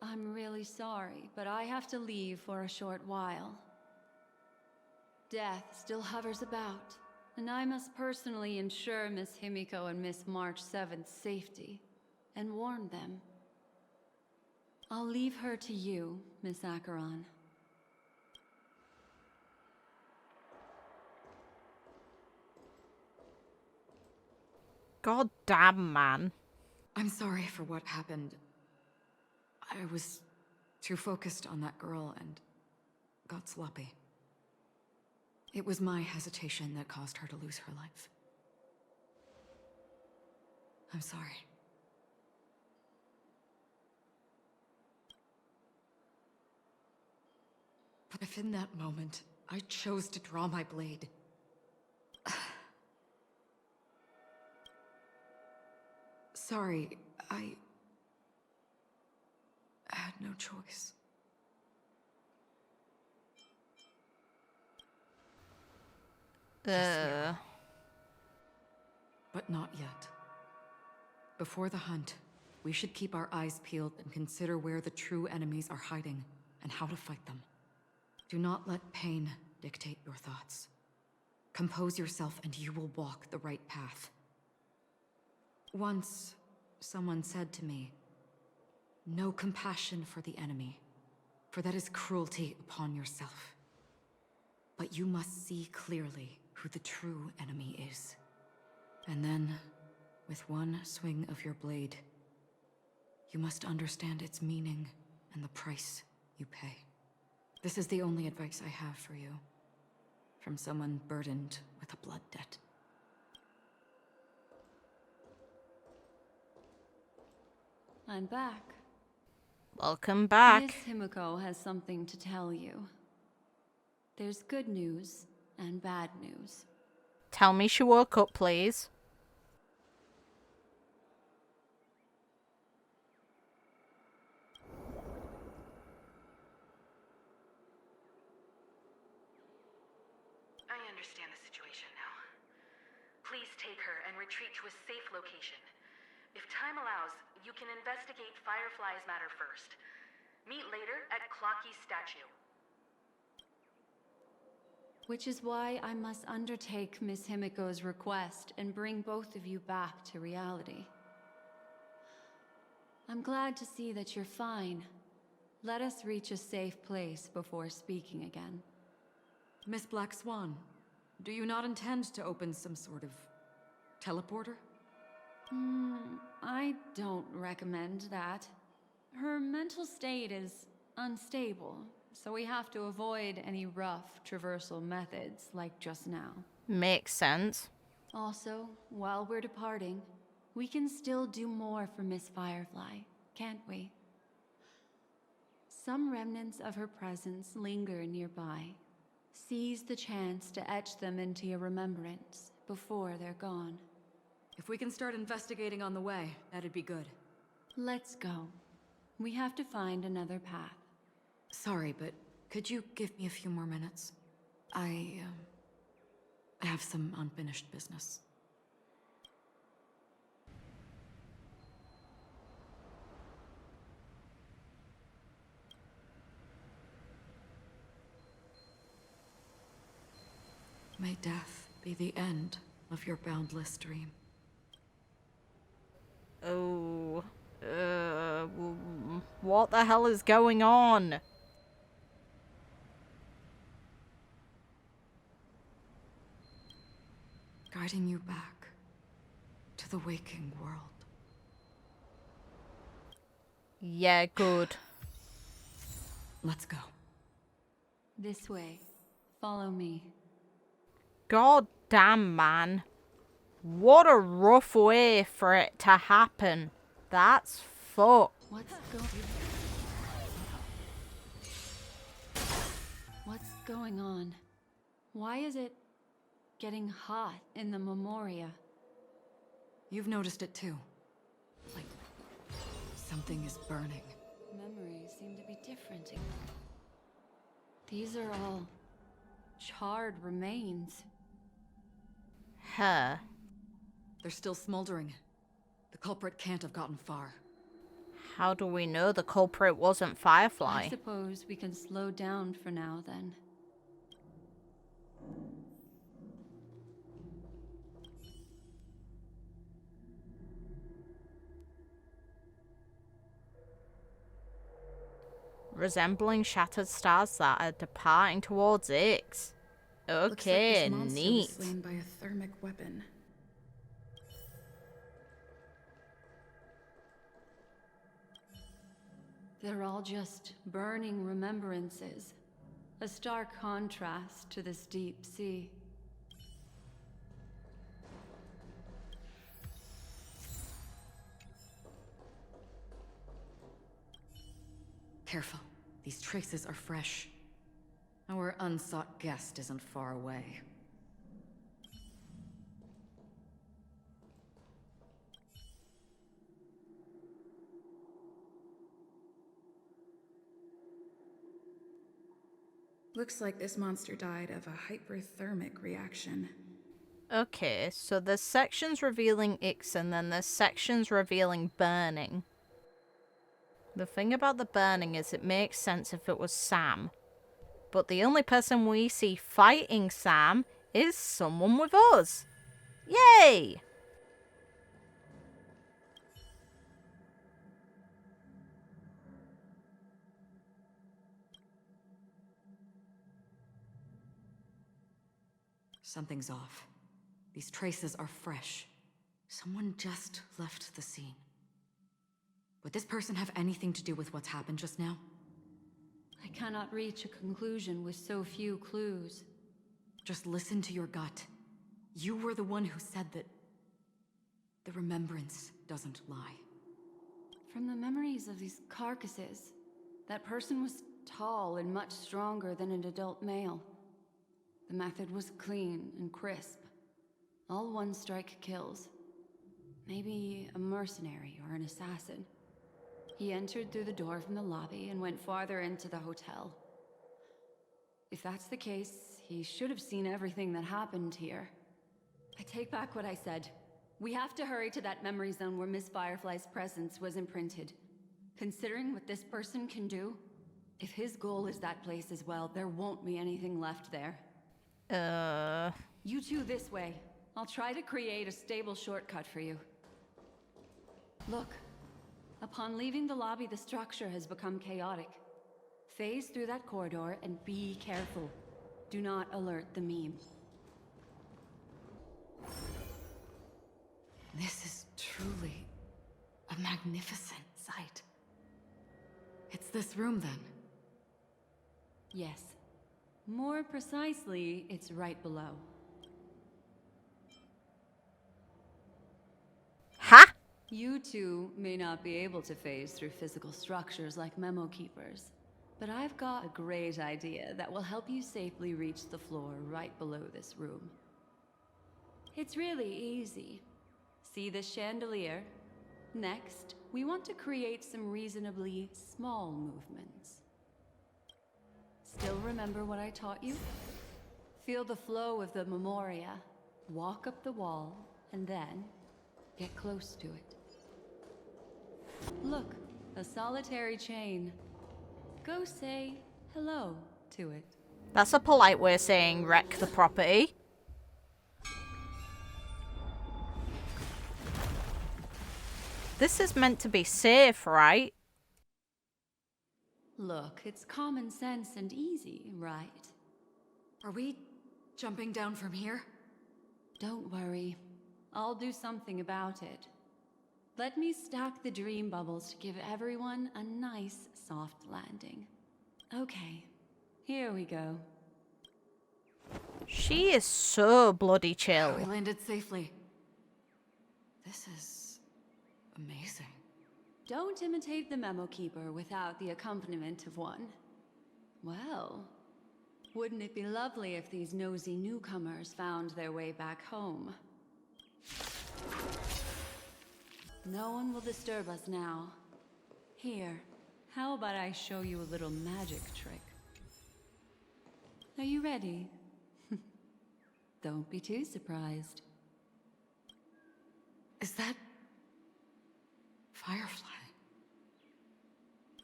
Speaker 14: I'm really sorry, but I have to leave for a short while. Death still hovers about, and I must personally ensure Miss Himiko and Miss March 7th's safety, and warn them. I'll leave her to you, Miss Acheron.
Speaker 1: God damn, man.
Speaker 9: I'm sorry for what happened. I was too focused on that girl and got sloppy. It was my hesitation that caused her to lose her life. I'm sorry. But if in that moment I chose to draw my blade, sorry, I had no choice. But not yet. Before the hunt, we should keep our eyes peeled and consider where the true enemies are hiding and how to fight them. Do not let pain dictate your thoughts. Compose yourself and you will walk the right path. Once, someone said to me, No compassion for the enemy, for that is cruelty upon yourself. But you must see clearly who the true enemy is. And then, with one swing of your blade, you must understand its meaning and the price you pay. This is the only advice I have for you, from someone burdened with a blood debt.
Speaker 14: I'm back.
Speaker 1: Welcome back.
Speaker 14: Miss Himiko has something to tell you. There's good news and bad news.
Speaker 1: Tell me she woke up, please.
Speaker 20: I understand the situation now. Please take her and retreat to a safe location. If time allows, you can investigate Firefly's matter first. Meet later at Clocky's statue.
Speaker 14: Which is why I must undertake Miss Himiko's request and bring both of you back to reality. I'm glad to see that you're fine. Let us reach a safe place before speaking again.
Speaker 9: Miss Black Swan, do you not intend to open some sort of teleporter?
Speaker 14: I don't recommend that. Her mental state is unstable, so we have to avoid any rough traversal methods like just now.
Speaker 1: Makes sense.
Speaker 14: Also, while we're departing, we can still do more for Miss Firefly, can't we? Some remnants of her presence linger nearby. Seize the chance to etch them into your remembrance before they're gone.
Speaker 9: If we can start investigating on the way, that'd be good.
Speaker 14: Let's go. We have to find another path.
Speaker 9: Sorry, but could you give me a few more minutes? I have some unfinished business. May death be the end of your boundless dream.
Speaker 1: Oh, what the hell is going on?
Speaker 9: Guiding you back to the waking world.
Speaker 1: Yeah, good.
Speaker 9: Let's go.
Speaker 14: This way. Follow me.
Speaker 1: God damn, man. What a rough way for it to happen. That's fucked.
Speaker 14: What's going on? Why is it getting hot in the Memoria?
Speaker 9: You've noticed it too. Like something is burning.
Speaker 14: Memories seem to be different. These are all charred remains.
Speaker 1: Huh.
Speaker 9: They're still smoldering. The culprit can't have gotten far.
Speaker 1: How do we know the culprit wasn't Firefly?
Speaker 14: I suppose we can slow down for now, then.
Speaker 1: Resembling shattered stars that are departing towards Ix. Okay,
Speaker 4: Looks like this monster
Speaker 1: neat.
Speaker 4: was slain by a thermic weapon.
Speaker 14: They're all just burning remembrances. A stark contrast to this deep sea.
Speaker 9: Careful. These traces are fresh. Our unsought guest isn't far away.
Speaker 4: Looks like this monster died of a hyperthermic reaction.
Speaker 1: Okay, so there's sections revealing Ix and then there's sections revealing burning. The thing about the burning is it makes sense if it was Sam. But the only person we see fighting Sam is someone with us. Yay!
Speaker 9: Something's off. These traces are fresh. Someone just left the scene. Would this person have anything to do with what's happened just now?
Speaker 14: I cannot reach a conclusion with so few clues.
Speaker 9: Just listen to your gut. You were the one who said that the remembrance doesn't lie.
Speaker 14: From the memories of these carcasses, that person was tall and much stronger than an adult male. The method was clean and crisp. All one-strike kills. Maybe a mercenary or an assassin. He entered through the door from the lobby and went farther into the hotel. If that's the case, he should have seen everything that happened here. I take back what I said. We have to hurry to that memory zone where Miss Firefly's presence was imprinted. Considering what this person can do, if his goal is that place as well, there won't be anything left there. You two this way. I'll try to create a stable shortcut for you. Look. Upon leaving the lobby, the structure has become chaotic. Phase through that corridor and be careful. Do not alert the meme.
Speaker 9: This is truly a magnificent sight. It's this room, then?
Speaker 14: Yes. More precisely, it's right below.
Speaker 1: Ha!
Speaker 14: You two may not be able to phase through physical structures like memo keepers, but I've got a great idea that will help you safely reach the floor right below this room. It's really easy. See this chandelier? Next, we want to create some reasonably small movements. Still remember what I taught you? Feel the flow of the memoria, walk up the wall, and then get close to it. Look, a solitary chain. Go say hello to it.
Speaker 1: That's a polite way of saying wreck the property. This is meant to be safe, right?
Speaker 14: Look, it's common sense and easy, right?
Speaker 9: Are we jumping down from here?
Speaker 14: Don't worry. I'll do something about it. Let me stack the dream bubbles to give everyone a nice, soft landing. Okay, here we go.
Speaker 1: She is so bloody chill.
Speaker 9: We landed safely. This is amazing.
Speaker 14: Don't imitate the memo keeper without the accompaniment of one. Well, wouldn't it be lovely if these nosy newcomers found their way back home? No one will disturb us now. Here, how about I show you a little magic trick? Are you ready? Don't be too surprised.
Speaker 9: Is that Firefly?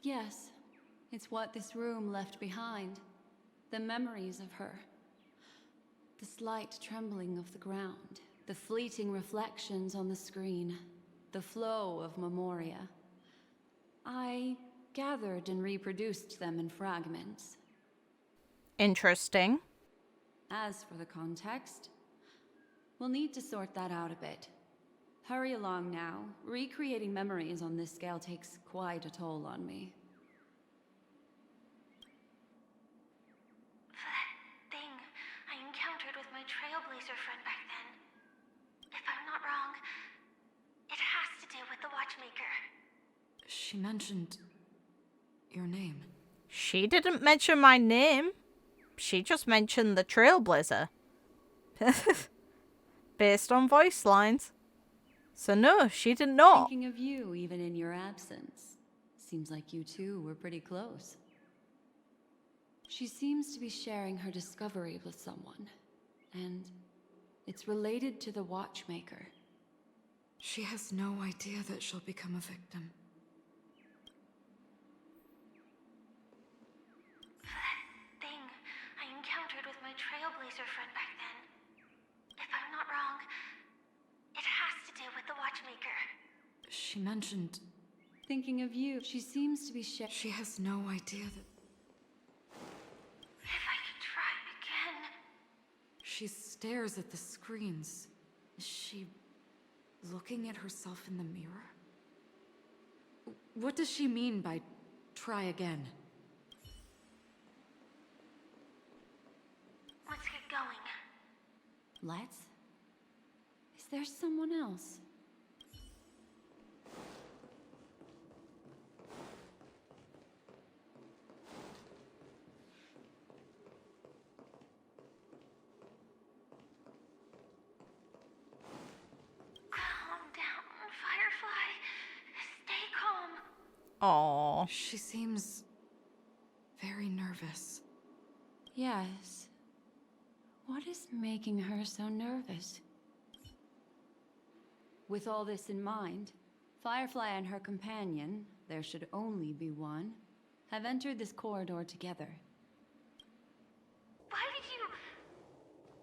Speaker 14: Yes, it's what this room left behind. The memories of her. The slight trembling of the ground. The fleeting reflections on the screen. The flow of memoria. I gathered and reproduced them in fragments.
Speaker 1: Interesting.
Speaker 14: As for the context, we'll need to sort that out a bit. Hurry along now. Recreating memories on this scale takes quite a toll on me.
Speaker 15: For that thing I encountered with my Trailblazer friend back then. If I'm not wrong, it has to do with the Watchmaker.
Speaker 9: She mentioned your name.
Speaker 1: She didn't mention my name. She just mentioned the Trailblazer. Based on voice lines. So no, she did not.
Speaker 14: Thinking of you even in your absence. Seems like you two were pretty close. She seems to be sharing her discovery with someone. And it's related to the Watchmaker.
Speaker 9: She has no idea that she'll become a victim.
Speaker 15: For that thing I encountered with my Trailblazer friend back then. If I'm not wrong, it has to do with the Watchmaker.
Speaker 9: She mentioned...
Speaker 14: Thinking of you, she seems to be
Speaker 9: She has no idea that...
Speaker 15: If I could try again...
Speaker 9: She's stares at the screens. Is she looking at herself in the mirror? What does she mean by try again?
Speaker 15: Let's get going.
Speaker 14: Let's? Is there someone else?
Speaker 1: Aww.
Speaker 9: She seems very nervous.
Speaker 14: Yes. What is making her so nervous? With all this in mind, Firefly and her companion, there should only be one, have entered this corridor together.
Speaker 15: Why did you...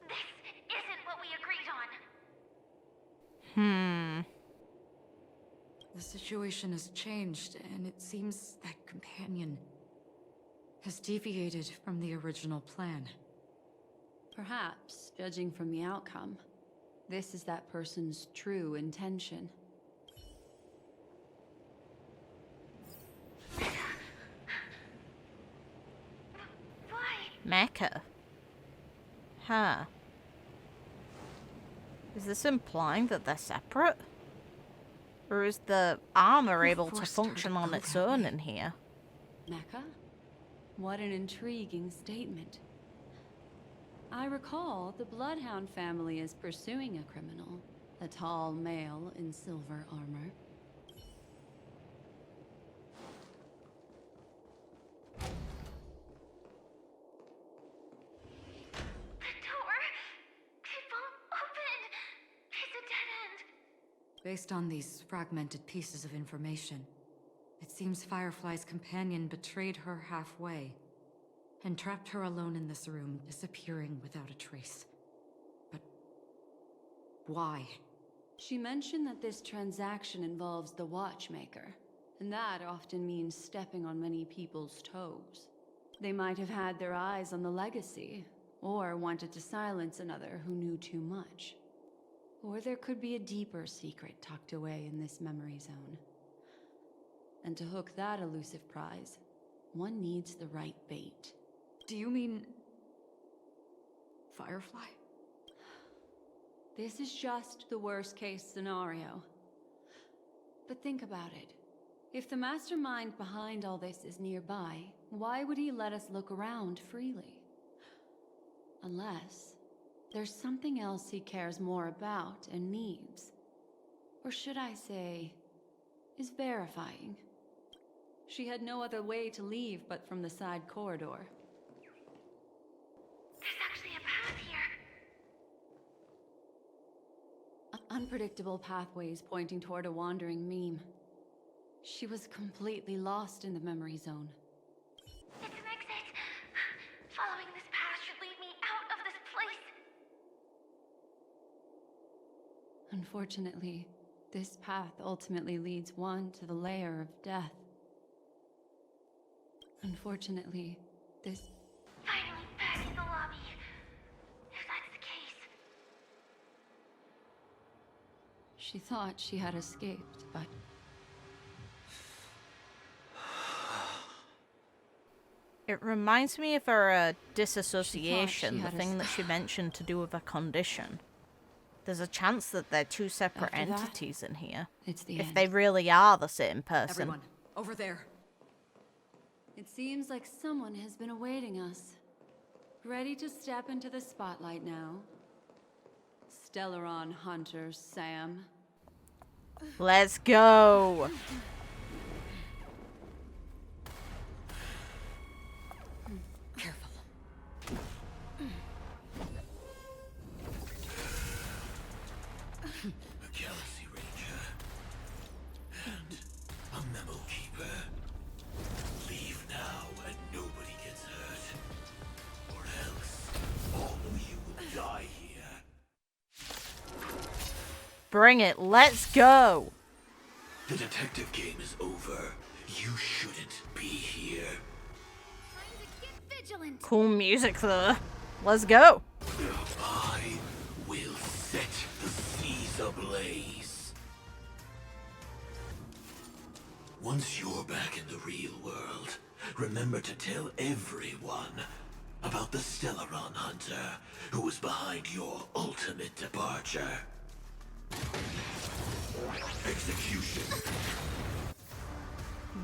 Speaker 15: This isn't what we agreed on.
Speaker 9: The situation has changed, and it seems that companion has deviated from the original plan.
Speaker 14: Perhaps, judging from the outcome, this is that person's true intention.
Speaker 1: Mecha. Huh. Is this implying that they're separate? Or is the armor able to function on its own in here?
Speaker 14: Mecha? What an intriguing statement. I recall the Bloodhound family is pursuing a criminal, a tall male in silver armor.
Speaker 9: Based on these fragmented pieces of information, it seems Firefly's companion betrayed her halfway and trapped her alone in this room, disappearing without a trace. But why?
Speaker 14: She mentioned that this transaction involves the Watchmaker, and that often means stepping on many people's toes. They might have had their eyes on the legacy, or wanted to silence another who knew too much. Or there could be a deeper secret tucked away in this memory zone. And to hook that elusive prize, one needs the right bait.
Speaker 9: Do you mean... Firefly?
Speaker 14: This is just the worst-case scenario. But think about it. If the mastermind behind all this is nearby, why would he let us look around freely? Unless there's something else he cares more about and needs. Or should I say, is verifying. She had no other way to leave but from the side corridor.
Speaker 15: There's actually a path here.
Speaker 14: Unpredictable pathways pointing toward a wandering meme. She was completely lost in the memory zone.
Speaker 15: It's an exit. Following this path should lead me out of this place.
Speaker 14: Unfortunately, this path ultimately leads one to the lair of death. Unfortunately, this...
Speaker 15: Finally back in the lobby. If that's the case.
Speaker 14: She thought she had escaped, but...
Speaker 1: It reminds me of her disassociation, the thing that she mentioned to do with a condition. There's a chance that they're two separate entities in here.
Speaker 14: It's the
Speaker 1: if
Speaker 14: end.
Speaker 1: they really are the same person.
Speaker 9: Everyone, over there.
Speaker 14: It seems like someone has been awaiting us. Ready to step into the spotlight now. Stellaron Hunter Sam.
Speaker 1: Let's go!
Speaker 9: Careful.
Speaker 13: A Galaxy Ranger. And a Memo Keeper. Leave now and nobody gets hurt. Or else, all of you will die here.
Speaker 1: Bring it, let's go!
Speaker 13: The detective game is over. You shouldn't be here.
Speaker 15: Vigilant.
Speaker 1: Cool music though. Let's go!
Speaker 13: I will set the seas ablaze. Once you're back in the real world, remember to tell everyone about the Stellaron Hunter who was behind your ultimate departure. Execution.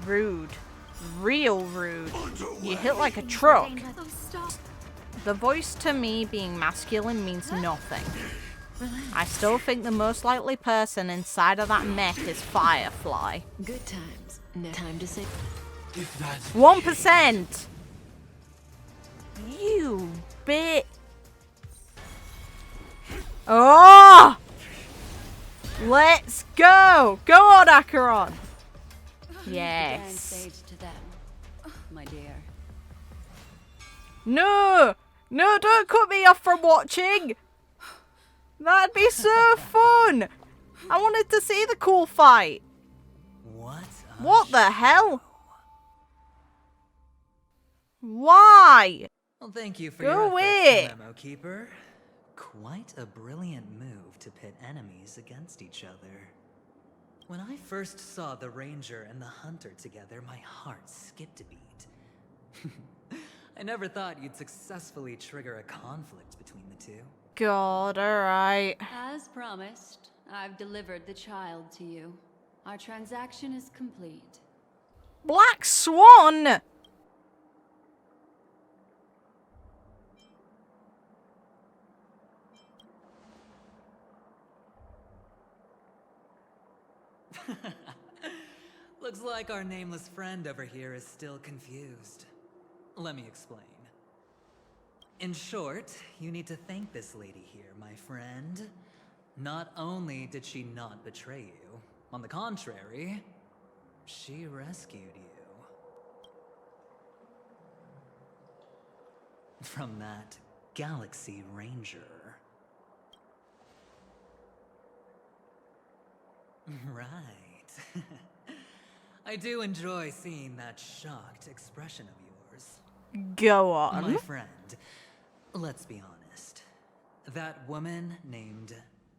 Speaker 1: Rude. Real rude. You hit like a truck. The voice to me being masculine means nothing. I still think the most likely person inside of that mech is Firefly.
Speaker 18: Good times. No time to say.
Speaker 1: 1%! You bit. Oh! Let's go! Go on, Acheron! Yes.
Speaker 14: Stage to them, my dear.
Speaker 1: No! No, don't cut me off from watching! That'd be so fun! I wanted to see the cool fight. What the hell? Why?
Speaker 17: Well, thank you for
Speaker 1: Go
Speaker 17: your
Speaker 1: away.
Speaker 17: efforts, Memo Keeper. Quite a brilliant move to pit enemies against each other. When I first saw the Ranger and the Hunter together, my heart skipped a beat. I never thought you'd successfully trigger a conflict between the two.
Speaker 1: God, alright.
Speaker 14: As promised, I've delivered the child to you. Our transaction is complete.
Speaker 1: Black Swan!
Speaker 17: Looks like our nameless friend over here is still confused. Let me explain. In short, you need to thank this lady here, my friend. Not only did she not betray you, on the contrary, she rescued you. From that Galaxy Ranger. Right. I do enjoy seeing that shocked expression of yours.
Speaker 1: Go on.
Speaker 17: My friend, let's be honest. That woman named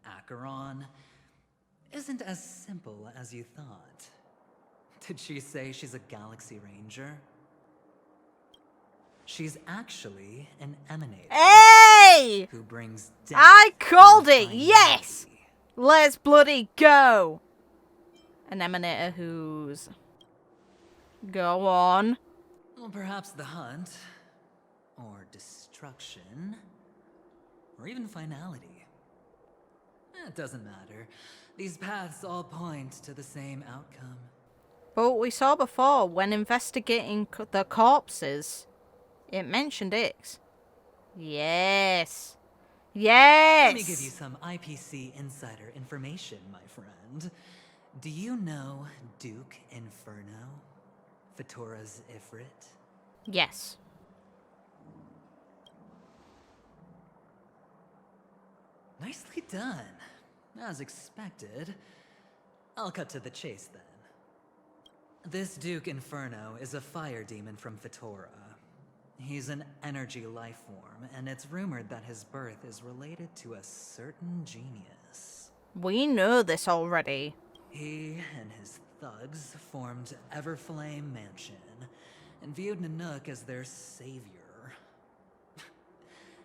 Speaker 17: Acheron isn't as simple as you thought. Did she say she's a Galaxy Ranger? She's actually an emanator.
Speaker 1: Hey!
Speaker 17: Who brings death.
Speaker 1: I called it! Yes! Let's bloody go! An emanator who's... Go on.
Speaker 17: Well, perhaps the hunt, or destruction, or even finality. It doesn't matter. These paths all point to the same outcome.
Speaker 1: But we saw before, when investigating the corpses, it mentioned X. Yes. Yes!
Speaker 17: Let me give you some IPC insider information, my friend. Do you know Duke Inferno? Fatora's Ifrit?
Speaker 1: Yes.
Speaker 17: Nicely done. As expected. I'll cut to the chase then. This Duke Inferno is a fire demon from Fatora. He's an energy life form, and it's rumored that his birth is related to a certain genius.
Speaker 1: We know this already.
Speaker 17: He and his thugs formed Everflame Mansion, and viewed Nanook as their savior.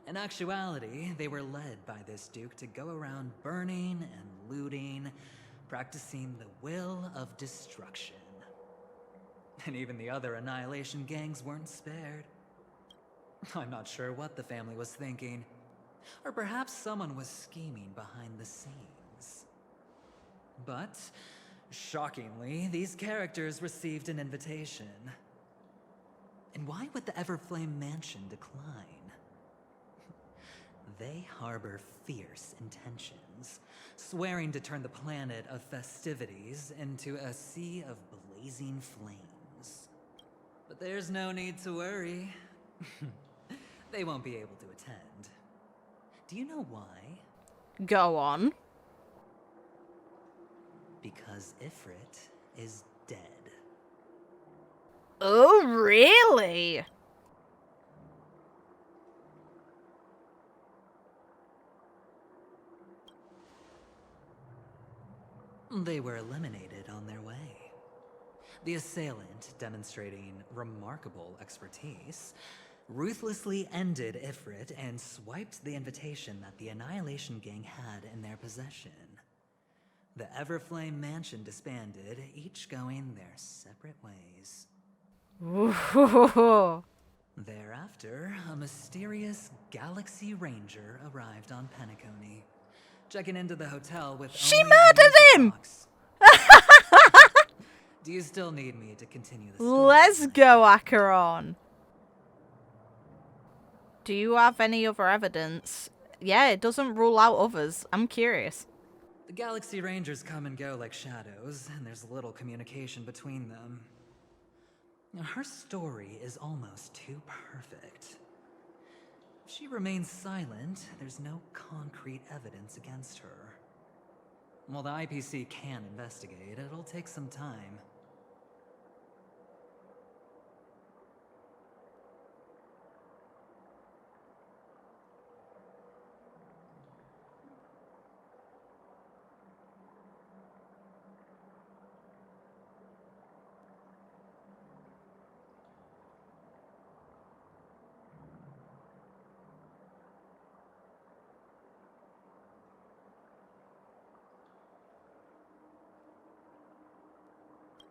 Speaker 17: In actuality, they were led by this Duke to go around burning and looting, practicing the will of destruction. And even the other Annihilation gangs weren't spared. I'm not sure what the family was thinking. Or perhaps someone was scheming behind the scenes. But, shockingly, these characters received an invitation. And why would the Everflame Mansion decline? They harbor fierce intentions, swearing to turn the planet of festivities into a sea of blazing flames. But there's no need to worry. They won't be able to attend. Do you know why?
Speaker 1: Go on.
Speaker 17: Because Ifrit is dead.
Speaker 1: Oh, really?
Speaker 17: They were eliminated on their way. The assailant, demonstrating remarkable expertise, ruthlessly ended Ifrit and swiped the invitation that the Annihilation Gang had in their possession. The Everflame Mansion disbanded, each going their separate ways.
Speaker 1: Ooh.
Speaker 17: Thereafter, a mysterious Galaxy Ranger arrived on Penacony, checking into the hotel with
Speaker 1: She
Speaker 17: only
Speaker 1: murdered him!
Speaker 17: box. Do you still need me to continue the
Speaker 1: Let's go, Acheron. Do you have any other evidence? Yeah, it doesn't rule out others. I'm curious.
Speaker 17: The Galaxy Rangers come and go like shadows, and there's little communication between them. Her story is almost too perfect. If she remains silent, there's no concrete evidence against her. While the IPC can investigate, it'll take some time.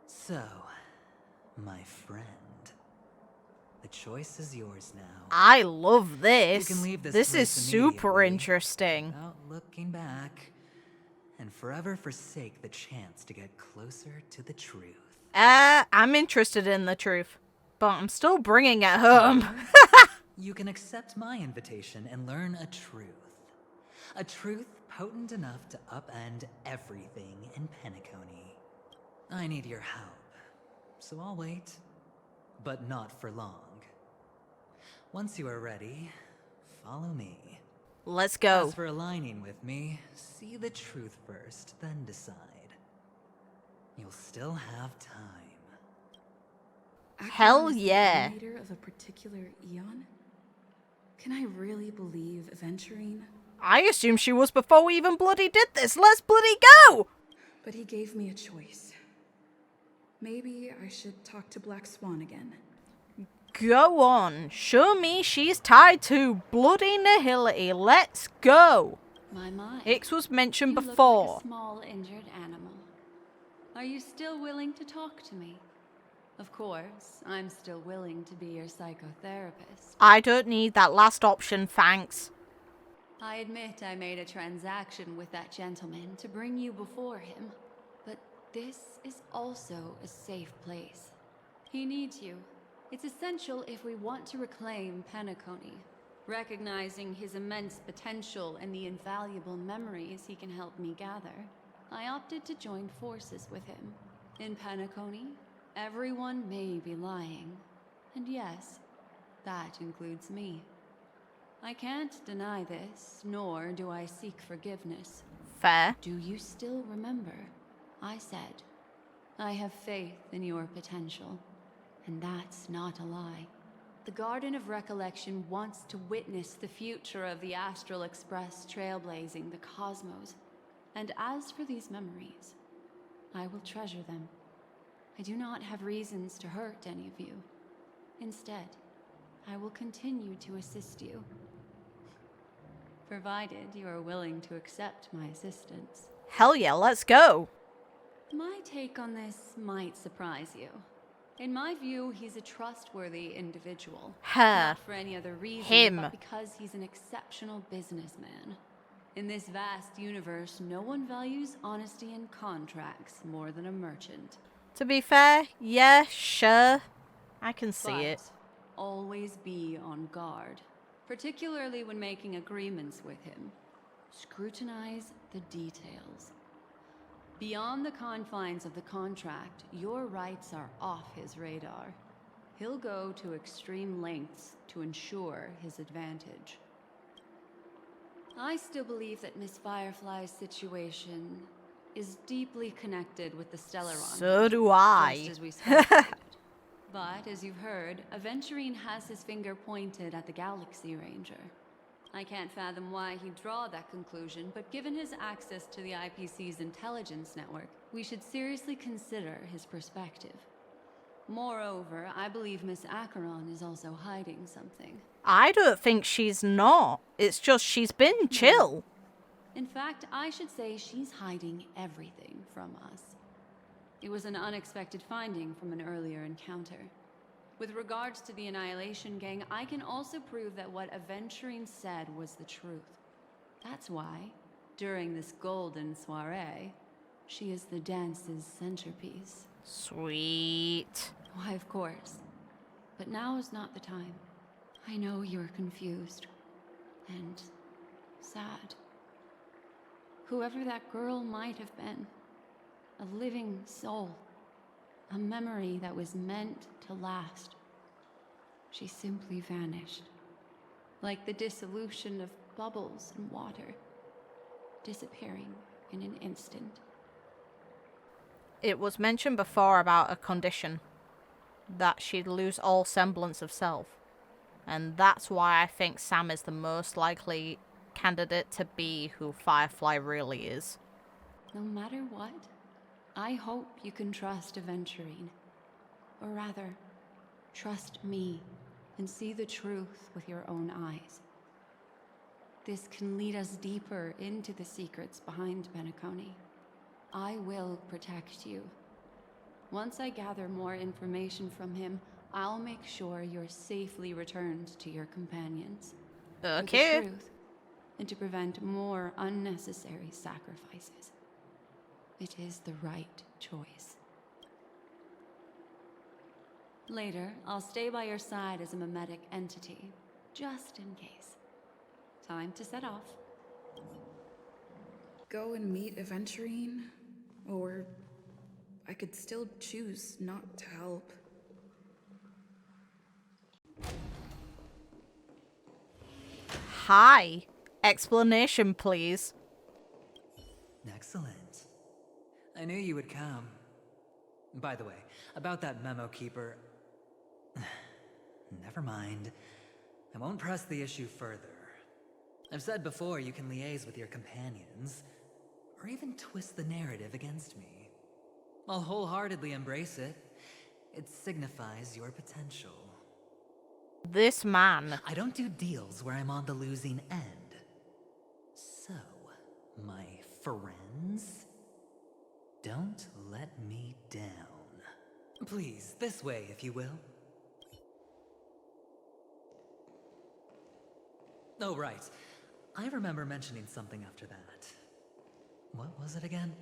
Speaker 17: So, my friend, the choice is yours now.
Speaker 1: I love this.
Speaker 17: You can leave this
Speaker 1: This is
Speaker 17: place
Speaker 1: super
Speaker 17: immediately,
Speaker 1: interesting.
Speaker 17: without looking back, and forever forsake the chance to get closer to the truth.
Speaker 1: I'm interested in the truth, but I'm still bringing it home.
Speaker 17: You can accept my invitation and learn a truth. A truth potent enough to upend everything in Penacony. I need your help, so I'll wait, but not for long. Once you are ready, follow me.
Speaker 1: Let's go.
Speaker 17: As for aligning with me, see the truth first, then decide. You'll still have time.
Speaker 1: Hell
Speaker 4: Acheron is
Speaker 1: yeah.
Speaker 4: The leader of a particular eon? Can I really believe Aventurine?
Speaker 1: I assume she was before we even bloody did this. Let's bloody go!
Speaker 4: But he gave me a choice. Maybe I should talk to Black Swan again.
Speaker 1: Go on. Show me she's tied to bloody nihility. Let's go.
Speaker 14: My.
Speaker 1: Ix was mentioned
Speaker 14: You
Speaker 1: before.
Speaker 14: look like a small injured animal. Are you still willing to talk to me? Of course, I'm still willing to be your psychotherapist.
Speaker 1: I don't need that last option, thanks.
Speaker 14: I admit I made a transaction with that gentleman to bring you before him, but this is also a safe place. He needs you. It's essential if we want to reclaim Penacony. Recognizing his immense potential and the invaluable memories he can help me gather, I opted to join forces with him. In Penacony, everyone may be lying. And yes, that includes me. I can't deny this, nor do I seek forgiveness.
Speaker 1: Fair.
Speaker 14: Do you still remember? I said, I have faith in your potential, and that's not a lie. The Garden of Recollection wants to witness the future of the Astral Express trailblazing the cosmos. And as for these memories, I will treasure them. I do not have reasons to hurt any of you. Instead, I will continue to assist you. Provided you are willing to accept my assistance.
Speaker 1: Hell yeah, let's go.
Speaker 14: My take on this might surprise you. In my view, he's a trustworthy individual.
Speaker 1: Her.
Speaker 14: Not for any other reason,
Speaker 1: Him.
Speaker 14: but because he's an exceptional businessman. In this vast universe, no one values honesty and contracts more than a merchant.
Speaker 1: To be fair, yeah, sure. I can see
Speaker 14: But
Speaker 1: it.
Speaker 14: always be on guard, particularly when making agreements with him. Scrutinize the details. Beyond the confines of the contract, your rights are off his radar. He'll go to extreme lengths to ensure his advantage. I still believe that Miss Firefly's situation is deeply connected with the Stellaron.
Speaker 1: So do I.
Speaker 14: Just as we speculated. But, as you've heard, Aventurine has his finger pointed at the Galaxy Ranger. I can't fathom why he'd draw that conclusion, but given his access to the IPC's intelligence network, we should seriously consider his perspective. Moreover, I believe Miss Acheron is also hiding something.
Speaker 1: I don't think she's not. It's just she's been chill.
Speaker 14: In fact, I should say she's hiding everything from us. It was an unexpected finding from an earlier encounter. With regards to the Annihilation Gang, I can also prove that what Aventurine said was the truth. That's why, during this golden soiree, she is the dance's centerpiece.
Speaker 1: Sweet.
Speaker 14: Why, of course. But now is not the time. I know you're confused and sad. Whoever that girl might have been, a living soul, a memory that was meant to last. She simply vanished, like the dissolution of bubbles in water, disappearing in an instant.
Speaker 1: It was mentioned before about a condition, that she'd lose all semblance of self. And that's why I think Sam is the most likely candidate to be who Firefly really is.
Speaker 14: No matter what, I hope you can trust Aventurine. Or rather, trust me and see the truth with your own eyes. This can lead us deeper into the secrets behind Penacony. I will protect you. Once I gather more information from him, I'll make sure you're safely returned to your companions.
Speaker 1: Okay.
Speaker 14: For the truth, and to prevent more unnecessary sacrifices. It is the right choice. Later, I'll stay by your side as a mimetic entity, just in case. Time to set off.
Speaker 4: Go and meet Aventurine, or I could still choose not to help.
Speaker 1: Hi. Explanation, please.
Speaker 17: Excellent. I knew you would come. By the way, about that memo keeper... Never mind. I won't press the issue further. I've said before you can liaise with your companions, or even twist the narrative against me. I'll wholeheartedly embrace it. It signifies your potential.
Speaker 1: This man.
Speaker 17: I don't do deals where I'm on the losing end. So, my friends, don't let me down. Please, this way, if you will. Oh, right. I remember mentioning something after that. What was it again?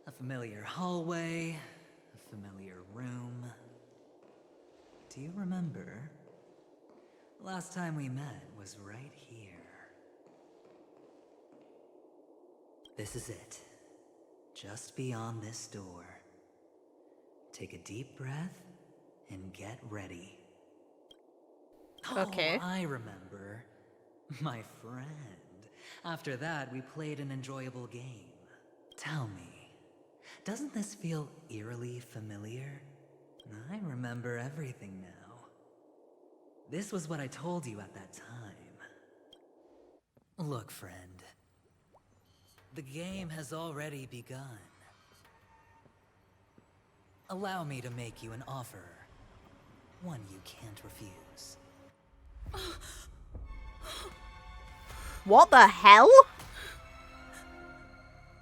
Speaker 17: A familiar hallway, a familiar room. Do you remember? Last time we met was right here. This is it. Just beyond this door. Take a deep breath and get ready.
Speaker 1: Okay.
Speaker 17: Oh, I remember. My friend. After that, we played an enjoyable game. Tell me, doesn't this feel eerily familiar? I remember everything now. This was what I told you at that time. Look, friend. The game has already begun. Allow me to make you an offer. One you can't refuse.
Speaker 1: What the hell?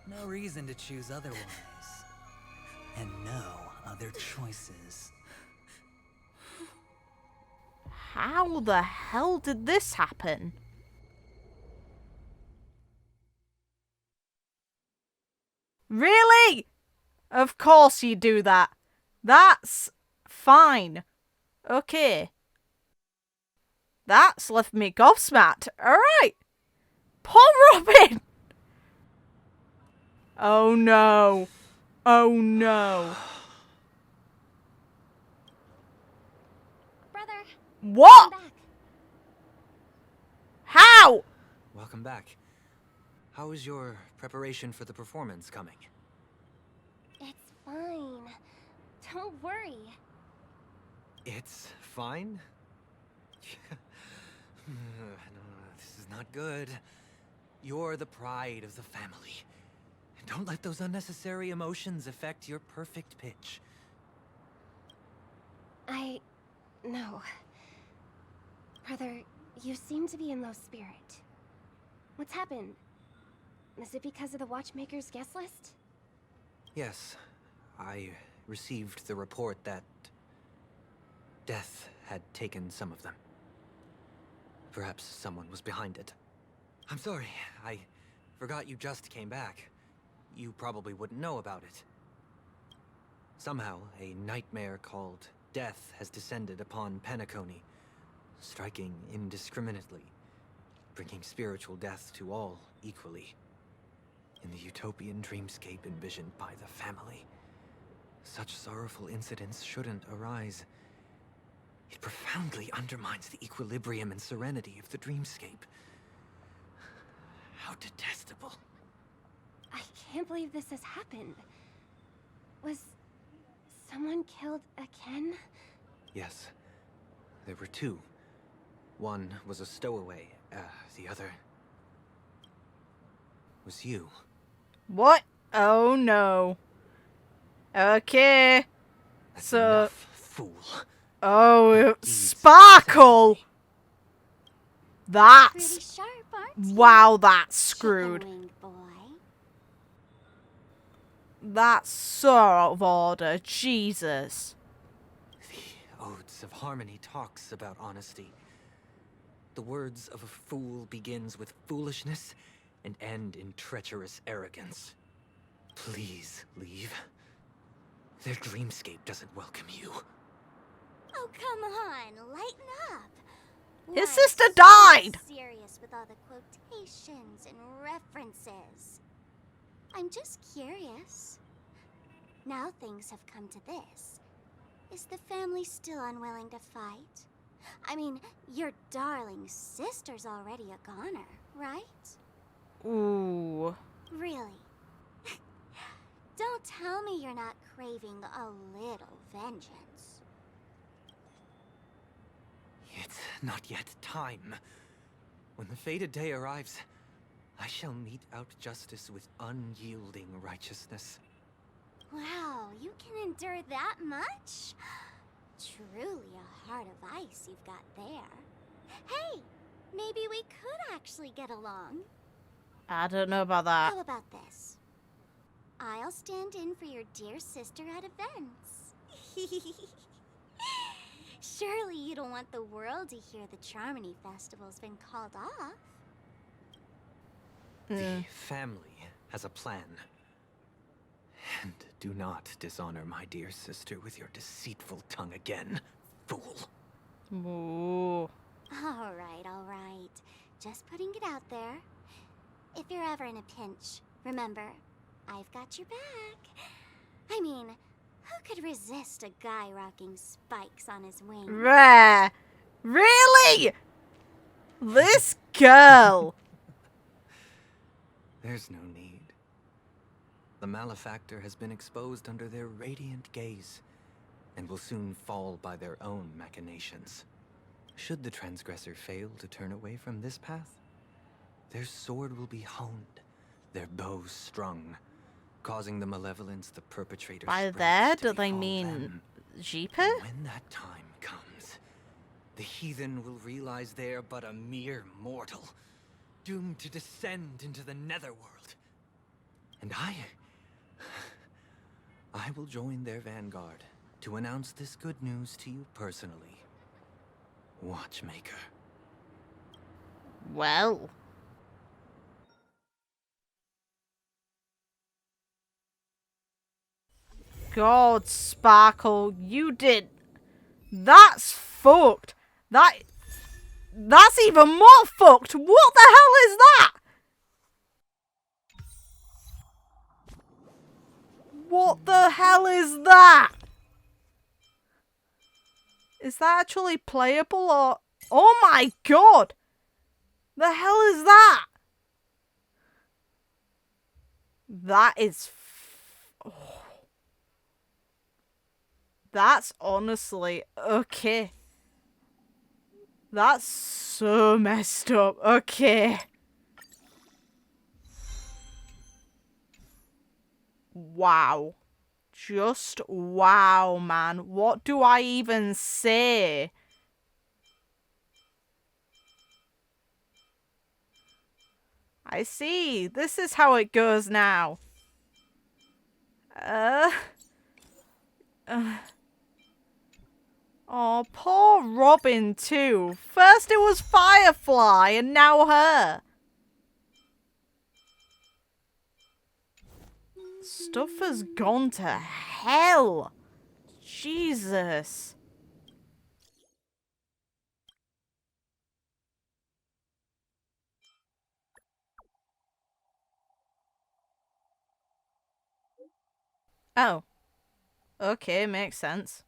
Speaker 17: No reason to choose otherwise. And no other choices.
Speaker 1: How the hell did this happen? Really? Of course you do that. That's fine. Okay. That's left me gobsmacked. Alright. Poor Robin! Oh no. Oh no.
Speaker 15: Brother.
Speaker 1: What?
Speaker 15: Come back.
Speaker 1: How?
Speaker 10: Welcome back. How is your preparation for the performance coming?
Speaker 15: It's fine. Don't worry.
Speaker 10: It's fine? This is not good. You're the pride of the family. Don't let those unnecessary emotions affect your perfect pitch.
Speaker 11: No. Brother, you seem to be in low spirit. What's happened? Is it because of the Watchmaker's guest list?
Speaker 10: Yes, I received the report that death had taken some of them. Perhaps someone was behind it. I'm sorry, I forgot you just came back. You probably wouldn't know about it. Somehow, a nightmare called death has descended upon Penacony, striking indiscriminately, bringing spiritual death to all equally. In the utopian dreamscape envisioned by the family, such sorrowful incidents shouldn't arise. It profoundly undermines the equilibrium and serenity of the dreamscape. How detestable.
Speaker 11: I can't believe this has happened. Was someone killed again?
Speaker 10: Yes, there were two. One was a stowaway, the other was you.
Speaker 1: What? Oh no. Okay.
Speaker 10: That's
Speaker 1: So.
Speaker 10: enough, fool.
Speaker 1: Oh, Sparkle! That's.
Speaker 15: Pretty sharp, aren't you?
Speaker 1: Wow, that's screwed.
Speaker 15: Chicken-winged boy.
Speaker 1: That's so out of order. Jesus.
Speaker 10: The Odes of Harmony talks about honesty. The words of a fool begins with foolishness and end in treacherous arrogance. Please leave. Their dreamscape doesn't welcome you.
Speaker 15: Oh, come on, lighten up.
Speaker 1: His
Speaker 15: Why,
Speaker 1: sister
Speaker 15: so
Speaker 1: died.
Speaker 15: Serious with all the quotations and references. I'm just curious. Now things have come to this. Is the family still unwilling to fight? I mean, your darling sister's already a goner, right?
Speaker 1: Ooh.
Speaker 15: Really? Don't tell me you're not craving a little vengeance.
Speaker 10: It's not yet time. When the fated day arrives, I shall mete out justice with unyielding righteousness.
Speaker 15: Wow, you can endure that much? Truly a heart of ice you've got there. Hey, maybe we could actually get along.
Speaker 1: I don't know about that.
Speaker 15: How about this? I'll stand in for your dear sister at events. Surely you don't want the world to hear the Charmony Festival's been called off.
Speaker 10: The family has a plan. And do not dishonor my dear sister with your deceitful tongue again, fool.
Speaker 1: Ooh.
Speaker 15: All right. Just putting it out there. If you're ever in a pinch, remember, I've got your back. I mean, who could resist a guy rocking spikes on his wings?
Speaker 1: Rare. Really? This girl.
Speaker 10: There's no need. The malefactor has been exposed under their radiant gaze, and will soon fall by their own machinations. Should the transgressor fail to turn away from this path, their sword will be honed, their bows strung, causing the malevolence the perpetrator
Speaker 1: By
Speaker 10: spreads
Speaker 1: there,
Speaker 10: to
Speaker 1: do they
Speaker 10: befall
Speaker 1: mean
Speaker 10: them.
Speaker 1: Jeeper?
Speaker 10: And when that time comes, the heathen will realize they're but a mere mortal, doomed to descend into the netherworld. And I will join their vanguard to announce this good news to you personally, Watchmaker.
Speaker 1: Well. God, Sparkle, you did. That's fucked. That's even more fucked. What the hell is that? What the hell is that? Is that actually playable or... Oh my god! The hell is that? That is... Oh. That's honestly... Okay. That's so messed up. Okay. Wow. Just wow, man. What do I even say? I see. This is how it goes now. Oh, poor Robin too. First it was Firefly and now her. Stuff has gone to hell. Jesus. Oh. Okay, makes sense.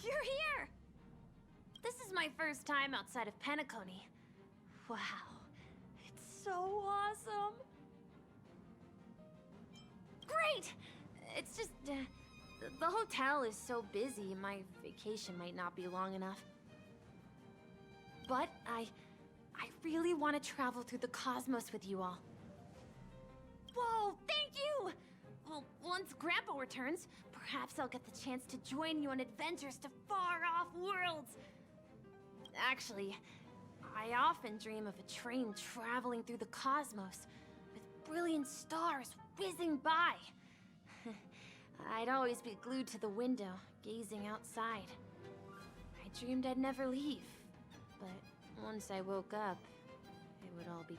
Speaker 11: You're here! This is my first time outside of Penacony. Wow. It's so awesome! Great! It's just, the hotel is so busy, my vacation might not be long enough. But I really want to travel through the cosmos with you all. Whoa, thank you! Well, once Grandpa returns, perhaps I'll get the chance to join you on adventures to far-off worlds. Actually, I often dream of a train traveling through the cosmos, with brilliant stars whizzing by. I'd always be glued to the window, gazing outside. I dreamed I'd never leave, but once I woke up, it would all be